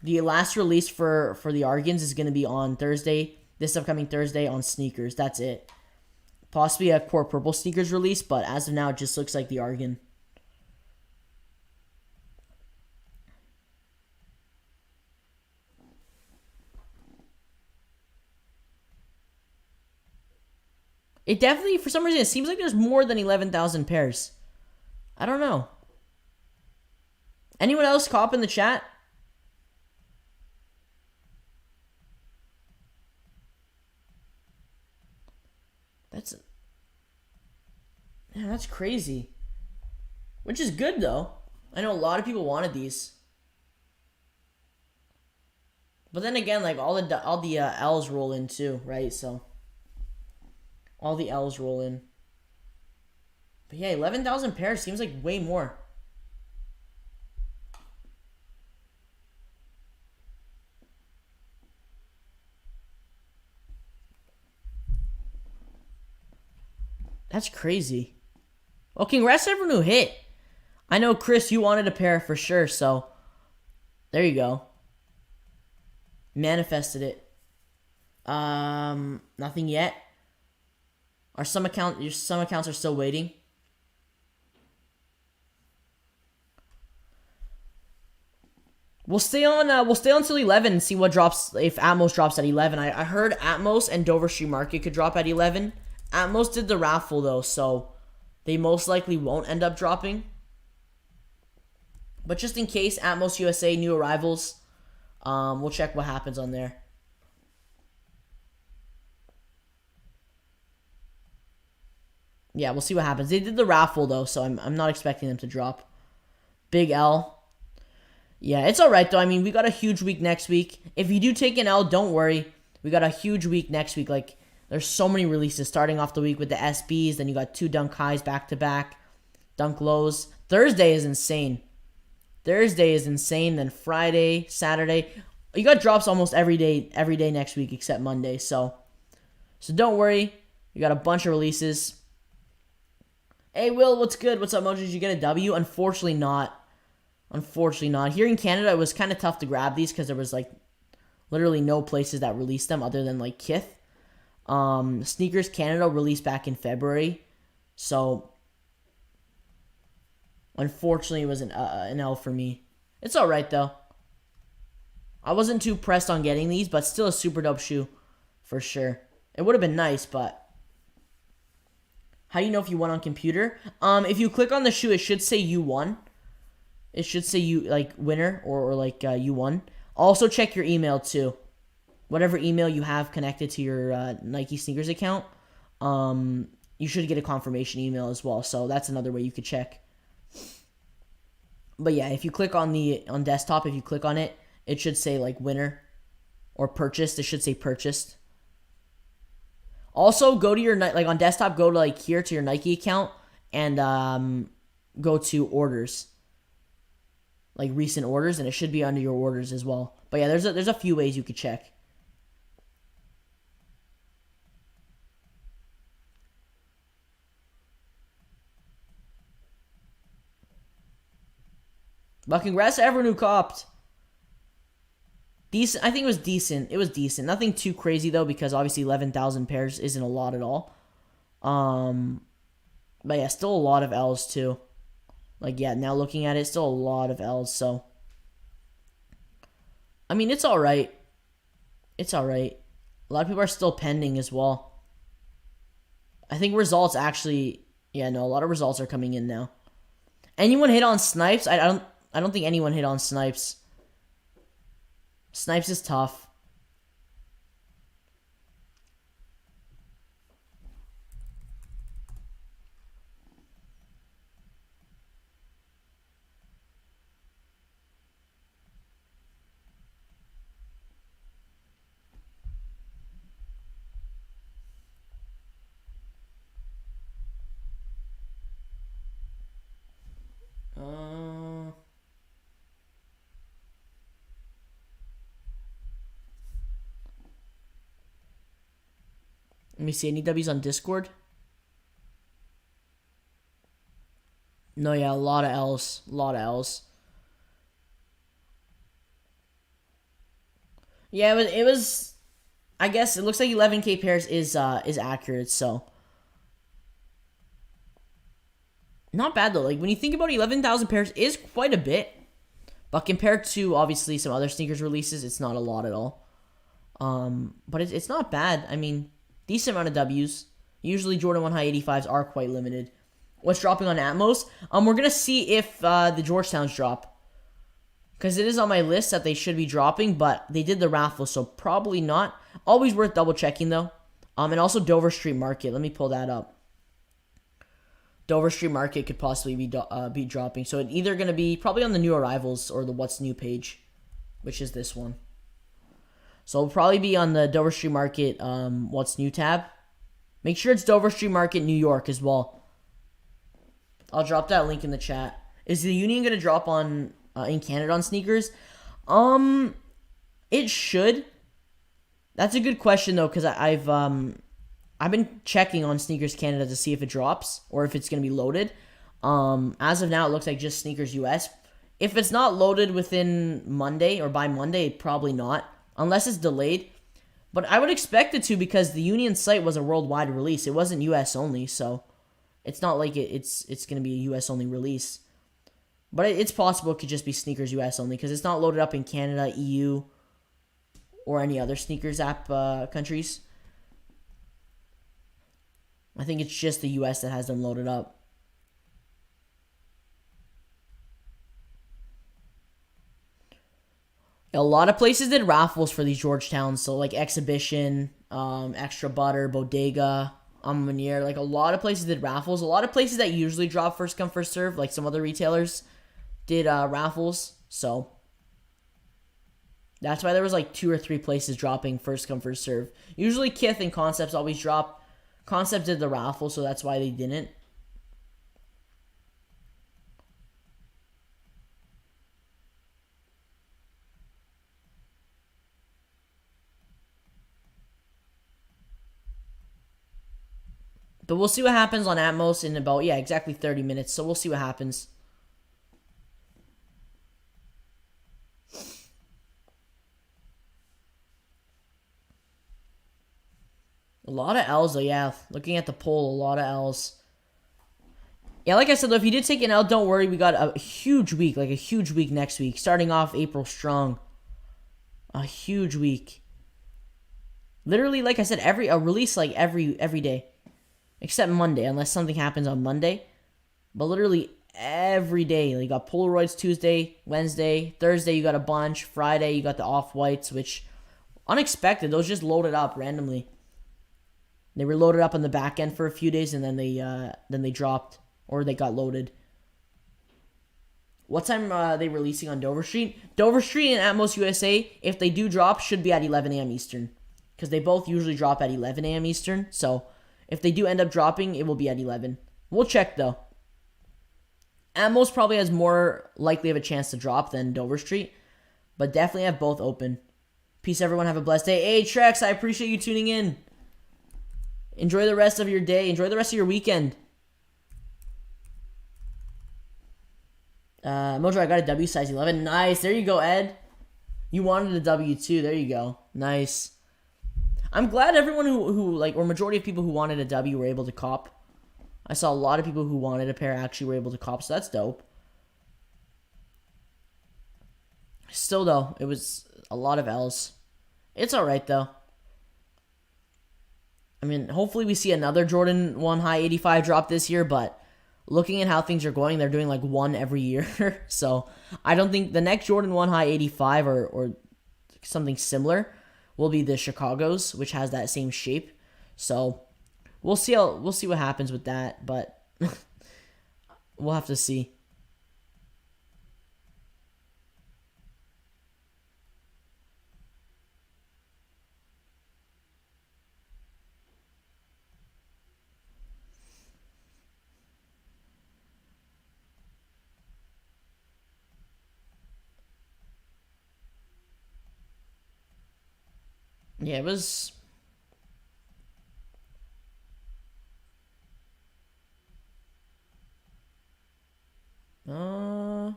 The last release for the Argans is going to be on Thursday, this upcoming Thursday on Sneakers. That's it. Possibly a Core Purple Sneakers release, but as of now, it just looks like the Argan. It definitely, for some reason, it seems like there's more than 11,000 pairs. I don't know. Anyone else cop in the chat? That's crazy. which is good though. I know a lot of people wanted these. But then again, like all the L's roll in too, right? So all the L's roll in. But yeah, 11,000 pairs seems like way more. That's crazy. Well, congrats to everyone who hit. I know, Chris, you wanted a pair for sure, so there you go. Manifested it. Nothing yet. Some accounts are still waiting. We'll stay on till 11 and see what drops, if Atmos drops at 11. I heard Atmos and Dover Street Market could drop at 11. Atmos did the raffle though, so they most likely won't end up dropping. But just in case, Atmos USA, new arrivals, we'll check what happens on there. Yeah, we'll see what happens. They did the raffle though, so I'm not expecting them to drop. Big L. Yeah, it's alright though. I mean, we got a huge week next week. If you do take an L, don't worry. We got a huge week next week. Like, there's so many releases starting off the week with the SBs. Then you got 2 dunk highs back to back. Dunk lows. Thursday is insane. Then Friday, Saturday. You got drops almost every day next week except Monday. So don't worry. You got a bunch of releases. Hey, Will, what's good? What's up, Mojo? Did you get a W? Unfortunately not. Here in Canada, it was kind of tough to grab these because there was like literally no places that released them other than like Kith. Sneakers Canada released back in February, so unfortunately it was an L for me. It's alright though. I wasn't too pressed on getting these, but still a super dope shoe for sure. It would have been nice, but how do you know if you won on computer? If you click on the shoe, it should say you won. It should say you like winner or like you won. Also check your email too. Whatever email you have connected to your Nike sneakers account, you should get a confirmation email as well. So that's another way you could check. But yeah, if you click on desktop, if you click on it, it should say like winner or purchased. It should say purchased. Also, go to your like on desktop, go to like here to your Nike account and go to orders, like recent orders, and it should be under your orders as well. But yeah, there's a few ways you could check. But congrats to everyone who copped. Decent. I think it was decent. It was decent. Nothing too crazy though, because obviously 11,000 pairs isn't a lot at all. But yeah, still a lot of L's too. Like yeah, now looking at it, still a lot of L's. So I mean, it's all right. It's all right. A lot of people are still pending as well. I think results actually. Yeah, no, a lot of results are coming in now. Anyone hit on Snipes? I don't think anyone hit on Snipes. Snipes is tough. Let me see. Any W's on Discord? No, yeah, a lot of L's. A lot of L's. Yeah, it was. I guess it looks like 11K pairs is accurate. So not bad though. Like when you think about 11,000 pairs, is quite a bit. But compared to obviously some other sneakers releases, it's not a lot at all. But it's not bad. I mean, decent amount of W's. Usually Jordan 1 High 85s are quite limited. What's dropping on Atmos? We're going to see if the Georgetowns drop. Because it is on my list that they should be dropping, but they did the raffle, so probably not. Always worth double checking though. And also Dover Street Market. Let me pull that up. Dover Street Market could possibly be dropping. So it's either going to be probably on the new arrivals or the what's new page, which is this one. So it'll probably be on the Dover Street Market what's new tab. Make sure it's Dover Street Market New York as well. I'll drop that link in the chat. Is the Union going to drop on in Canada on sneakers? It should. That's a good question though, because I've been checking on Sneakers Canada to see if it drops or if it's going to be loaded. As of now, it looks like just Sneakers US. If it's not loaded within Monday or by Monday, probably not, unless it's delayed. But I would expect it to, because the Union site was a worldwide release. It wasn't US only, so it's not like it's going to be a US only release. But it's possible it could just be Sneakers US only, because it's not loaded up in Canada, EU, or any other sneakers app countries. I think it's just the US that has them loaded up. A lot of places did raffles for these Georgetowns, so like Exhibition, Extra Butter, Bodega, Amanier. Like a lot of places did raffles. A lot of places that usually drop first come first serve, like some other retailers, did raffles. So that's why there was like 2 or 3 places dropping first come first serve. Usually Kith and Concepts always drop. Concept did the raffle, so that's why they didn't. But we'll see what happens on Atmos in about, yeah, exactly 30 minutes. So we'll see what happens. A lot of L's though, yeah. Looking at the poll, a lot of L's. Yeah, like I said though, if you did take an L, don't worry. We got a huge week, like a huge week next week. Starting off April strong. A huge week. Literally, like I said, a release like every day. Except Monday, unless something happens on Monday. But literally every day. Like you got Polaroids Tuesday, Wednesday, Thursday you got a bunch. Friday you got the Off-Whites, which unexpected. Those just loaded up randomly. They were loaded up on the back end for a few days, and then they dropped, or they got loaded. What time are they releasing on Dover Street? Dover Street and Atmos USA, if they do drop, should be at 11 a.m. Eastern. Because they both usually drop at 11 a.m. Eastern. So if they do end up dropping, it will be at 11. We'll check, though. Atmos probably has more likely of a chance to drop than Dover Street. But definitely have both open. Peace, everyone. Have a blessed day. Hey, Trex, I appreciate you tuning in. Enjoy the rest of your day. Enjoy the rest of your weekend. Mojo, I got a W size 11. Nice. There you go, Ed. You wanted a W too. There you go. Nice. I'm glad everyone who like, or majority of people who wanted a W were able to cop. I saw a lot of people who wanted a pair actually were able to cop, so that's dope. Still though, it was a lot of L's. It's alright though. I mean, hopefully we see another Jordan 1 high 85 drop this year, but looking at how things are going, they're doing like one every year. So I don't think the next Jordan 1 high 85 or something similar will be the Chicago's, which has that same shape. So we'll see what happens with that, but we'll have to see. Yeah, it was. Let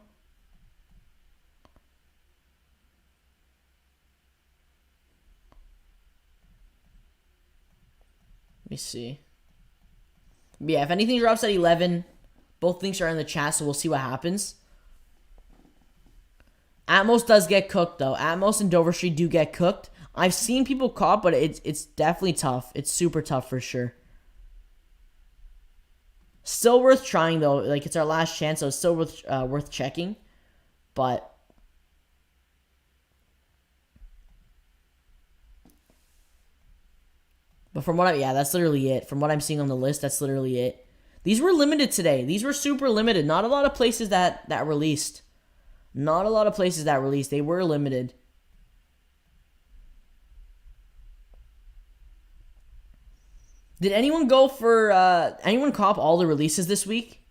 me see. But yeah, if anything drops at 11, both links are in the chat, so we'll see what happens. Atmos does get cooked, though. Atmos and Dover Street do get cooked. I've seen people caught, but it's definitely tough. It's super tough for sure. Still worth trying, though. Like, it's our last chance, so it's still worth checking. But from what yeah, that's literally it. From what I'm seeing on the list, that's literally it. These were limited today. These were super limited. Not a lot of places that released. Not a lot of places that released. They were limited. Did anyone go for, anyone cop all the releases this week?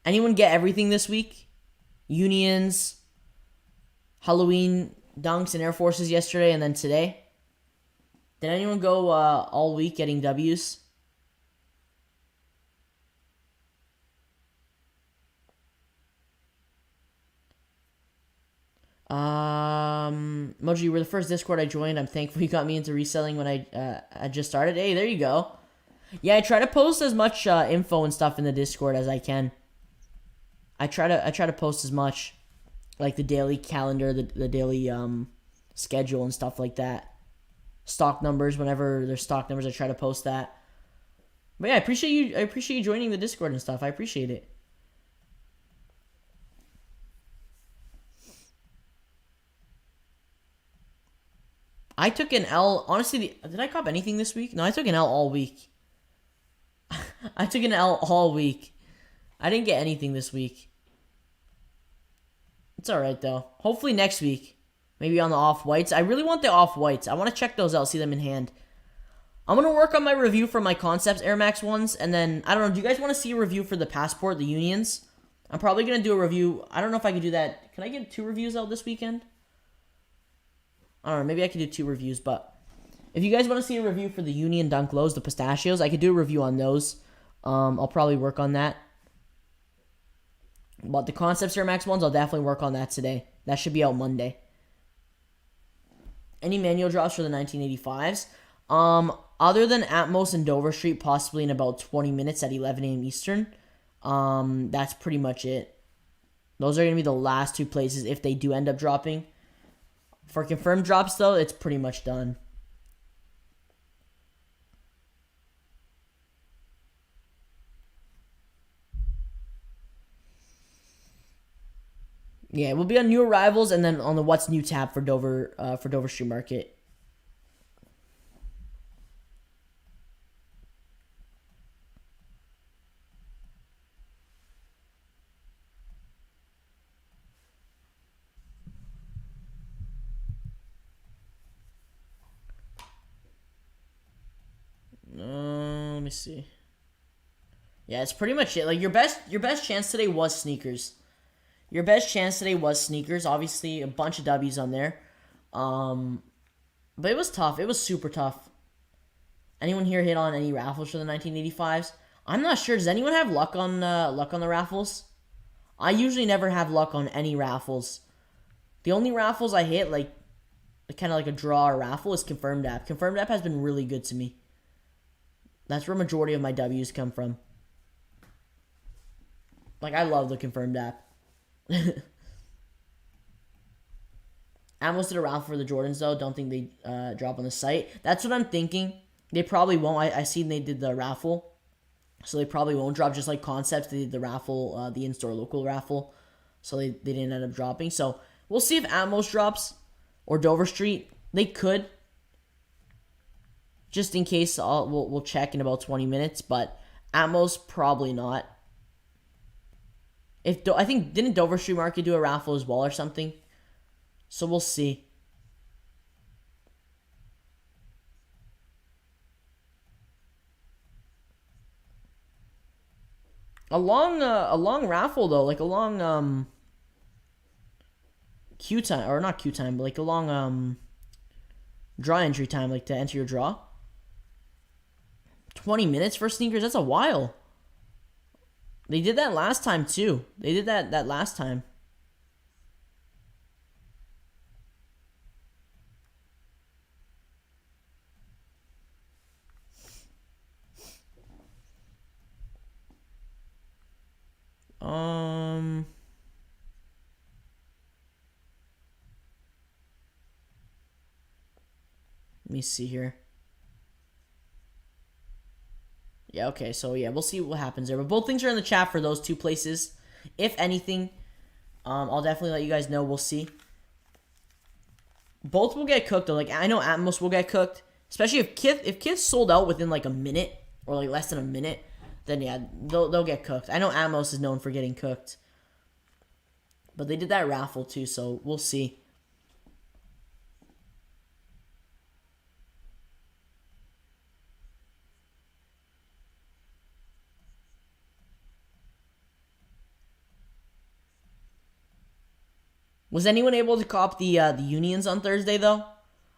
Anyone get everything this week? Unions, Halloween Dunks and Air Forces yesterday and then today? Did anyone go all week getting W's? Mojo, you were the first Discord I joined. I'm thankful you got me into reselling when I just started. Hey, there you go. Yeah, I try to post as much info and stuff in the Discord as I can. I try to post as much, like the daily calendar, the daily schedule and stuff like that. Stock numbers, whenever there's stock numbers, I try to post that. But yeah, I appreciate you joining the Discord and stuff. I appreciate it. I took an L. Honestly, did I cop anything this week? No, I took an L all week. I took an L all week. I didn't get anything this week. It's alright, though. Hopefully next week. Maybe on the off-whites. I really want the off-whites. I want to check those out, see them in hand. I'm going to work on my review for my Concepts Air Max ones. And then, I don't know, do you guys want to see a review for the Passport, the Unions? I'm probably going to do a review. I don't know if I can do that. Can I get 2 reviews out this weekend? I don't know, maybe I could do 2 reviews, but if you guys want to see a review for the Union Dunk Lows, the pistachios, I could do a review on those. I'll probably work on that. But the Concepts Air Max ones, I'll definitely work on that today. That should be out Monday. Any manual drops for the 1985s? Other than Atmos and Dover Street, possibly in about 20 minutes at 11 a.m. Eastern. That's pretty much it. Those are going to be the last 2 places if they do end up dropping. For confirmed drops, though, it's pretty much done. Yeah, it will be on new arrivals and then on the What's New tab for Dover Street Market. Let me see. Yeah, it's pretty much it. Like your best chance today was sneakers. Your best chance today was sneakers. Obviously, a bunch of W's on there. But it was tough. It was super tough. Anyone here hit on any raffles for the 1985s? I'm not sure. Does anyone have luck on the raffles? I usually never have luck on any raffles. The only raffles I hit, like kind of like a draw or raffle, is Confirmed App. Confirmed App has been really good to me. That's where a majority of my W's come from. Like, I love the Confirmed App. Atmos did a raffle for the Jordans, though. Don't think they drop on the site. That's what I'm thinking. They probably won't. I seen they did the raffle. So they probably won't drop, just like Concepts. They did the raffle, the in-store local raffle. So they didn't end up dropping. So we'll see if Atmos drops or Dover Street. They could. Just in case, we'll check in about 20 minutes. But Atmos, probably not. I think, didn't Dover Street Market do a raffle as well or something? So we'll see. A long raffle though, like a long queue time, or not queue time, but like a long draw entry time, like to enter your draw. 20 minutes for sneakers, that's a while. They did that last time too. They did that last time. Let me see here. Yeah, okay, so yeah, we'll see what happens there. But both things are in the chat for those 2 places. If anything, I'll definitely let you guys know. We'll see. Both will get cooked, though. Like, I know Atmos will get cooked. Especially if Kickz sold out within, like, a minute. Or, like, less than a minute. then yeah, they'll get cooked. I know Atmos is known for getting cooked, but they did that raffle too, so we'll see. Was anyone able to cop the unions on Thursday though?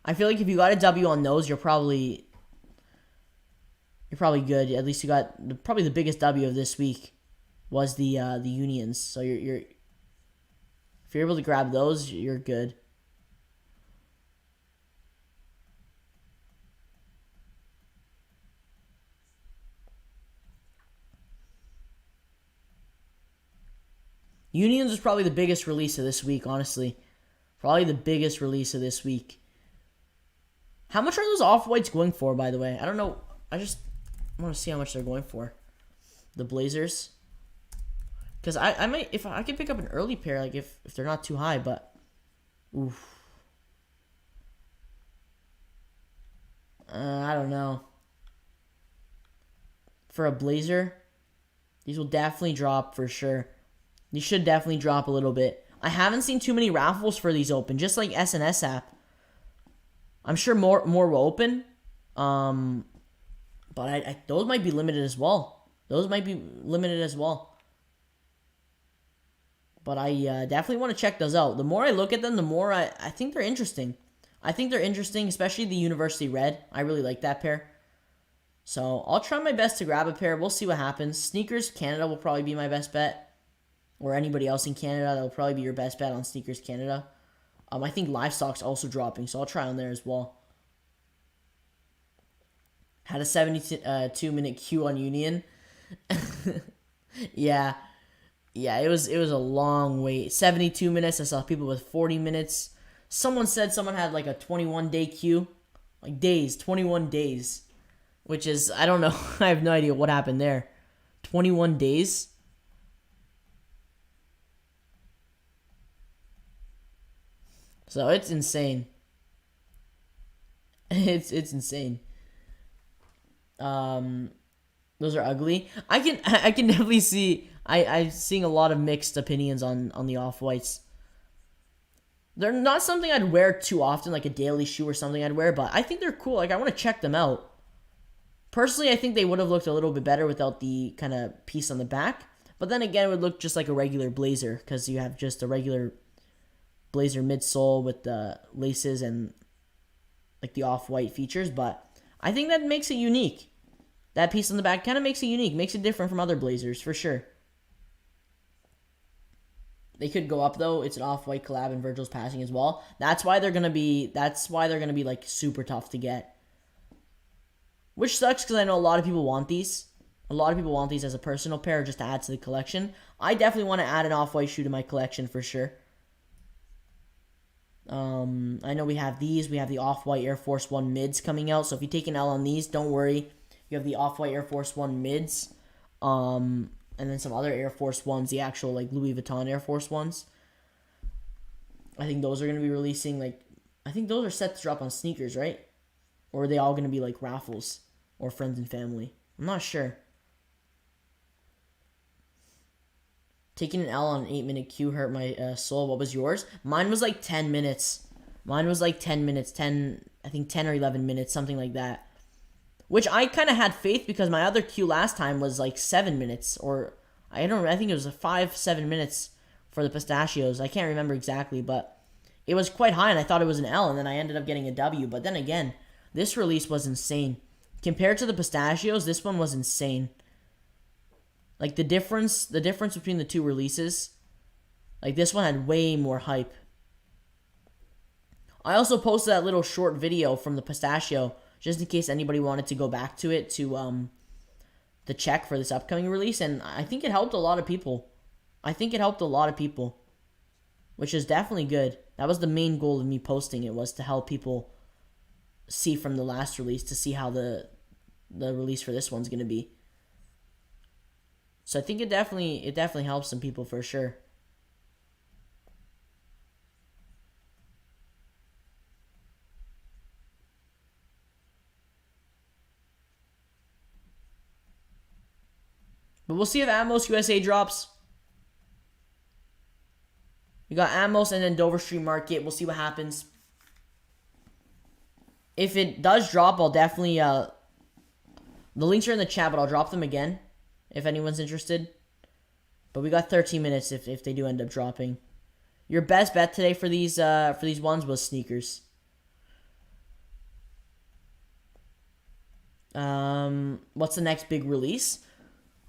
I feel like if you got a W on those, you're probably good. At least you got probably the biggest W of this week was the unions. So you're if you're able to grab those, you're good. Unions was probably the biggest release of this week, honestly. Probably the biggest release of this week. How much are those off-whites going for, by the way? I don't know. I just want to see how much they're going for. The Blazers. Because I might, if I can pick up an early pair, like if they're not too high, but oof. I don't know. For a Blazer, these will definitely drop for sure. These should definitely drop a little bit. I haven't seen too many raffles for these open, just like SNS app. I'm sure more will open. But those might be limited as well. Those might be limited as well. But I definitely want to check those out. The more I look at them, the more I think they're interesting. I think they're interesting, especially the University Red. I really like that pair. So I'll try my best to grab a pair. We'll see what happens. Sneakers Canada will probably be my best bet. Or anybody else in Canada, that'll probably be your best bet on Sneakers Canada. I think Livestock's also dropping, so I'll try on there as well. Had a 72-minute queue on Union. Yeah, it was a long wait. 72 minutes. I saw people with 40 minutes. Someone said someone had like a 21-day queue, like days, 21 days, which is, I don't know. I have no idea what happened there. 21 days. So it's insane. It's insane. Those are ugly. I can definitely see. I'm seeing a lot of mixed opinions on the off-whites. They're not something I'd wear too often, like a daily shoe or something I'd wear, but I think they're cool. Like I want to check them out. Personally, I think they would have looked a little bit better without the kind of piece on the back. But then again, it would look just like a regular blazer because you have just a regular blazer midsole with the laces and like the off-white features, but I think that makes it unique. That piece on the back kind of makes it unique, makes it different from other blazers for sure. They could go up though. It's an off-white collab and Virgil's passing as well. That's why they're gonna be like super tough to get. Which sucks because I know a lot of people want these. A lot of people want these as a personal pair just to add to the collection. I definitely want to add an off-white shoe to my collection for sure. I know we have these. We have the Off-White Air Force 1 mids coming out. So if you take an L on these, don't worry. You have the Off-White Air Force 1 mids. And then some other Air Force 1s, the actual like Louis Vuitton Air Force 1s. I think those are going to be releasing I think those are set to drop on sneakers, right? Or are they all going to be like raffles or friends and family? I'm not sure. Taking an L on an 8-minute queue hurt my soul. What was yours? Mine was like 10 minutes. Mine was like 10 minutes. I think 10 or 11 minutes, something like that. Which I kind of had faith because my other queue last time was like 7 minutes. Or, I think it was 5-7 minutes for the pistachios. I can't remember exactly, but it was quite high and I thought it was an L and then I ended up getting a W. But then again, this release was insane. Compared to the pistachios, this one was insane. Like the difference between the two releases, like this one had way more hype. I also posted that little short video from the pistachio just in case anybody wanted to go back to it to check for this upcoming release, and I think it helped a lot of people. Which is definitely good. That was the main goal of me posting it, was to help people see from the last release to see how the release for this one's gonna be. So I think it definitely helps some people for sure. But we'll see if Atmos USA drops. We got Atmos and then Dover Street Market. We'll see what happens. If it does drop, I'll definitely... the links are in the chat, but I'll drop them again if anyone's interested. But we got 13 minutes if they do end up dropping. Your best bet today for these ones was sneakers. What's the next big release?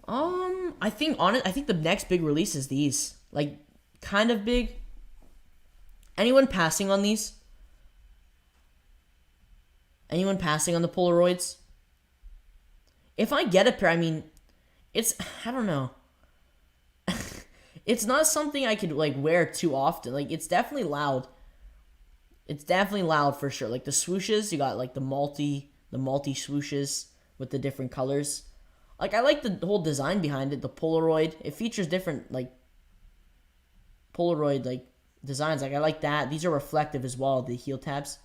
I think the next big release is these. Like, kind of big. Anyone passing on these? Anyone passing on the Polaroids? If I get a pair, I mean, I don't know. It's not something I could, like, wear too often. Like, it's definitely loud. It's definitely loud for sure. Like, the swooshes, you got, like, the multi swooshes with the different colors. Like, I like the whole design behind it, the Polaroid. It features different, like, Polaroid, like, designs. Like, I like that. These are reflective as well, the heel tabs.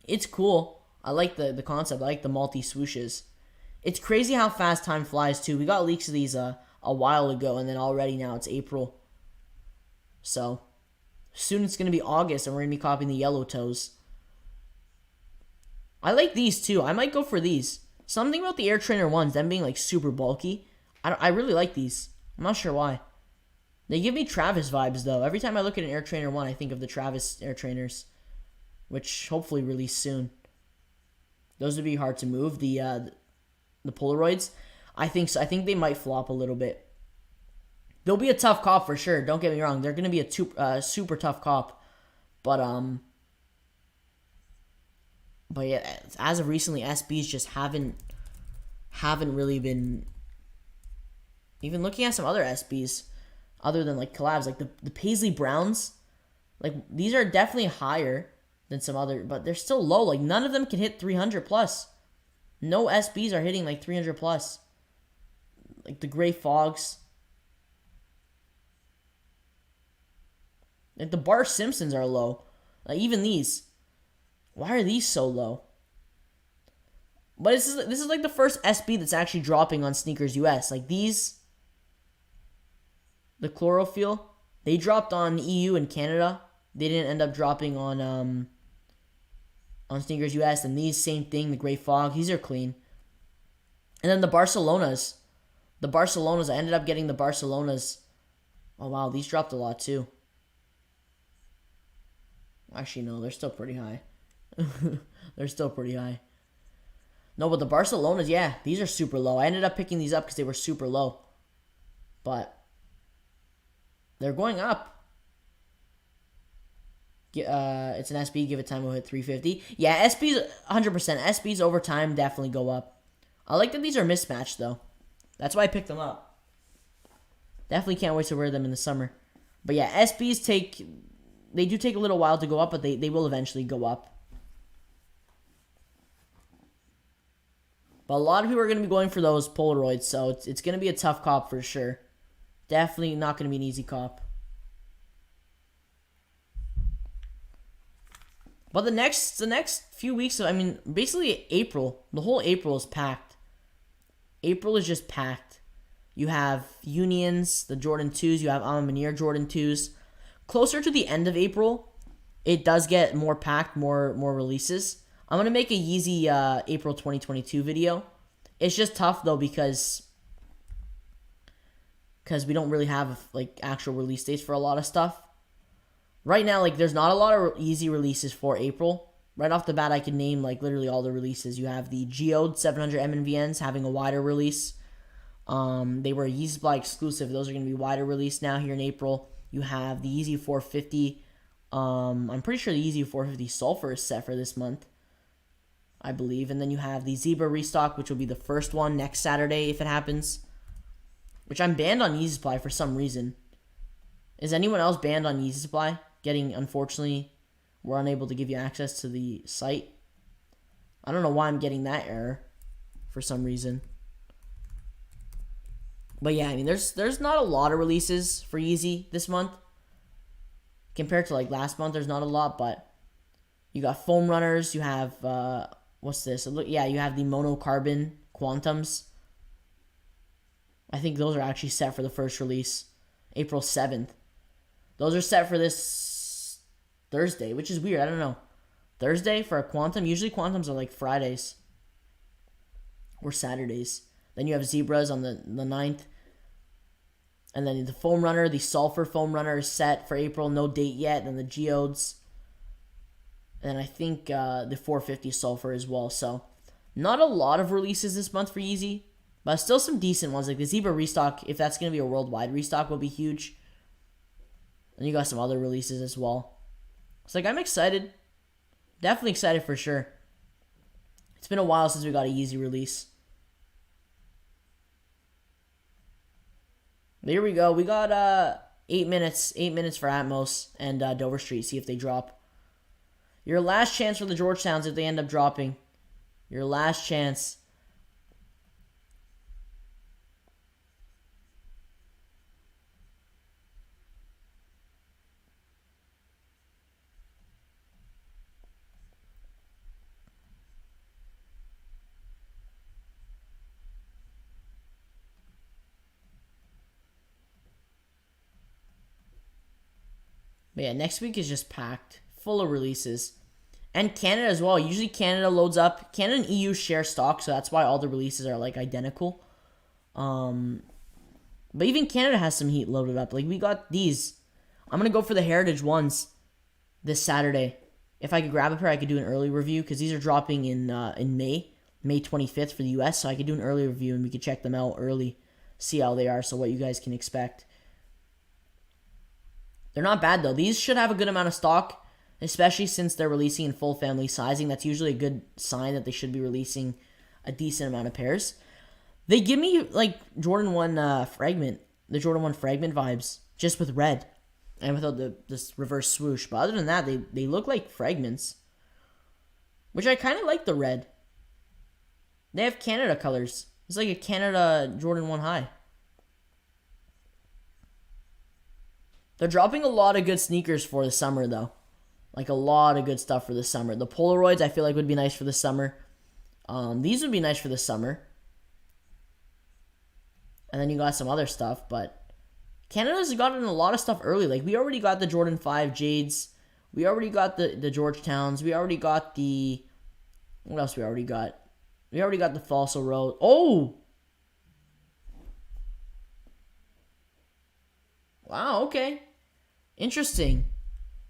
It's cool. I like the concept. I like the multi swooshes. It's crazy how fast time flies, too. We got leaks of these a while ago, and then already now it's April. So, soon it's going to be August, and we're going to be copying the yellow toes. I like these, too. I might go for these. Something about the Air Trainer 1s, them being, like, super bulky. I really like these. I'm not sure why. They give me Travis vibes, though. Every time I look at an Air Trainer 1, I think of the Travis Air Trainers, which hopefully release soon. Those would be hard to move. The Polaroids, I think so. I think they might flop a little bit. They'll be a tough cop for sure. Don't get me wrong. They're going to be a super tough cop. But yeah, as of recently, SBs just haven't really been... Even looking at some other SBs, other than like collabs, like the Paisley Browns, like these are definitely higher than some other, but they're still low. Like none of them can hit 300 plus. No SBs are hitting like 300 plus. Like the Gray Fogs. Like the Bar Simpsons are low. Like even these. Why are these so low? But this is like the first SB that's actually dropping on Sneakers US. Like these, the Chlorophyll, they dropped on EU and Canada. They didn't end up dropping on Sneakers US. And these, same thing, the Gray Fog, these are clean. And then the Barcelonas. I ended up getting the Barcelonas. Oh wow, these dropped a lot too. Actually no, they're still pretty high. They're still pretty high. No, but the Barcelonas, yeah, these are super low. I ended up picking these up because they were super low. But they're going up. It's an SB. Give it time, we'll hit 350. Yeah, SBs, 100%. SBs over time definitely go up. I like that these are mismatched, though. That's why I picked them up. Definitely can't wait to wear them in the summer. But yeah, SBs they do take a little while to go up, but they will eventually go up. But a lot of people are going to be going for those Polaroids, so it's going to be a tough cop for sure. Definitely not going to be an easy cop. But the next few weeks, I mean, basically April, the whole April is packed. April is just packed. You have Unions, the Jordan 2s, you have Amamanier Jordan 2s. Closer to the end of April, it does get more packed, more releases. I'm going to make a Yeezy April 2022 video. It's just tough, though, because we don't really have, like, actual release dates for a lot of stuff. Right now, like, there's not a lot of Yeezy releases for April. Right off the bat, I can name, like, literally all the releases. You have the Geode 700 MNVNs having a wider release. They were a Yeezy Supply exclusive. Those are going to be wider release now here in April. You have the Yeezy 450. I'm pretty sure the Yeezy 450 Sulfur is set for this month, I believe. And then you have the Zebra restock, which will be the first one next Saturday if it happens. Which I'm banned on Yeezy Supply for some reason. Is anyone else banned on Yeezy Supply? Unfortunately, we're unable to give you access to the site. I don't know why I'm getting that error for some reason. But yeah, I mean, there's not a lot of releases for Yeezy this month. Compared to, like, last month, there's not a lot, but you got foam runners, you have, what's this? Yeah, you have the monocarbon Quantums. I think those are actually set for the first release, April 7th. Those are set for this Thursday, which is weird. I don't know. Thursday for a Quantum. Usually Quantums are like Fridays or Saturdays. Then you have Zebras on the 9th. And then the Foam Runner, the Sulfur Foam Runner is set for April. No date yet. Then the Geodes. And I think the 450 Sulfur as well. So not a lot of releases this month for Yeezy. But still some decent ones. Like the Zebra restock, if that's going to be a worldwide restock, will be huge. And you got some other releases as well. It's like, I'm excited. Definitely excited for sure. It's been a while since we got a Yeezy release. There we go. We got 8 minutes. 8 minutes for Atmos and Dover Street. See if they drop. Your last chance for the Georgetowns if they end up dropping. Your last chance. But yeah, next week is just packed. Full of releases. And Canada as well. Usually Canada loads up. Canada and EU share stock, so that's why all the releases are like identical. But even Canada has some heat loaded up. Like we got these. I'm going to go for the Heritage ones this Saturday. If I could grab a pair, I could do an early review because these are dropping in May 25th for the US. So I could do an early review and we could check them out early. See how they are, so what you guys can expect. They're not bad, though. These should have a good amount of stock, especially since they're releasing in full family sizing. That's usually a good sign that they should be releasing a decent amount of pairs. They give me, like, Jordan 1 Fragment, the Jordan 1 Fragment vibes, just with red and without this reverse swoosh. But other than that, they look like Fragments, which I kind of like the red. They have Canada colors. It's like a Canada Jordan 1 High. They're dropping a lot of good sneakers for the summer, though. Like, a lot of good stuff for the summer. The Polaroids, I feel like, would be nice for the summer. These would be nice for the summer. And then you got some other stuff, but Canada's gotten a lot of stuff early. Like, we already got the Jordan 5 Jades. We already got the Georgetowns. We already got the... What else we already got? We already got the Falso Rose. Oh! Wow, okay. Interesting.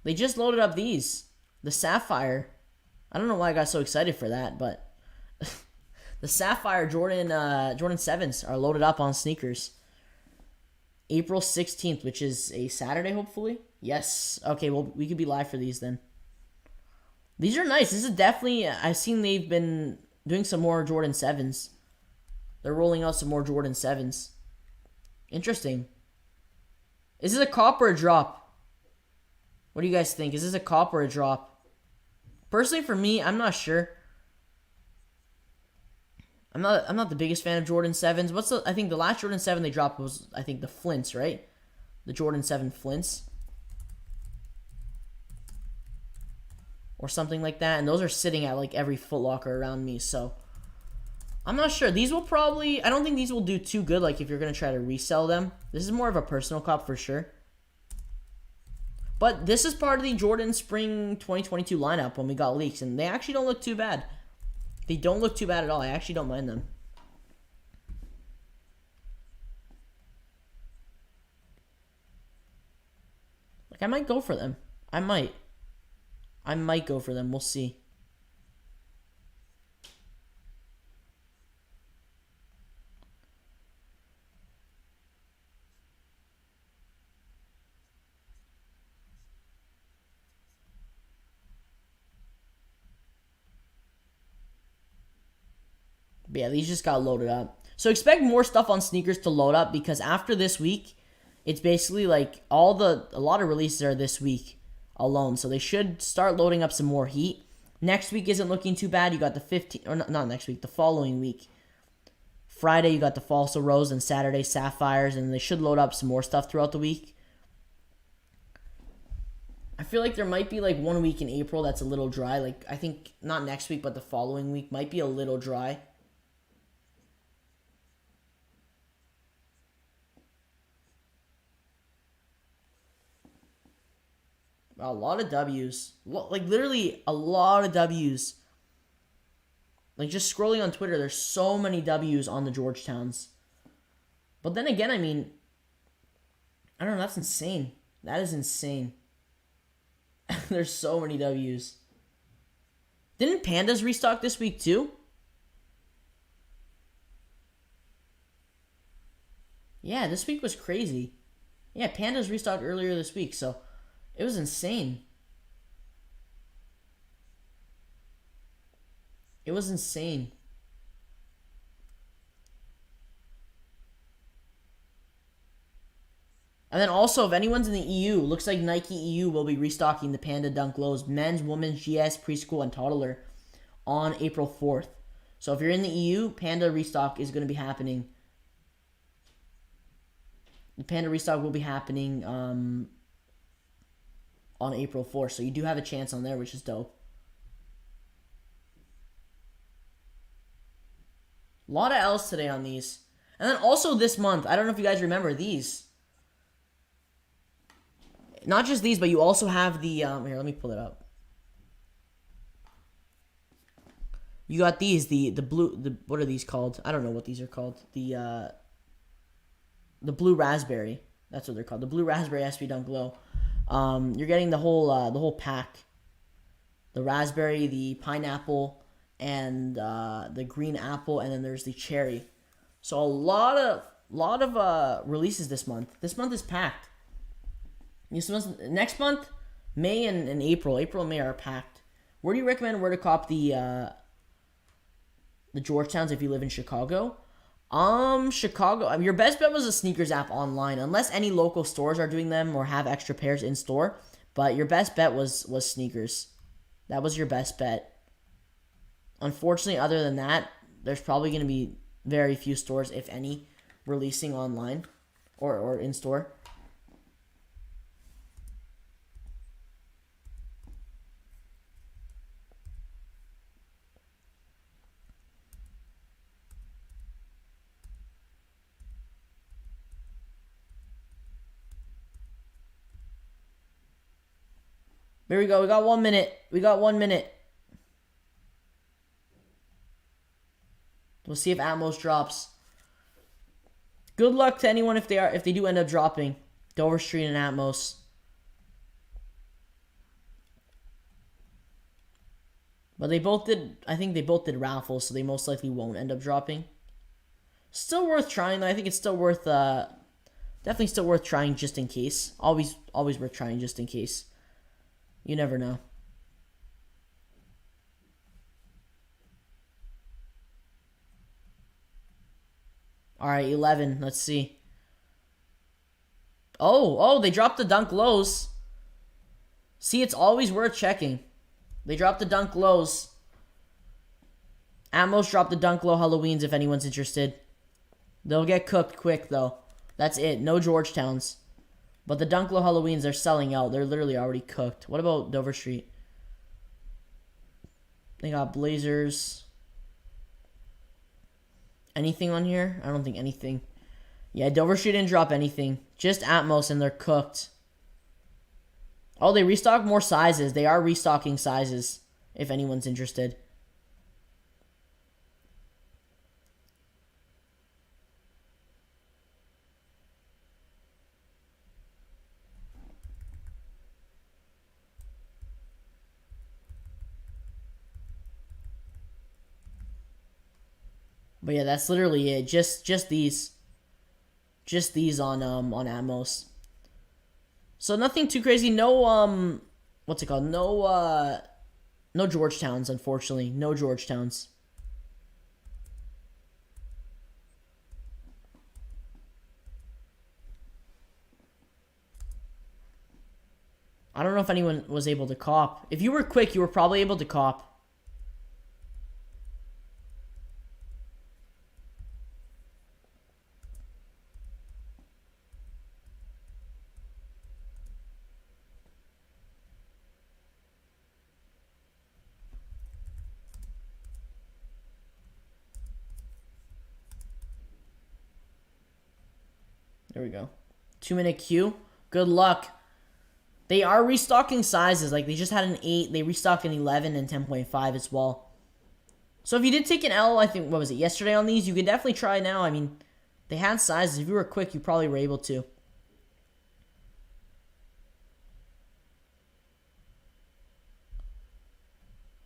They just loaded up these. The Sapphire. I don't know why I got so excited for that, but... the Sapphire Jordan 7s are loaded up on sneakers. April 16th, which is a Saturday, hopefully. Yes. Okay, well, we could be live for these then. These are nice. This is definitely... I've seen they've been doing some more Jordan 7s. They're rolling out some more Jordan 7s. Interesting. Is this a cop or a drop? What do you guys think? Is this a cop or a drop? Personally, for me, I'm not sure. I'm not the biggest fan of Jordan 7s. I think the last Jordan 7 they dropped was, I think, the Flints, right? The Jordan 7 Flints. Or something like that. And those are sitting at, like, every Foot Locker around me, so... I'm not sure. These will probably... I don't think these will do too good, like, if you're going to try to resell them. This is more of a personal cop for sure. But this is part of the Jordan Spring 2022 lineup when we got leaks, and they actually don't look too bad. They don't look too bad at all. I actually don't mind them. Like, I might go for them. I might go for them. We'll see. But yeah, these just got loaded up. So expect more stuff on sneakers to load up because after this week, it's basically like a lot of releases are this week alone. So they should start loading up some more heat. Next week isn't looking too bad. You got the 15th, or not next week, the following week. Friday, you got the Falso Rose, and Saturday, Sapphires, and they should load up some more stuff throughout the week. I feel like there might be like 1 week in April that's a little dry. Like, I think not next week, but the following week might be a little dry. a lot of W's. Like, literally a lot of W's. Like, just scrolling on Twitter, there's so many W's on the Georgetowns. But then again, I mean, I don't know, that's insane. That is insane. There's so many W's. Didn't Pandas restock this week too? Yeah, this week was crazy. Yeah, Pandas restocked earlier this week, so it was insane. It was insane. And then also, if anyone's in the EU, looks like Nike EU will be restocking the Panda Dunk lows, men's, women's, GS, preschool, and toddler on April 4th. So if you're in the EU, Panda restock is going to be happening. The Panda restock will be happening on April 4th. So you do have a chance on there, which is dope. A lot of L's today on these. And then also this month, I don't know if you guys remember these. Not just these, but you also have the, here, let me pull it up. You got these, the blue, what are these called? I don't know what these are called. The blue raspberry. That's what they're called. The blue raspberry SB Dunk Low. You're getting the whole pack. The raspberry, the pineapple, and the green apple, and then there's the cherry. So a lot of releases this month. This month is packed. Next month, May and April and May are packed. Where do you recommend where to cop the Georgetowns if you live in Chicago? Chicago. Your best bet was a sneakers app online, unless any local stores are doing them or have extra pairs in store. But your best bet was sneakers. That was your best bet. Unfortunately, other than that, there's probably going to be very few stores, if any, releasing online or in store. Here we go. We got 1 minute. We'll see if Atmos drops. Good luck to anyone if they do end up dropping. Dover Street and Atmos. But they both did, I think they both did raffles, so they most likely won't end up dropping. Still worth trying, though. I think it's still worth, definitely still worth trying just in case. Always worth trying just in case. You never know. All right, 11. Let's see. Oh, they dropped the Dunk lows. See, it's always worth checking. They dropped the Dunk lows. Atmos dropped the Dunk low Halloweens if anyone's interested. They'll get cooked quick, though. That's it. No Georgetowns. But the Dunk low Halloweens, they're selling out. They're literally already cooked. What about Dover Street? They got Blazers. Anything on here? I don't think anything. Yeah, Dover Street didn't drop anything. Just Atmos, and they're cooked. Oh, they restocked more sizes. They are restocking sizes, if anyone's interested. But yeah, that's literally it. Just these. Just these on Atmos. So nothing too crazy. No what's it called? No Georgetowns, unfortunately. No Georgetowns. I don't know if anyone was able to cop. If you were quick, you were probably able to cop. There we go. 2-minute queue. Good luck. They are restocking sizes. Like, they just had an 8. They restocked an 11 and 10.5 as well. So if you did take an L, I think, what was it, yesterday on these, you could definitely try now. I mean, they had sizes. If you were quick, you probably were able to.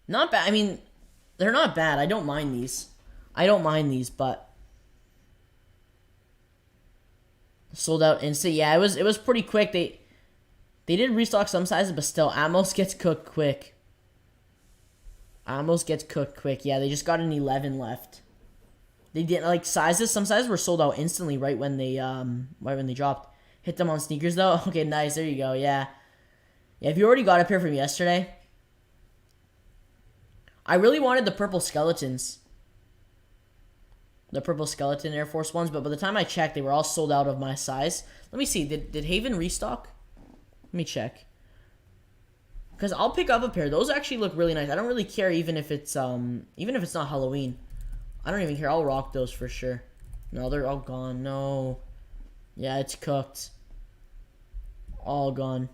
Not bad. I mean, they're not bad. I don't mind these. But sold out instant. Yeah, it was pretty quick. They did restock some sizes, but still, Atmos gets cooked quick. Yeah, they just got an 11 left. They didn't like sizes. Some sizes were sold out instantly right when they dropped. Hit them on sneakers though. Okay, nice. There you go. Yeah. Yeah, if you already got a pair from yesterday. I really wanted the purple skeletons. The purple skeleton Air Force Ones, but by the time I checked, they were all sold out of my size. Let me see. Did Haven restock? Let me check. Because I'll pick up a pair. Those actually look really nice. I don't really care even if it's not Halloween. I don't even care. I'll rock those for sure. No, they're all gone. No. Yeah, it's cooked. All gone.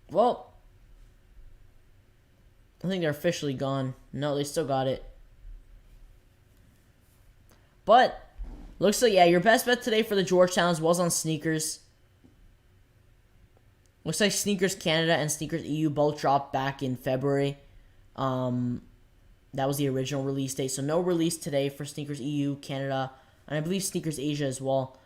Well, I think they're officially gone. No, they still got it. But looks like, yeah, your best bet today for the Georgetowns was on sneakers. Looks like Sneakers Canada and Sneakers EU both dropped back in February. That was the original release date. So no release today for Sneakers EU, Canada, and I believe Sneakers Asia as well.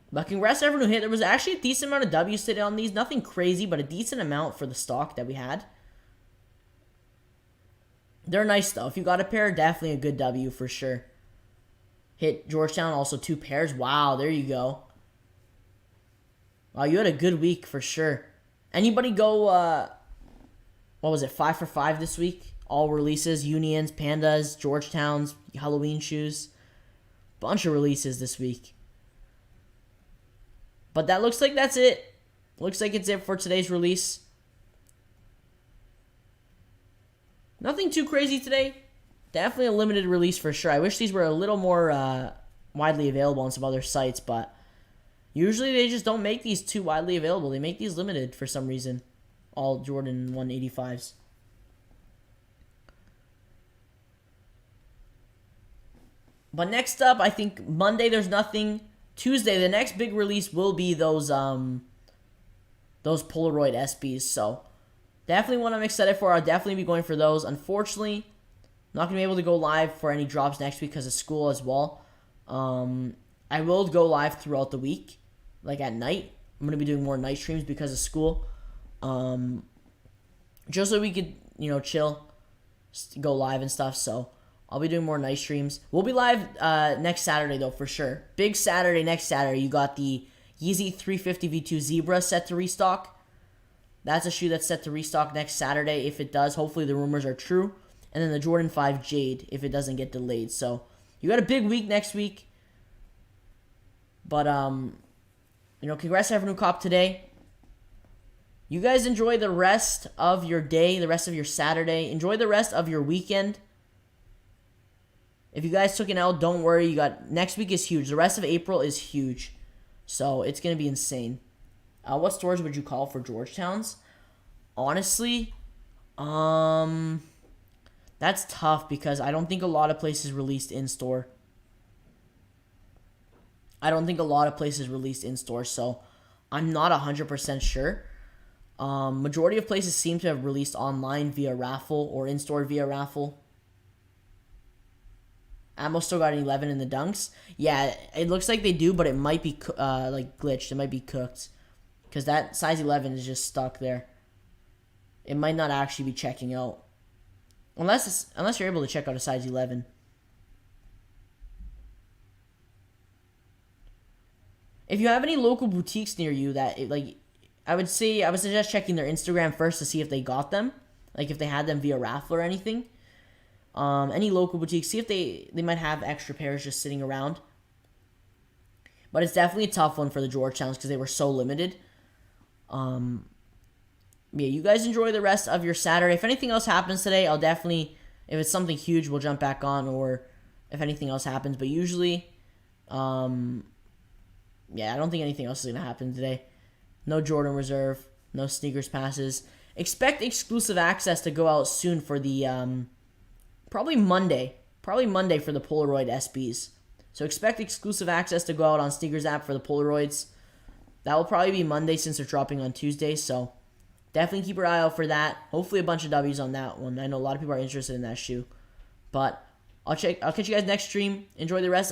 But congrats to everyone who hit. There was actually a decent amount of W's today on these. Nothing crazy, but a decent amount for the stock that we had. They're nice though. If you got a pair, definitely a good W for sure. Hit Georgetown, also 2 pairs. Wow, there you go. Wow, you had a good week for sure. Anybody go, what was it, 5 for 5 this week? All releases, Unions, Pandas, Georgetowns, Halloween shoes. Bunch of releases this week. But that looks like that's it. Looks like it's it for today's release. Nothing too crazy today. Definitely a limited release for sure. I wish these were a little more widely available on some other sites, but usually they just don't make these too widely available. They make these limited for some reason. All Jordan 185s. But next up, I think Monday there's nothing. Tuesday, the next big release will be those Polaroid SBs. So definitely one I'm excited for. I'll definitely be going for those. Unfortunately, I'm not going to be able to go live for any drops next week because of school as well. I will go live throughout the week, like at night. I'm going to be doing more night streams because of school. Just so we could, chill, go live and stuff. So I'll be doing more night streams. We'll be live next Saturday, though, for sure. Big Saturday, next Saturday. You got the Yeezy 350 V2 Zebra set to restock. That's a shoe that's set to restock next Saturday. If it does, hopefully the rumors are true. And then the Jordan 5 Jade, if it doesn't get delayed. So you got a big week next week. But, congrats to everyone who copped today. You guys enjoy the rest of your day, the rest of your Saturday. Enjoy the rest of your weekend. If you guys took an L, don't worry. Next week is huge. The rest of April is huge. So it's going to be insane. What stores would you call for Georgetowns? Honestly, that's tough because I don't think a lot of places released in-store. So I'm not 100% sure. Majority of places seem to have released online via raffle or in-store via raffle. Atmos still got an 11 in the dunks. Yeah, it looks like they do, but it might be glitched. It might be cooked because that size 11 is just stuck there. It might not actually be checking out unless you're able to check out a size 11. If you have any local boutiques near you that I would suggest checking their Instagram first to see if they got them, like if they had them via raffle or anything. Any local boutiques, see if they might have extra pairs just sitting around. But it's definitely a tough one for the Georgetowns because they were so limited. Yeah, you guys enjoy the rest of your Saturday. If anything else happens today, I'll definitely, if it's something huge, we'll jump back on, or if anything else happens. But usually, Yeah, I don't think anything else is going to happen today. No Jordan Reserve, no sneakers passes. Expect exclusive access to go out soon for the, probably Monday for the Polaroid SBs. So expect exclusive access to go out on Sneakers app for the Polaroids. That will probably be Monday since they're dropping on Tuesday, so definitely keep your eye out for that. Hopefully a bunch of W's on that one. I know a lot of people are interested in that shoe. But I'll catch you guys next stream. Enjoy the rest.